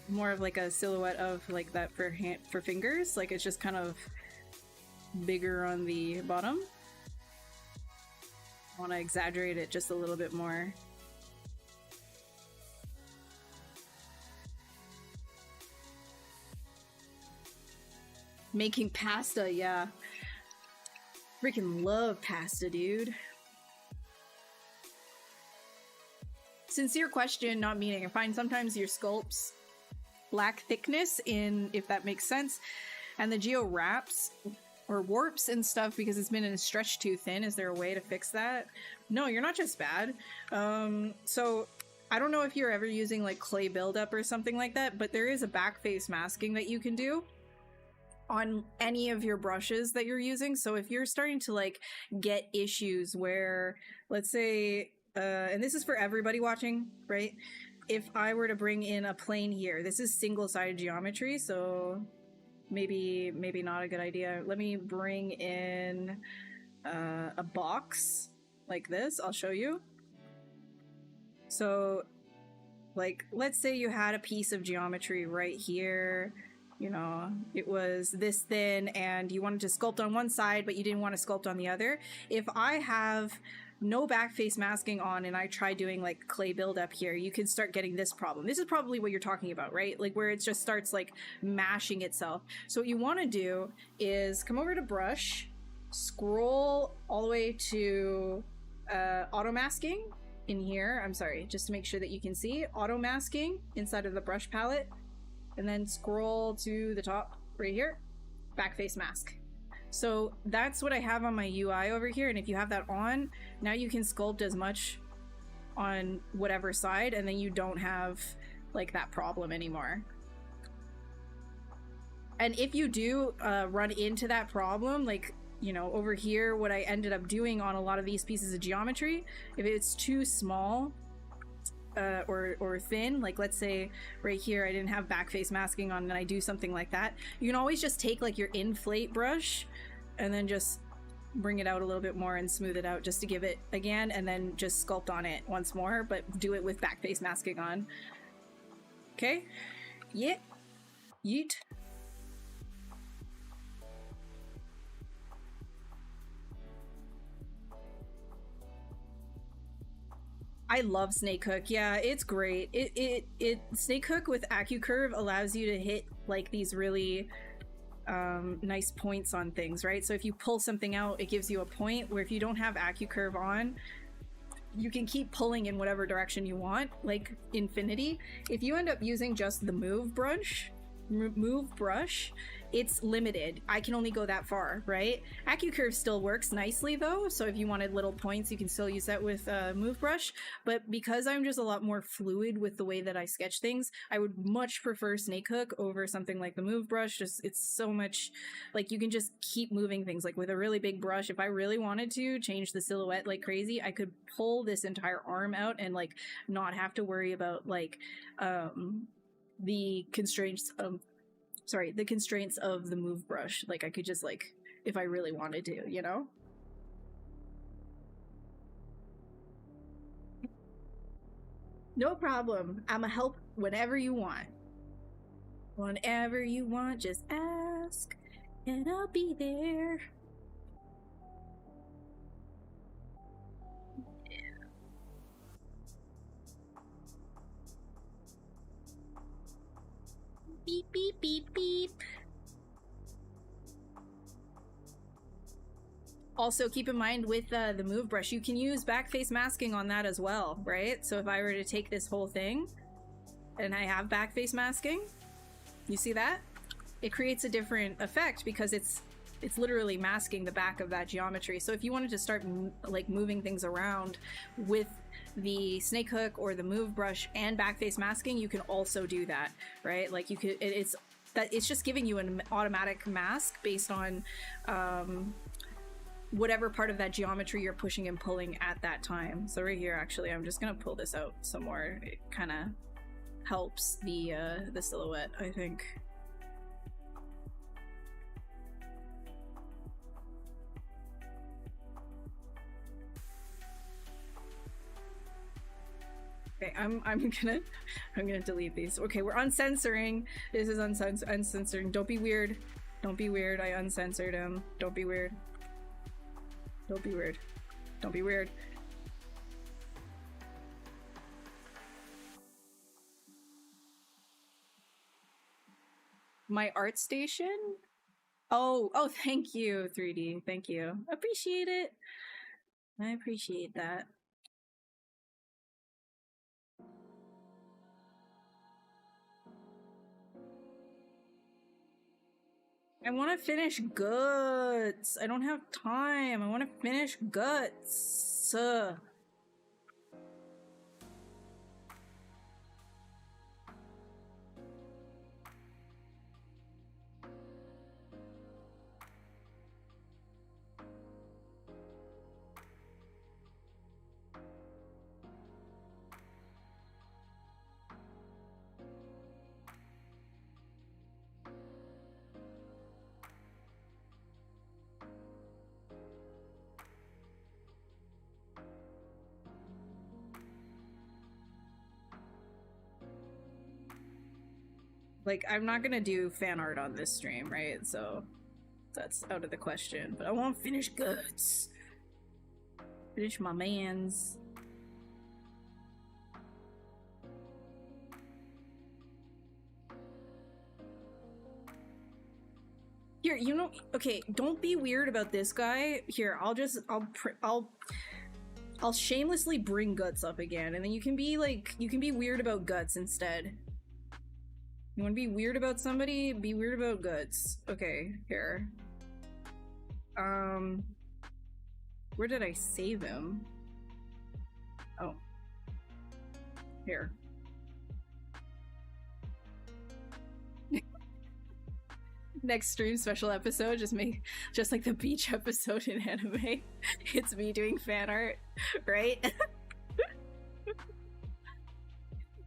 B: more of like a silhouette of like that for fingers. Like it's just kind of bigger on the bottom. I want to exaggerate it just a little bit more. Making pasta, yeah. Freaking love pasta, dude. Sincere question, not meaning. I find sometimes your sculpts lack thickness in, if that makes sense, and the geo wraps or warps and stuff because it's been stretched too thin. Is there a way to fix that? No, you're not just bad. So I don't know if you're ever using like clay buildup or something like that, but there is a back face masking that you can do on any of your brushes that you're using. So if you're starting to like get issues where, let's say, and this is for everybody watching, right? If I were to bring in a plane here, this is single-sided geometry, so maybe not a good idea. Let me bring in a box like this. I'll show you. So, like, let's say you had a piece of geometry right here. You know, it was this thin and you wanted to sculpt on one side, but you didn't want to sculpt on the other. If I have no back face masking on and I try doing like clay buildup here, you can start getting this problem. This is probably what you're talking about, right? Like where it just starts like mashing itself. So what you want to do is come over to brush, scroll all the way to auto masking, in here, I'm sorry, just to make sure that you can see, auto masking inside of the brush palette, and then scroll to the top right here, backface mask. So that's what I have on my UI over here, and if you have that on, now you can sculpt as much on whatever side, and then you don't have like that problem anymore. And if you do run into that problem, like, you know, over here, what I ended up doing on a lot of these pieces of geometry, if it's too small or thin, like let's say right here I didn't have backface masking on and I do something like that, you can always just take like your inflate brush and then just bring it out a little bit more and smooth it out just to give it again, and then just sculpt on it once more, but do it with backface masking on. Okay? Yeah. Yeet. I love Snake Hook. Yeah, it's great. It Snake Hook with AccuCurve allows you to hit like these really nice points on things, right? So if you pull something out, it gives you a point, where if you don't have AccuCurve on, you can keep pulling in whatever direction you want, like infinity. If you end up using just the move brush, it's limited. I can only go that far, right? AccuCurve still works nicely though, so if you wanted little points, you can still use that with move brush. But because I'm just a lot more fluid with the way that I sketch things, I would much prefer Snake Hook over something like the move brush. Just, it's so much, like, you can just keep moving things. Like with a really big brush, if I really wanted to change the silhouette like crazy, I could pull this entire arm out and like not have to worry about like the constraints of the move brush. Like I could just, like, if I really wanted to, you know? No problem. I'ma help whenever you want. Whenever you want, just ask and I'll be there. Beep, beep, beep, beep. Also, keep in mind with the move brush, you can use backface masking on that as well, right? So if I were to take this whole thing and I have backface masking, you see that? It creates a different effect because it's literally masking the back of that geometry. So if you wanted to start like moving things around with the Snake Hook or the move brush and backface masking, you can also do that, right? Like you could, it's just giving you an automatic mask based on whatever part of that geometry you're pushing and pulling at that time. So right here, actually, I'm just gonna pull this out some more. It kind of helps the silhouette, I think. Okay, I'm gonna delete these. Okay, we're uncensoring. This is uncensoring. Don't be weird. Don't be weird. I uncensored him. Don't be weird. Don't be weird. Don't be weird. My art station? Oh, thank you, 3D. Thank you. Appreciate it. I appreciate that. I want to finish Guts. I don't have time. I want to finish Guts. Like, I'm not gonna do fan art on this stream, right? So that's out of the question. But I want to finish Guts. Finish my mans. Here, you know, okay, don't be weird about this guy. Here, I'll I'll shamelessly bring Guts up again, and then you can be like, you can be weird about Guts instead. You want to be weird about somebody? Be weird about Guts. Okay, here. Where did I save him? Oh. Here. Next stream special episode, just like the beach episode in anime. It's me doing fan art, right?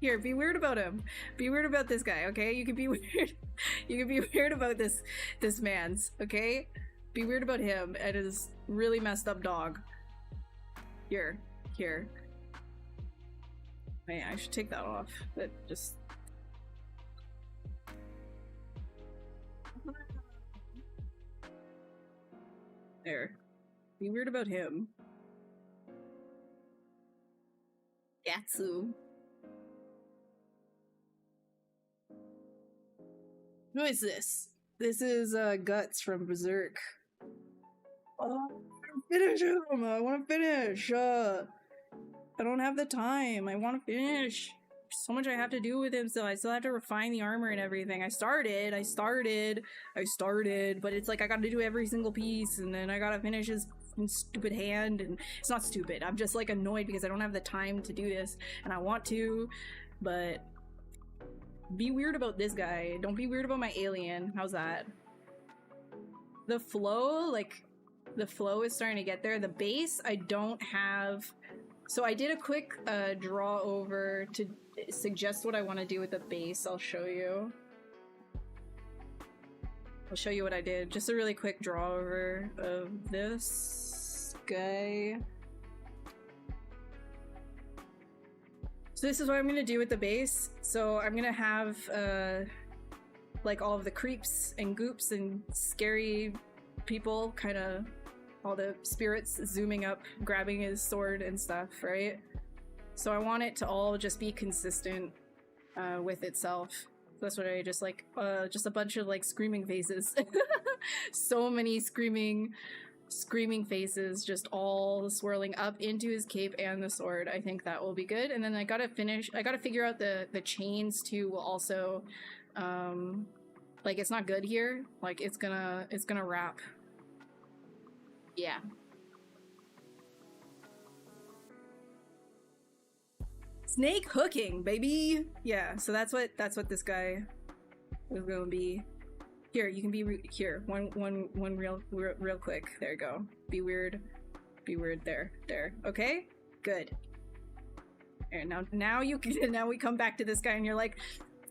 B: Here, be weird about him. Be weird about this guy, okay? You can be weird. You can be weird about this man's, okay? Be weird about him and his really messed up dog. Here. Man, I should take that off. That just... There. Be weird about him. Yatsu. Who is this? This is Guts from Berserk. Oh, I want to finish him! I want to finish! I don't have the time. I want to finish. So much I have to do with him, so I still have to refine the armor and everything. I started, but it's like I gotta do every single piece, and then I gotta finish his stupid hand, and it's not stupid. I'm just like annoyed because I don't have the time to do this, and I want to, but be weird about this guy. Don't be weird about my alien. How's that? The flow is starting to get there. The base, I don't have... So I did a quick draw over to suggest what I want to do with the base. I'll show you. I'll show you what I did. Just a really quick draw over of this guy. So this is what I'm going to do with the base. So I'm going to have like all of the creeps and goops and scary people, kind of all the spirits zooming up, grabbing his sword and stuff, right? So I want it to all just be consistent with itself. That's what I just like, just a bunch of like screaming faces. So many screaming faces, just all swirling up into his cape and the sword. I think that will be good. And then I gotta figure out the chains too will also, like it's not good here. Like it's gonna wrap. Yeah. Snake hooking, baby. Yeah, so that's what this guy is gonna be. Here, you can be here. One real quick. There you go. Be weird. Be weird. There. Okay. Good. And now you can. Now we come back to this guy, and you're like,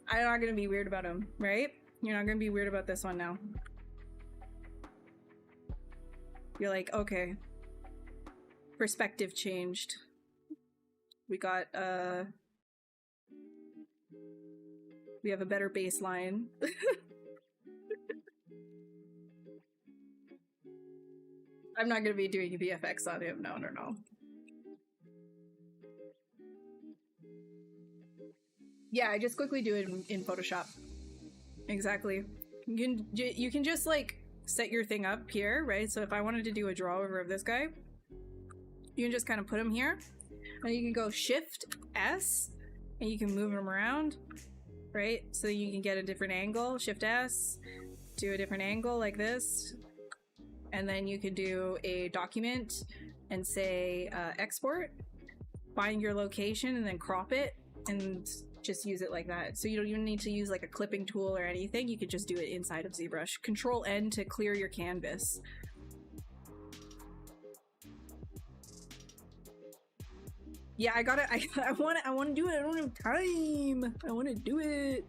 B: I'm not gonna be weird about him, right? You're not gonna be weird about this one now. You're like, okay. Perspective changed. We got, we have a better baseline. I'm not gonna be doing VFX on him, no. Yeah, I just quickly do it in Photoshop. Exactly. You can just like set your thing up here, right? So if I wanted to do a draw over of this guy, you can just kind of put him here, and you can go Shift S, and you can move him around, right? So you can get a different angle. Shift S, do a different angle like this, and then you could do a document and say export, find your location, and then crop it, and just use it like that. So you don't even need to use like a clipping tool or anything. You could just do it inside of ZBrush. Control N to clear your canvas. Yeah, I want to do it. I don't have time. I want to do it.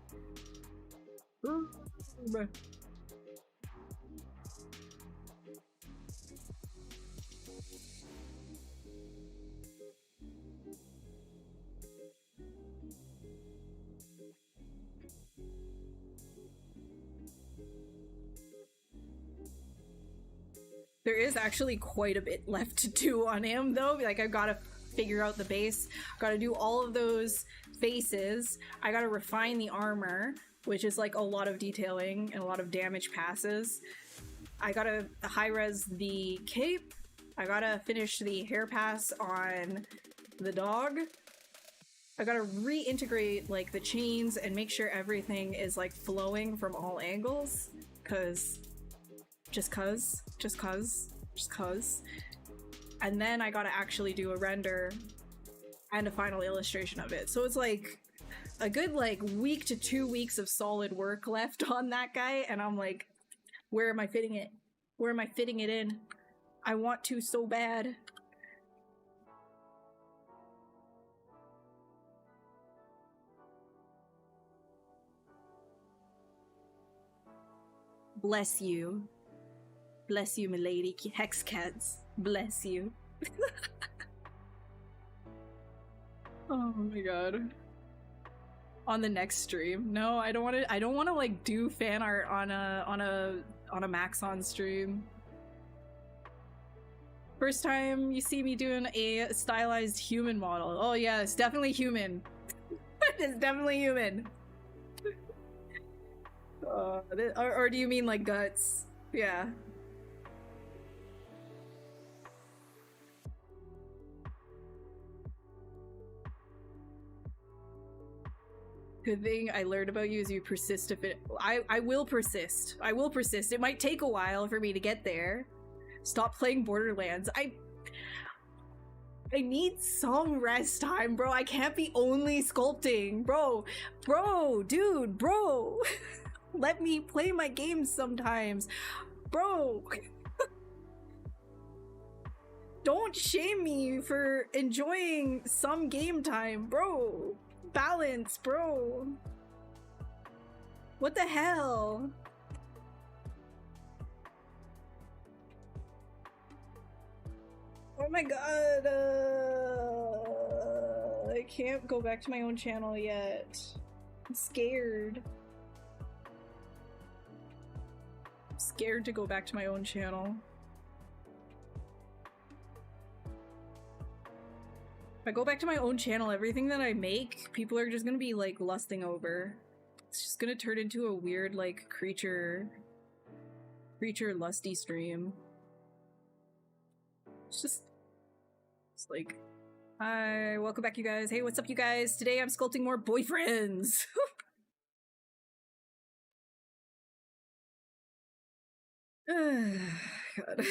B: There is actually quite a bit left to do on him, though. Like, I've got to figure out the base. Got to do all of those faces. I got to refine the armor, which is like a lot of detailing and a lot of damage passes. I got to high-res the cape, I gotta finish the hair pass on the dog. I gotta reintegrate like the chains and make sure everything is like flowing from all angles, just cuz. And then I gotta actually do a render and a final illustration of it. So it's like a good like week to 2 weeks of solid work left on that guy, and I'm like, where am I fitting it? Where am I fitting it in? I want to so bad. Bless you. Bless you, milady. Hex cats. Bless you. Oh my god. On the next stream. No, I don't want to like do fan art on a Maxon stream. First time you see me doing a stylized human model. Oh yeah, it's definitely human. It's definitely human. Or do you mean like guts? Yeah. Good thing I learned about you is you persist if it. I will persist. I will persist. It might take a while for me to get there. Stop playing Borderlands. I need some rest time, bro. I can't be only sculpting, bro. Dude, bro. Let me play my games sometimes, bro. Don't shame me for enjoying some game time, bro. Balance, bro. What the hell? Oh my god. I can't go back to my own channel yet. I'm scared. I'm scared to go back to my own channel. If I go back to my own channel, everything that I make, people are just gonna be like lusting over. It's just gonna turn into a weird like creature lusty stream. It's like, hi, welcome back you guys. Hey, what's up you guys? Today I'm sculpting more boyfriends. God.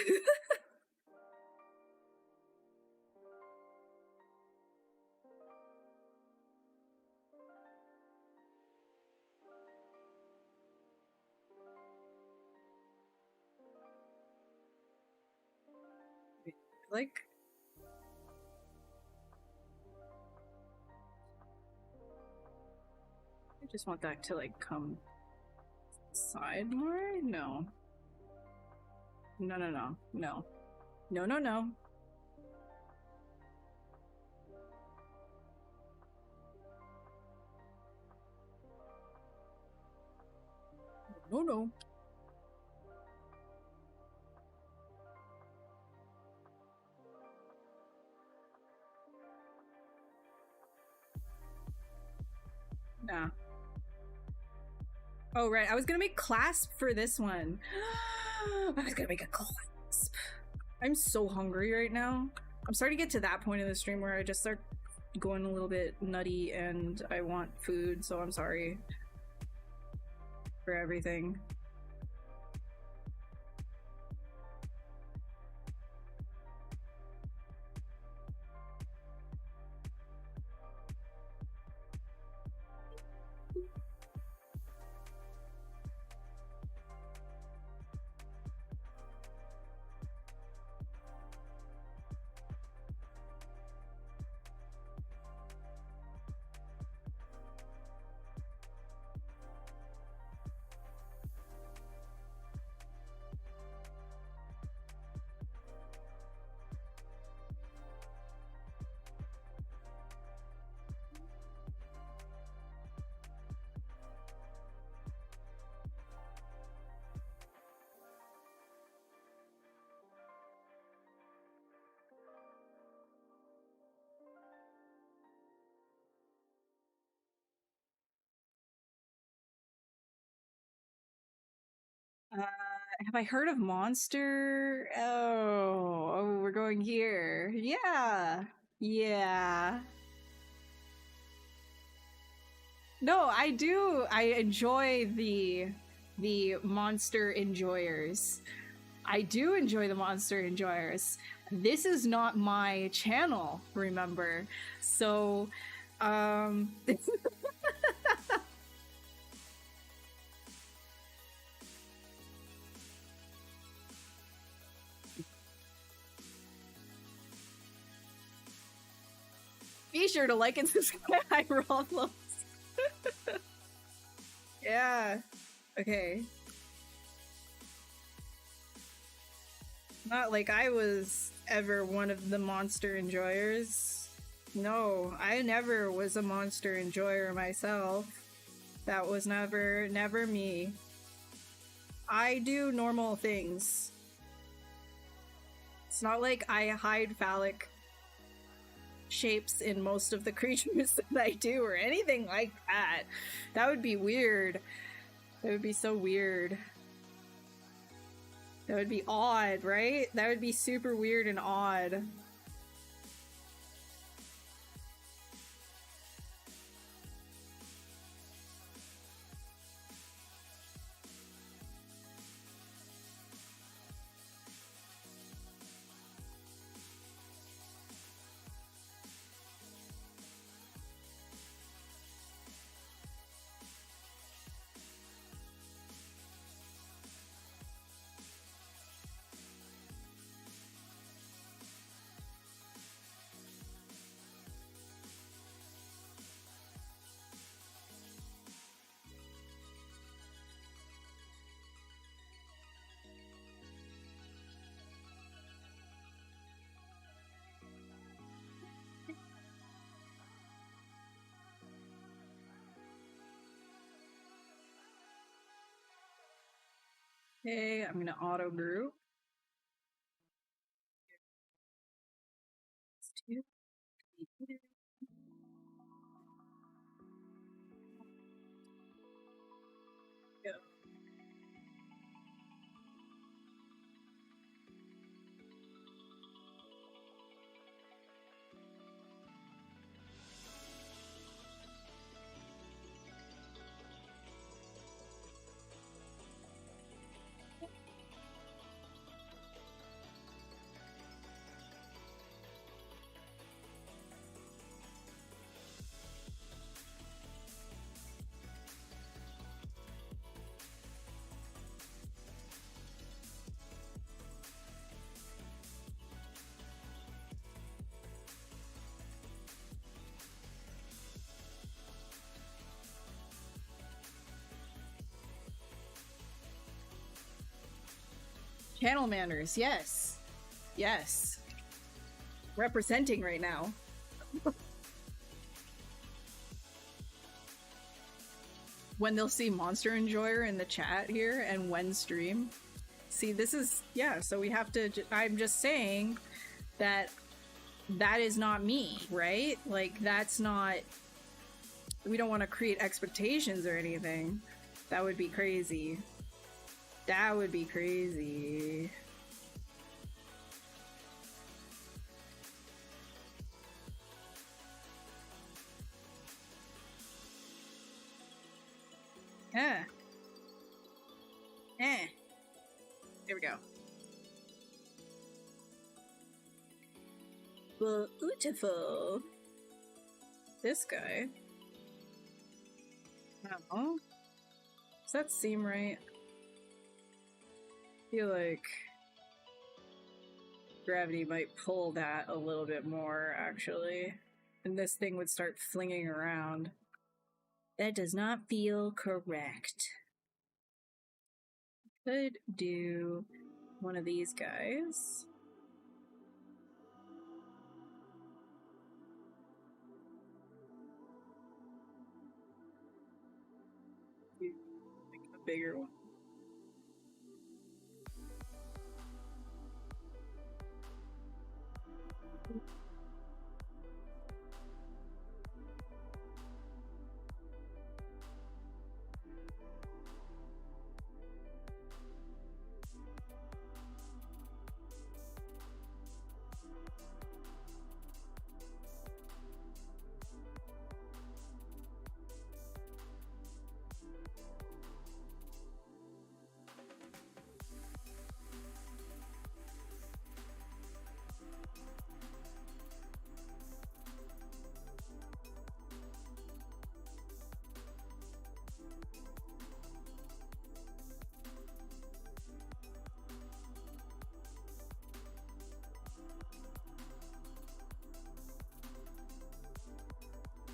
B: Like, I just want that to like come side more? No. No. No. Nah. Oh, right. I was gonna make clasp for this one. I was gonna make a clasp. I'm so hungry right now. I'm starting to get to that point in the stream where I just start going a little bit nutty and I want food, so I'm sorry for everything. Have I heard of Monster? Oh, we're going here. Yeah. Yeah. No, I do. I enjoy the monster enjoyers. I do enjoy the monster enjoyers. This is not my channel, remember? So, be sure to like and subscribe, Rollos. Yeah. Okay. Not like I was ever one of the monster enjoyers. No, I never was a monster enjoyer myself. That was never me. I do normal things. It's not like I hide phallic shapes in most of the creatures that I do or anything like that. That would be weird. That would be so weird. That would be odd, right? That would be super weird and odd. Okay, I'm gonna auto group. Go. Channel manners, yes. Yes. Representing right now. When they'll see Monster Enjoyer in the chat here and when stream. See, this is, yeah, so we have to, I'm just saying that that is not me, right? Like, that's not, we don't want to create expectations or anything. That would be crazy. That would be crazy. Yeah. Eh. There we go. Beautiful. This guy. Oh. Does that seem right? I feel like gravity might pull that a little bit more, actually. And this thing would start flinging around. That does not feel correct. Could do one of these guys. Make a bigger one.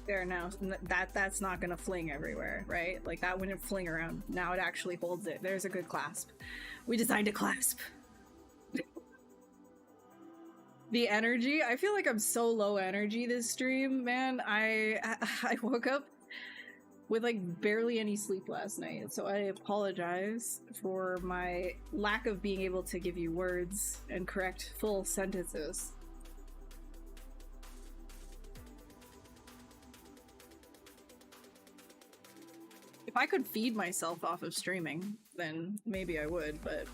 B: There now, that's not gonna fling everywhere, right? Like that wouldn't fling around. Now it actually holds it. There's a good clasp. We designed a clasp. The energy, I feel like I'm so low energy this stream, man. I woke up with like barely any sleep last night, so I apologize for my lack of being able to give you words and correct full sentences. If I could feed myself off of streaming, then maybe I would, but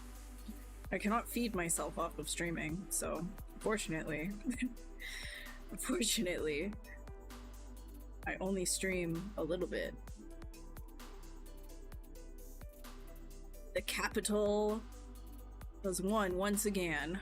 B: I cannot feed myself off of streaming, so unfortunately, unfortunately, I only stream a little bit. The capital was won once again.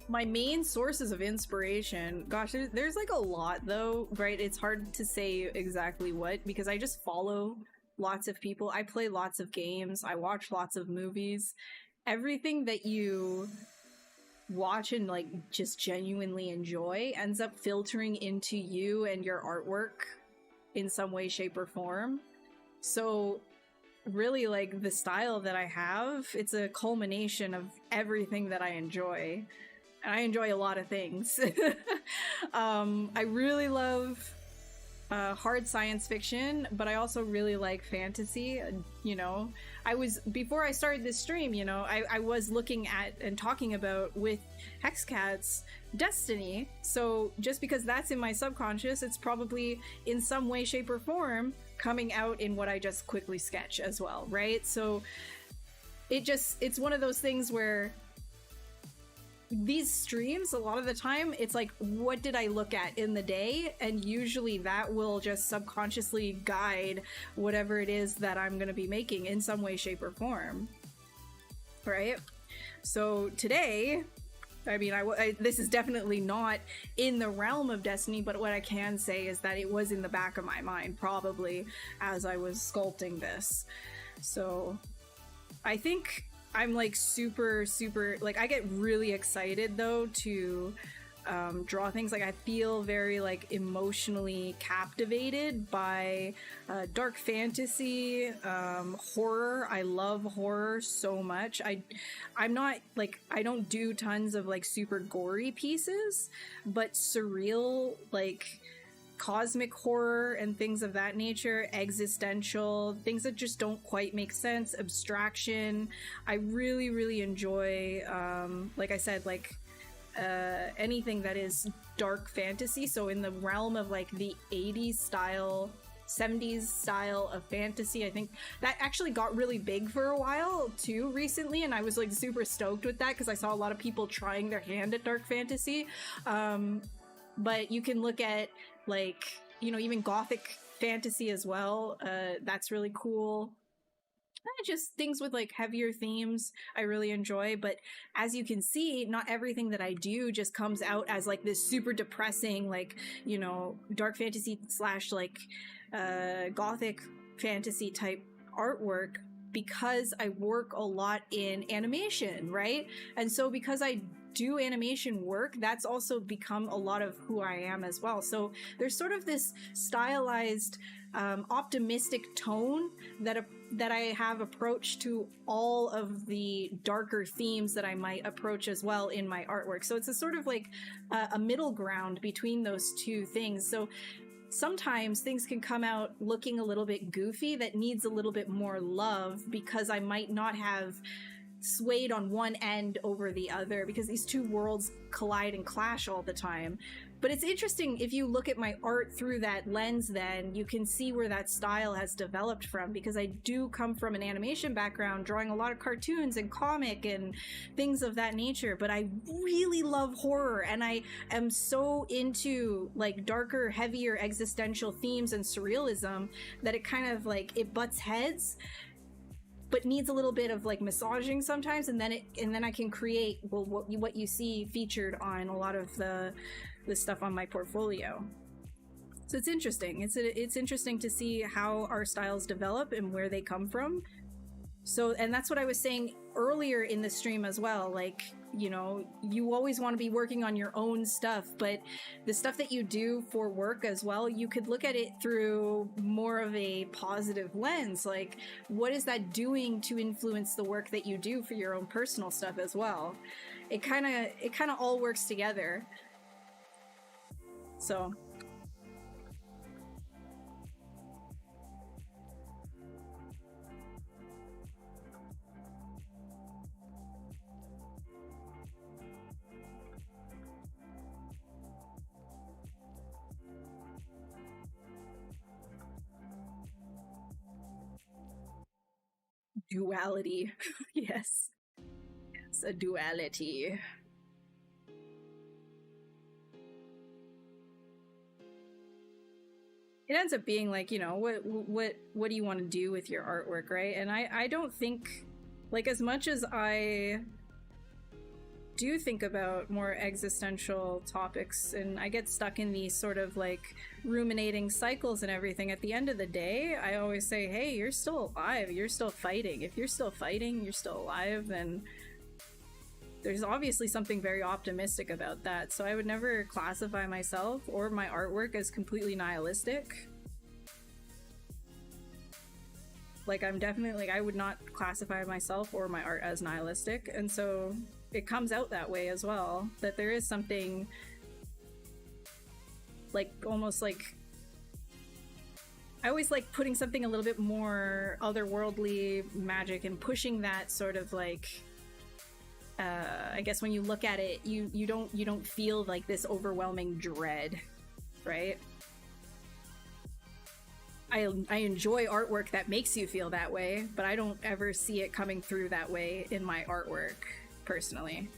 B: My main sources of inspiration, gosh, there's like a lot though, right? It's hard to say exactly what, because I just follow lots of people. I play lots of games. I watch lots of movies. Everything that you watch and like just genuinely enjoy ends up filtering into you and your artwork in some way, shape, or form. So really, like, the style that I have, it's a culmination of everything that I enjoy. And I enjoy a lot of things. I really love hard science fiction, but I also really like fantasy. You know, before I started this stream, you know, I was looking at and talking about with Hexcat's Destiny. So just because that's in my subconscious, it's probably in some way, shape, or form coming out in what I just quickly sketch as well, right? So it's one of those things where these streams, a lot of the time, it's like, what did I look at in the day? And usually that will just subconsciously guide whatever it is that I'm going to be making in some way, shape, or form. Right? So today, I mean, this is definitely not in the realm of Destiny, but what I can say is that it was in the back of my mind, probably, as I was sculpting this. So I think I'm like super, like, I get really excited though to draw things. Like, I feel very like emotionally captivated by dark fantasy, horror. I love horror so much. I'm not like, I don't do tons of like super gory pieces, but surreal, like cosmic horror and things of that nature, existential, things that just don't quite make sense, abstraction. I really enjoy, like I said, like anything that is dark fantasy. So in the realm of like the 80s style, 70s style of fantasy, I think that actually got really big for a while too recently, and I was like super stoked with that because I saw a lot of people trying their hand at dark fantasy. But you can look at, like, you know, even gothic fantasy as well. That's really cool. Just things with like heavier themes I really enjoy. But as you can see, not everything that I do just comes out as like this super depressing, like, you know, dark fantasy / like gothic fantasy type artwork, because I work a lot in animation, right? And so because I do animation work, that's also become a lot of who I am as well. So there's sort of this stylized, optimistic tone that I have approached to all of the darker themes that I might approach as well in my artwork. So it's a sort of like a middle ground between those two things. So sometimes things can come out looking a little bit goofy that needs a little bit more love, because I might not have swayed on one end over the other, because these two worlds collide and clash all the time. But it's interesting, if you look at my art through that lens, then you can see where that style has developed from, because I do come from an animation background, drawing a lot of cartoons and comic and things of that nature. But I really love horror, and I am so into like darker, heavier existential themes and surrealism that it kind of like, it butts heads, but needs a little bit of like massaging sometimes, and then I can create, well, what you see featured on a lot of the stuff on my portfolio. So it's interesting. It's interesting to see how our styles develop and where they come from. So, and that's what I was saying earlier in the stream as well, like, you know, you always want to be working on your own stuff, but the stuff that you do for work as well, you could look at it through more of a positive lens. Like, what is that doing to influence the work that you do for your own personal stuff as well? It kind of all works together. So duality. Yes. It's a duality. It ends up being like, you know, what do you want to do with your artwork, right? And I don't think, like, as much as I do think about more existential topics and I get stuck in these sort of like ruminating cycles and everything, at the end of the day, I always say, hey, you're still alive, you're still fighting. If you're still fighting, you're still alive, then there's obviously something very optimistic about that. So I would never classify myself or my artwork as completely nihilistic. Like, I'm definitely, like, I would not classify myself or my art as nihilistic, and so it comes out that way as well, that there is something like almost like, I always like putting something a little bit more otherworldly, magic, and pushing that sort of like, I guess when you look at it, you don't feel like this overwhelming dread, right? I enjoy artwork that makes you feel that way, but I don't ever see it coming through that way in my artwork, personally.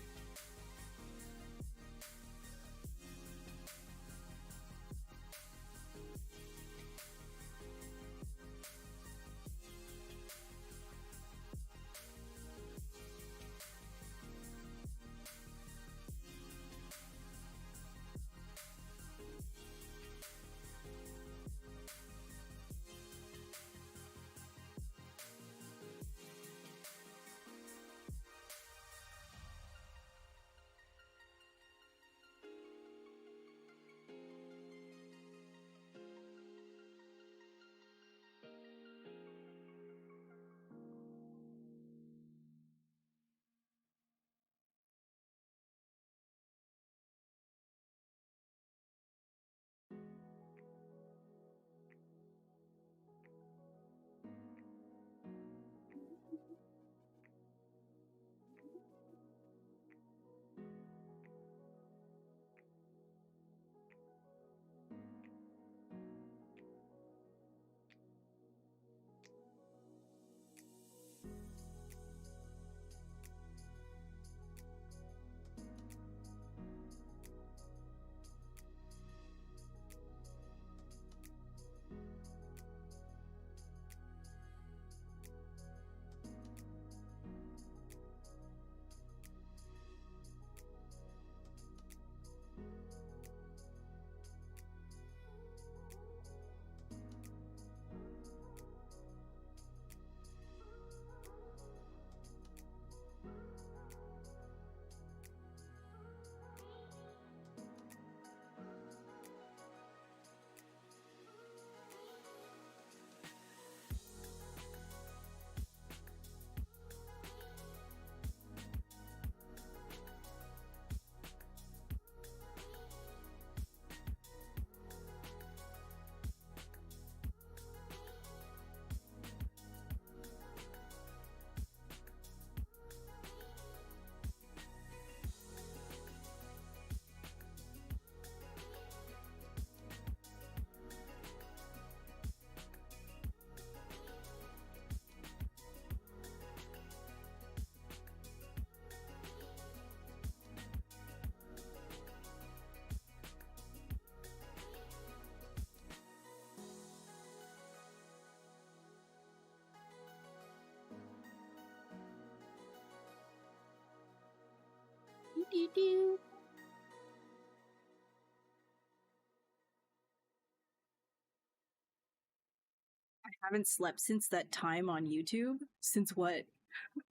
B: I haven't slept since that time on YouTube. Since what?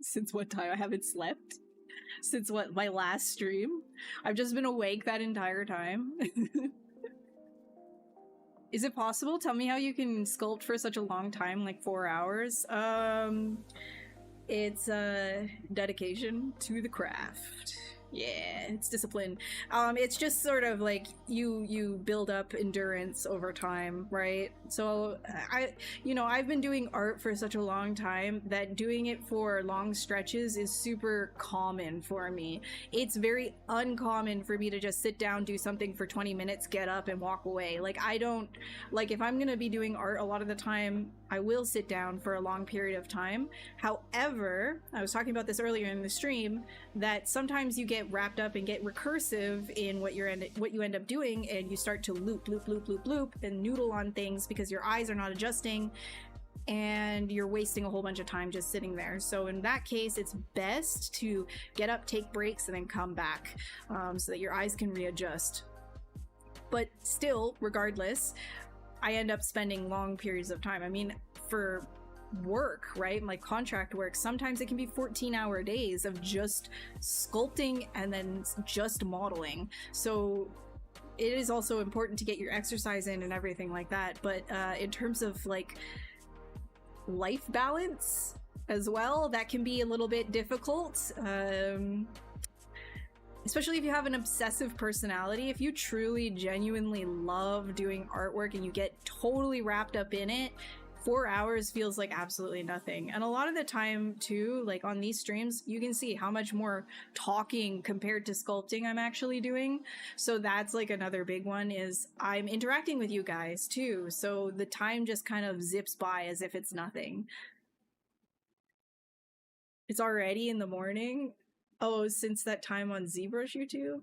B: Since what time? I haven't slept since what, my last stream? I've just been awake that entire time. Is it possible? Tell me how you can sculpt for such a long time, like 4 hours. It's dedication to the craft. Yeah, it's discipline. It's just sort of like you build up endurance over time, right? So I've been doing art for such a long time that doing it for long stretches is super common for me. It's very uncommon for me to just sit down, do something for 20 minutes, get up and walk away. Like I don't, like if I'm gonna be doing art a lot of the time, I will sit down for a long period of time. However, I was talking about this earlier in the stream, that sometimes you get wrapped up and get recursive in what you end up doing, and you start to loop and noodle on things because your eyes are not adjusting and you're wasting a whole bunch of time just sitting there. So in that case, it's best to get up, take breaks, and then come back so that your eyes can readjust. But still, regardless, I end up spending long periods of time. I mean, for work, right? Like contract work, sometimes it can be 14-hour days of just sculpting and then just modeling. So it is also important to get your exercise in and everything like that. But in terms of like life balance as well, that can be a little bit difficult. Especially if you have an obsessive personality. If you truly, genuinely love doing artwork and you get totally wrapped up in it, 4 hours feels like absolutely nothing. And a lot of the time too, like on these streams, you can see how much more talking compared to sculpting I'm actually doing. So that's like another big one, is I'm interacting with you guys too. So the time just kind of zips by as if it's nothing. It's already in the morning. Oh, since that time on ZBrush YouTube?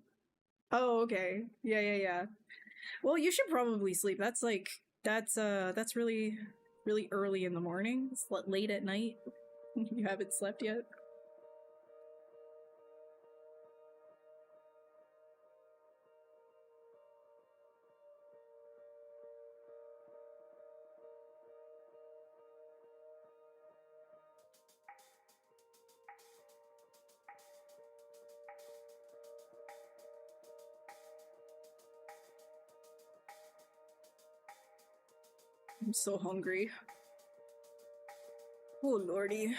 B: Oh, okay. Yeah. Well, you should probably sleep. That's really early in the morning. It's late at night. You haven't slept yet. I'm so hungry. Oh, lordy.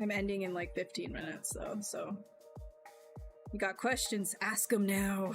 B: I'm ending in like 15 minutes though, so you got questions, ask them now.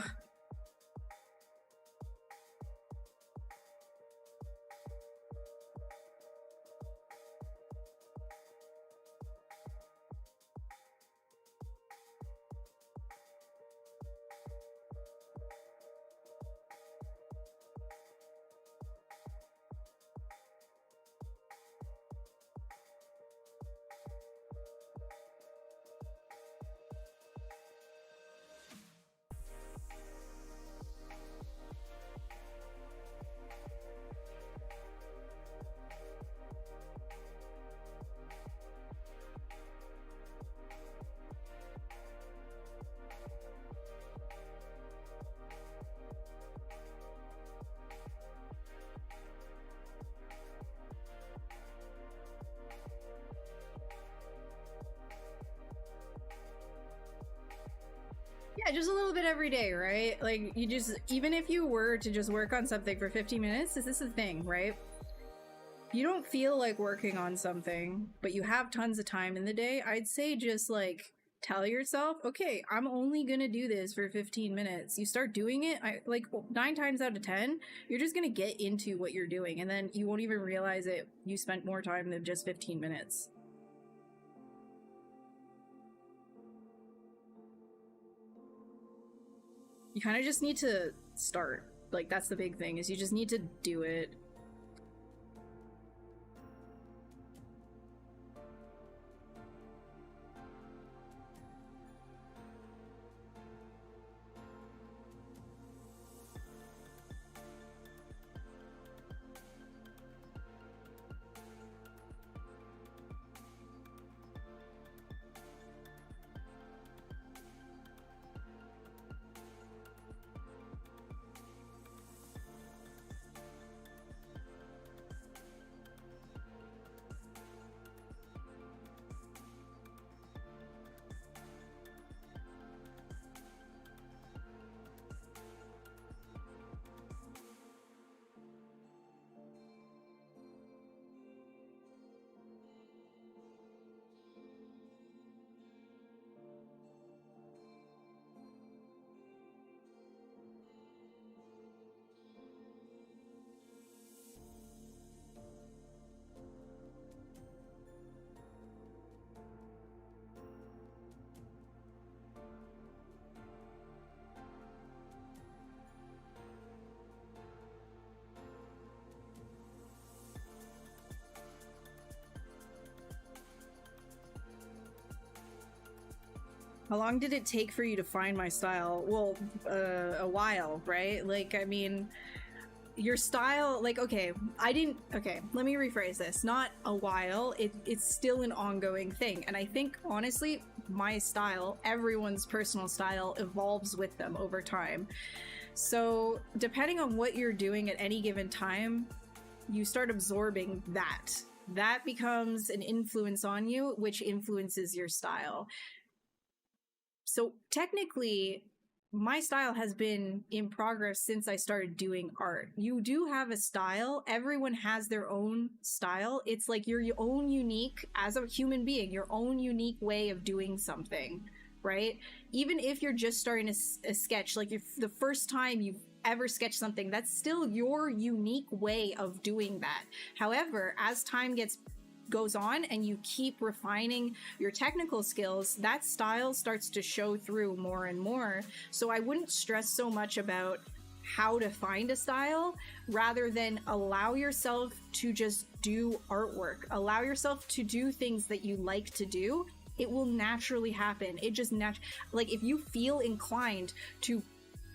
B: Yeah, just a little bit every day, right? Like, you just, even if you were to just work on something for 15 minutes, this is the thing, right? You don't feel like working on something, but you have tons of time in the day. I'd say just like tell yourself, okay, I'm only gonna do this for 15 minutes. You start doing it, like 9 times out of 10, you're just gonna get into what you're doing, and then you won't even realize it. You spent more time than just 15 minutes. You kind of just need to start. Like, that's the big thing, is you just need to do it. How long did it take for you to find my style? Well, a while, right? Like, I mean, your style, like, okay, let me rephrase this. Not a while, it's still an ongoing thing. And I think, honestly, my style, everyone's personal style, evolves with them over time. So, depending on what you're doing at any given time, you start absorbing that. That becomes an influence on you, which influences your style. So technically, my style has been in progress since I started doing art. You do have a style. Everyone has their own style. It's like your own unique, as a human being, your own unique way of doing something, right? Even if you're just starting a sketch, like if the first time you've ever sketched something, that's still your unique way of doing that. However, as time goes on and you keep refining your technical skills, that style starts to show through more and more. So I wouldn't stress so much about how to find a style, rather than allow yourself to just do artwork. Allow yourself to do things that you like to do. It will naturally happen. It just like if you feel inclined to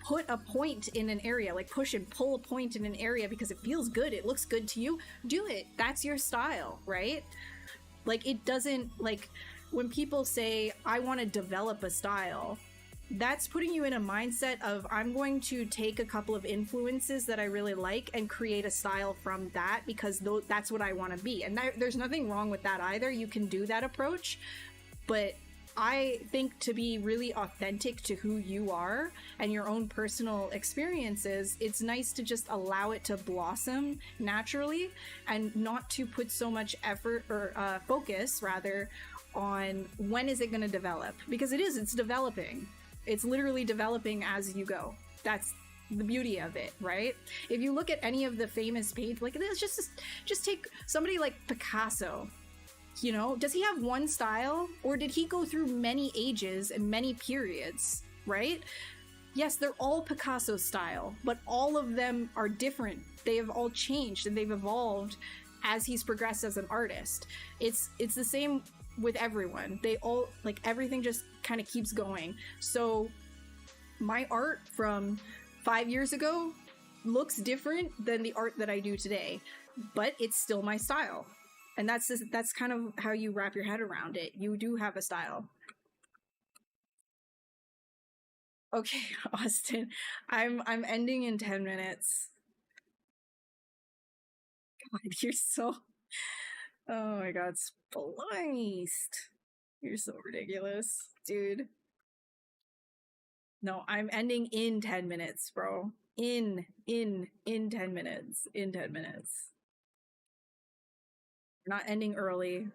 B: put a point in an area, like push and pull a point in an area because it feels good, it looks good to you, do it. That's your style, right? Like, it doesn't, like, when people say, I want to develop a style, that's putting you in a mindset of, I'm going to take a couple of influences that I really like and create a style from that because that's what I want to be. And there's nothing wrong with that either. You can do that approach, but I think to be really authentic to who you are and your own personal experiences, it's nice to just allow it to blossom naturally and not to put so much effort or focus rather on when is it going to develop, because it's developing. It's literally developing as you go. That's the beauty of it, right? If you look at any of the famous painters, like this, just take somebody like Picasso. You know, does he have one style, or did he go through many ages and many periods, right? Yes, they're all Picasso style, but all of them are different. They have all changed and they've evolved as he's progressed as an artist. It's the same with everyone. They all, like, everything just kind of keeps going. So my art from 5 years ago looks different than the art that I do today, but it's still my style. And that's kind of how you wrap your head around it. You do have a style. Okay, Austin, I'm ending in 10 minutes. God, you're so... Oh my God, spliced. You're so ridiculous, dude. No, I'm ending in 10 minutes, bro. In 10 minutes. In 10 minutes. We're not ending early.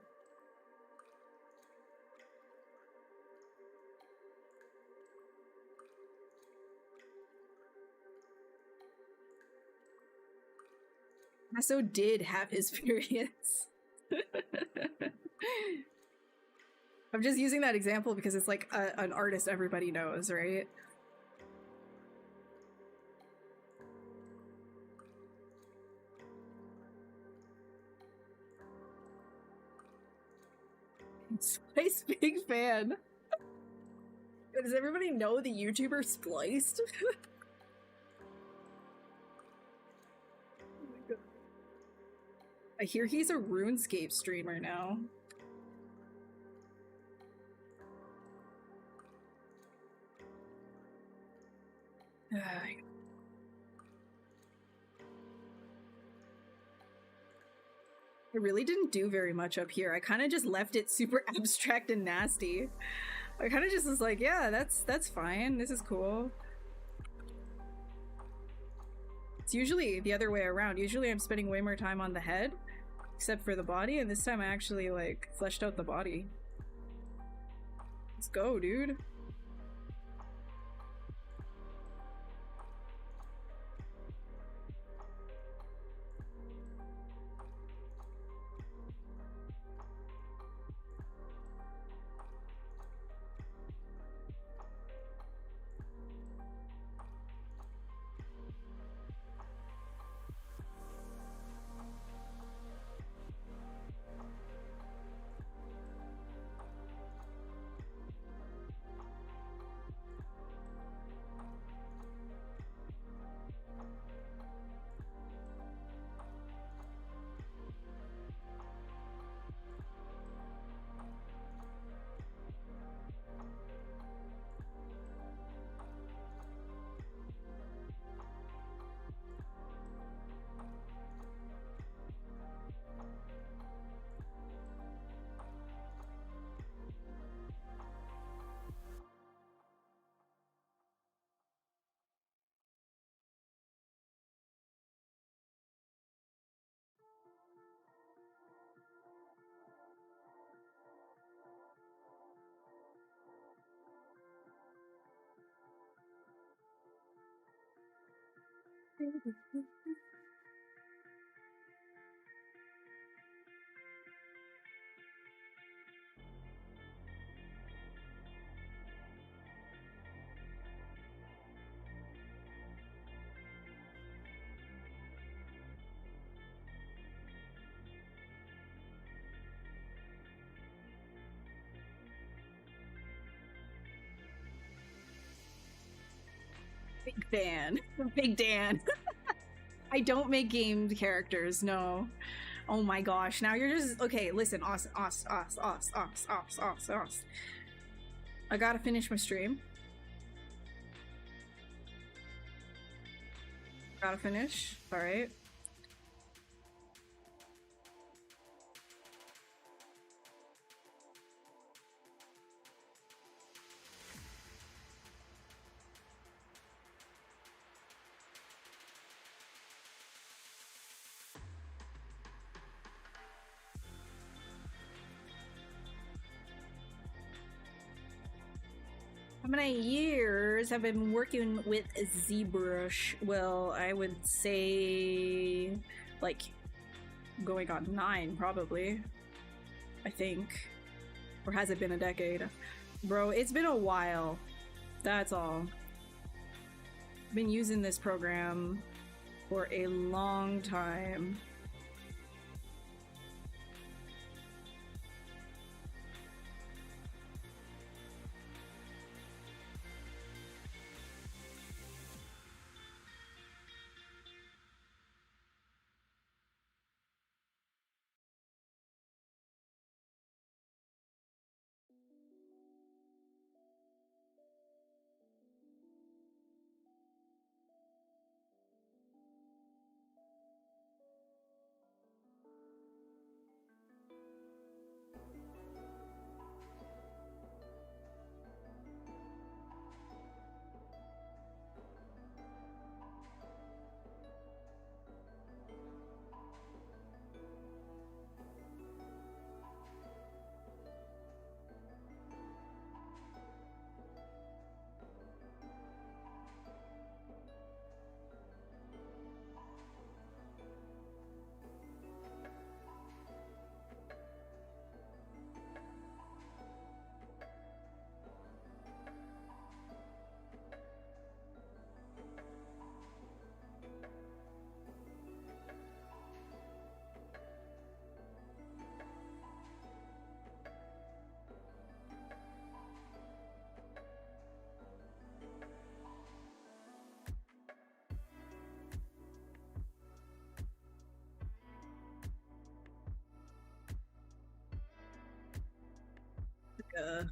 B: Picasso did have his periods. I'm just using that example because it's like an artist everybody knows, right? Splice big fan. Does everybody know the YouTuber Spliced? Oh my God. I hear he's a RuneScape streamer now. I really didn't do very much up here. I kind of just left it super abstract and nasty. I kind of just was like, yeah, that's fine. This is cool. It's usually the other way around. Usually I'm spending way more time on the head, except for the body, and this time I actually, like, fleshed out the body. Let's go, dude. Big fan. Big Dan. I don't make gamed characters, no. Oh my gosh, now you're just... Okay, listen, os. I gotta finish my stream. Gotta finish, alright. How many years have I been working with ZBrush? Well, I would say like going on 9 probably, I think. Or has it been a decade? Bro, it's been a while. That's all. I've been using this program for a long time.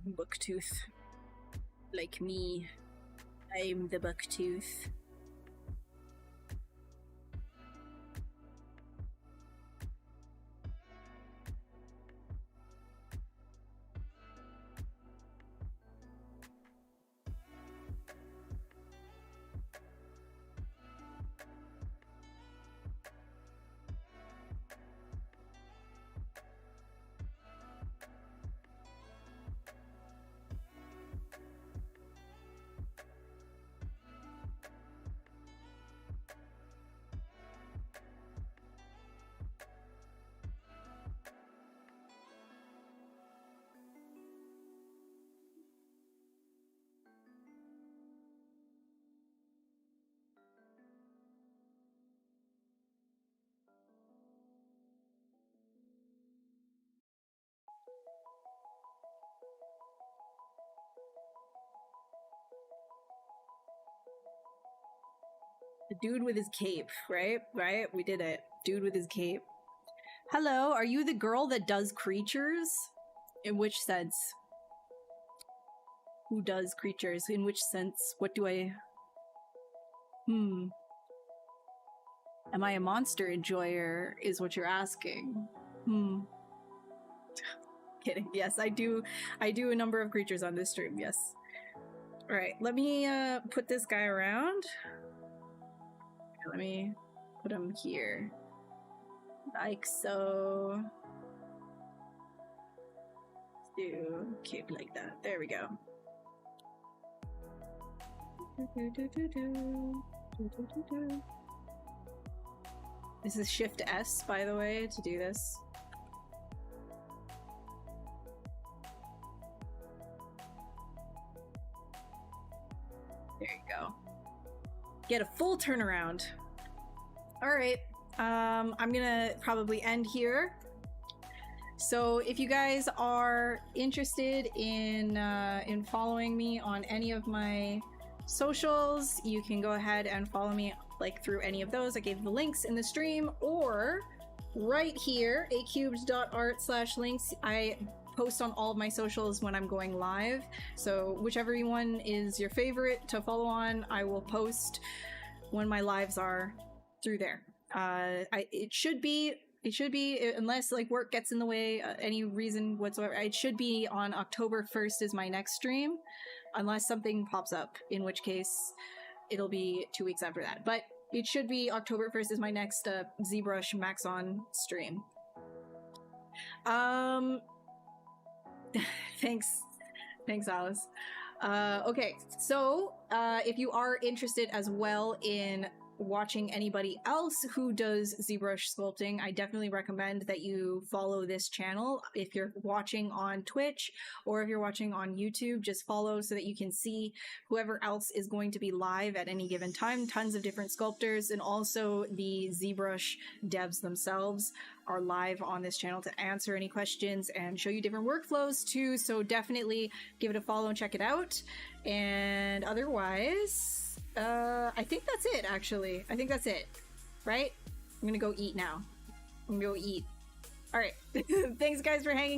B: Booktooth. Like me. I'm the booktooth. The dude with his cape, right? Right? We did it. Dude with his cape. Hello, are you the girl that does creatures? In which sense? Who does creatures? In which sense? What do I... Am I a monster enjoyer, is what you're asking. Kidding. Yes, I do a number of creatures on this stream, yes. Alright, let me put this guy around. Let me put him here. Like so. Let's do cape like that. There we go. This is Shift S, by the way, to do this. There you go. Get a full turnaround. All right. I'm gonna probably end here. So if you guys are interested in following me on any of my socials, you can go ahead and follow me like through any of those. I gave the links in the stream, or right here, acubed.art/links. I post on all of my socials when I'm going live. So whichever one is your favorite to follow on, I will post when my lives are through there. It should be, unless like work gets in the way, any reason whatsoever, it should be on October 1st is my next stream, unless something pops up, in which case it'll be 2 weeks after that. But it should be October 1st is my next ZBrush Max On stream. Thanks, Alice. Okay, so if you are interested as well in watching anybody else who does ZBrush sculpting, I definitely recommend that you follow this channel. If you're watching on Twitch or if you're watching on YouTube, just follow so that you can see whoever else is going to be live at any given time. Tons of different sculptors, and also the ZBrush devs themselves are live on this channel to answer any questions and show you different workflows too. So definitely give it a follow and check it out. And otherwise, I think that's it, actually. I think that's it, right? I'm gonna go eat now. I'm gonna go eat. All right. Thanks, guys, for hanging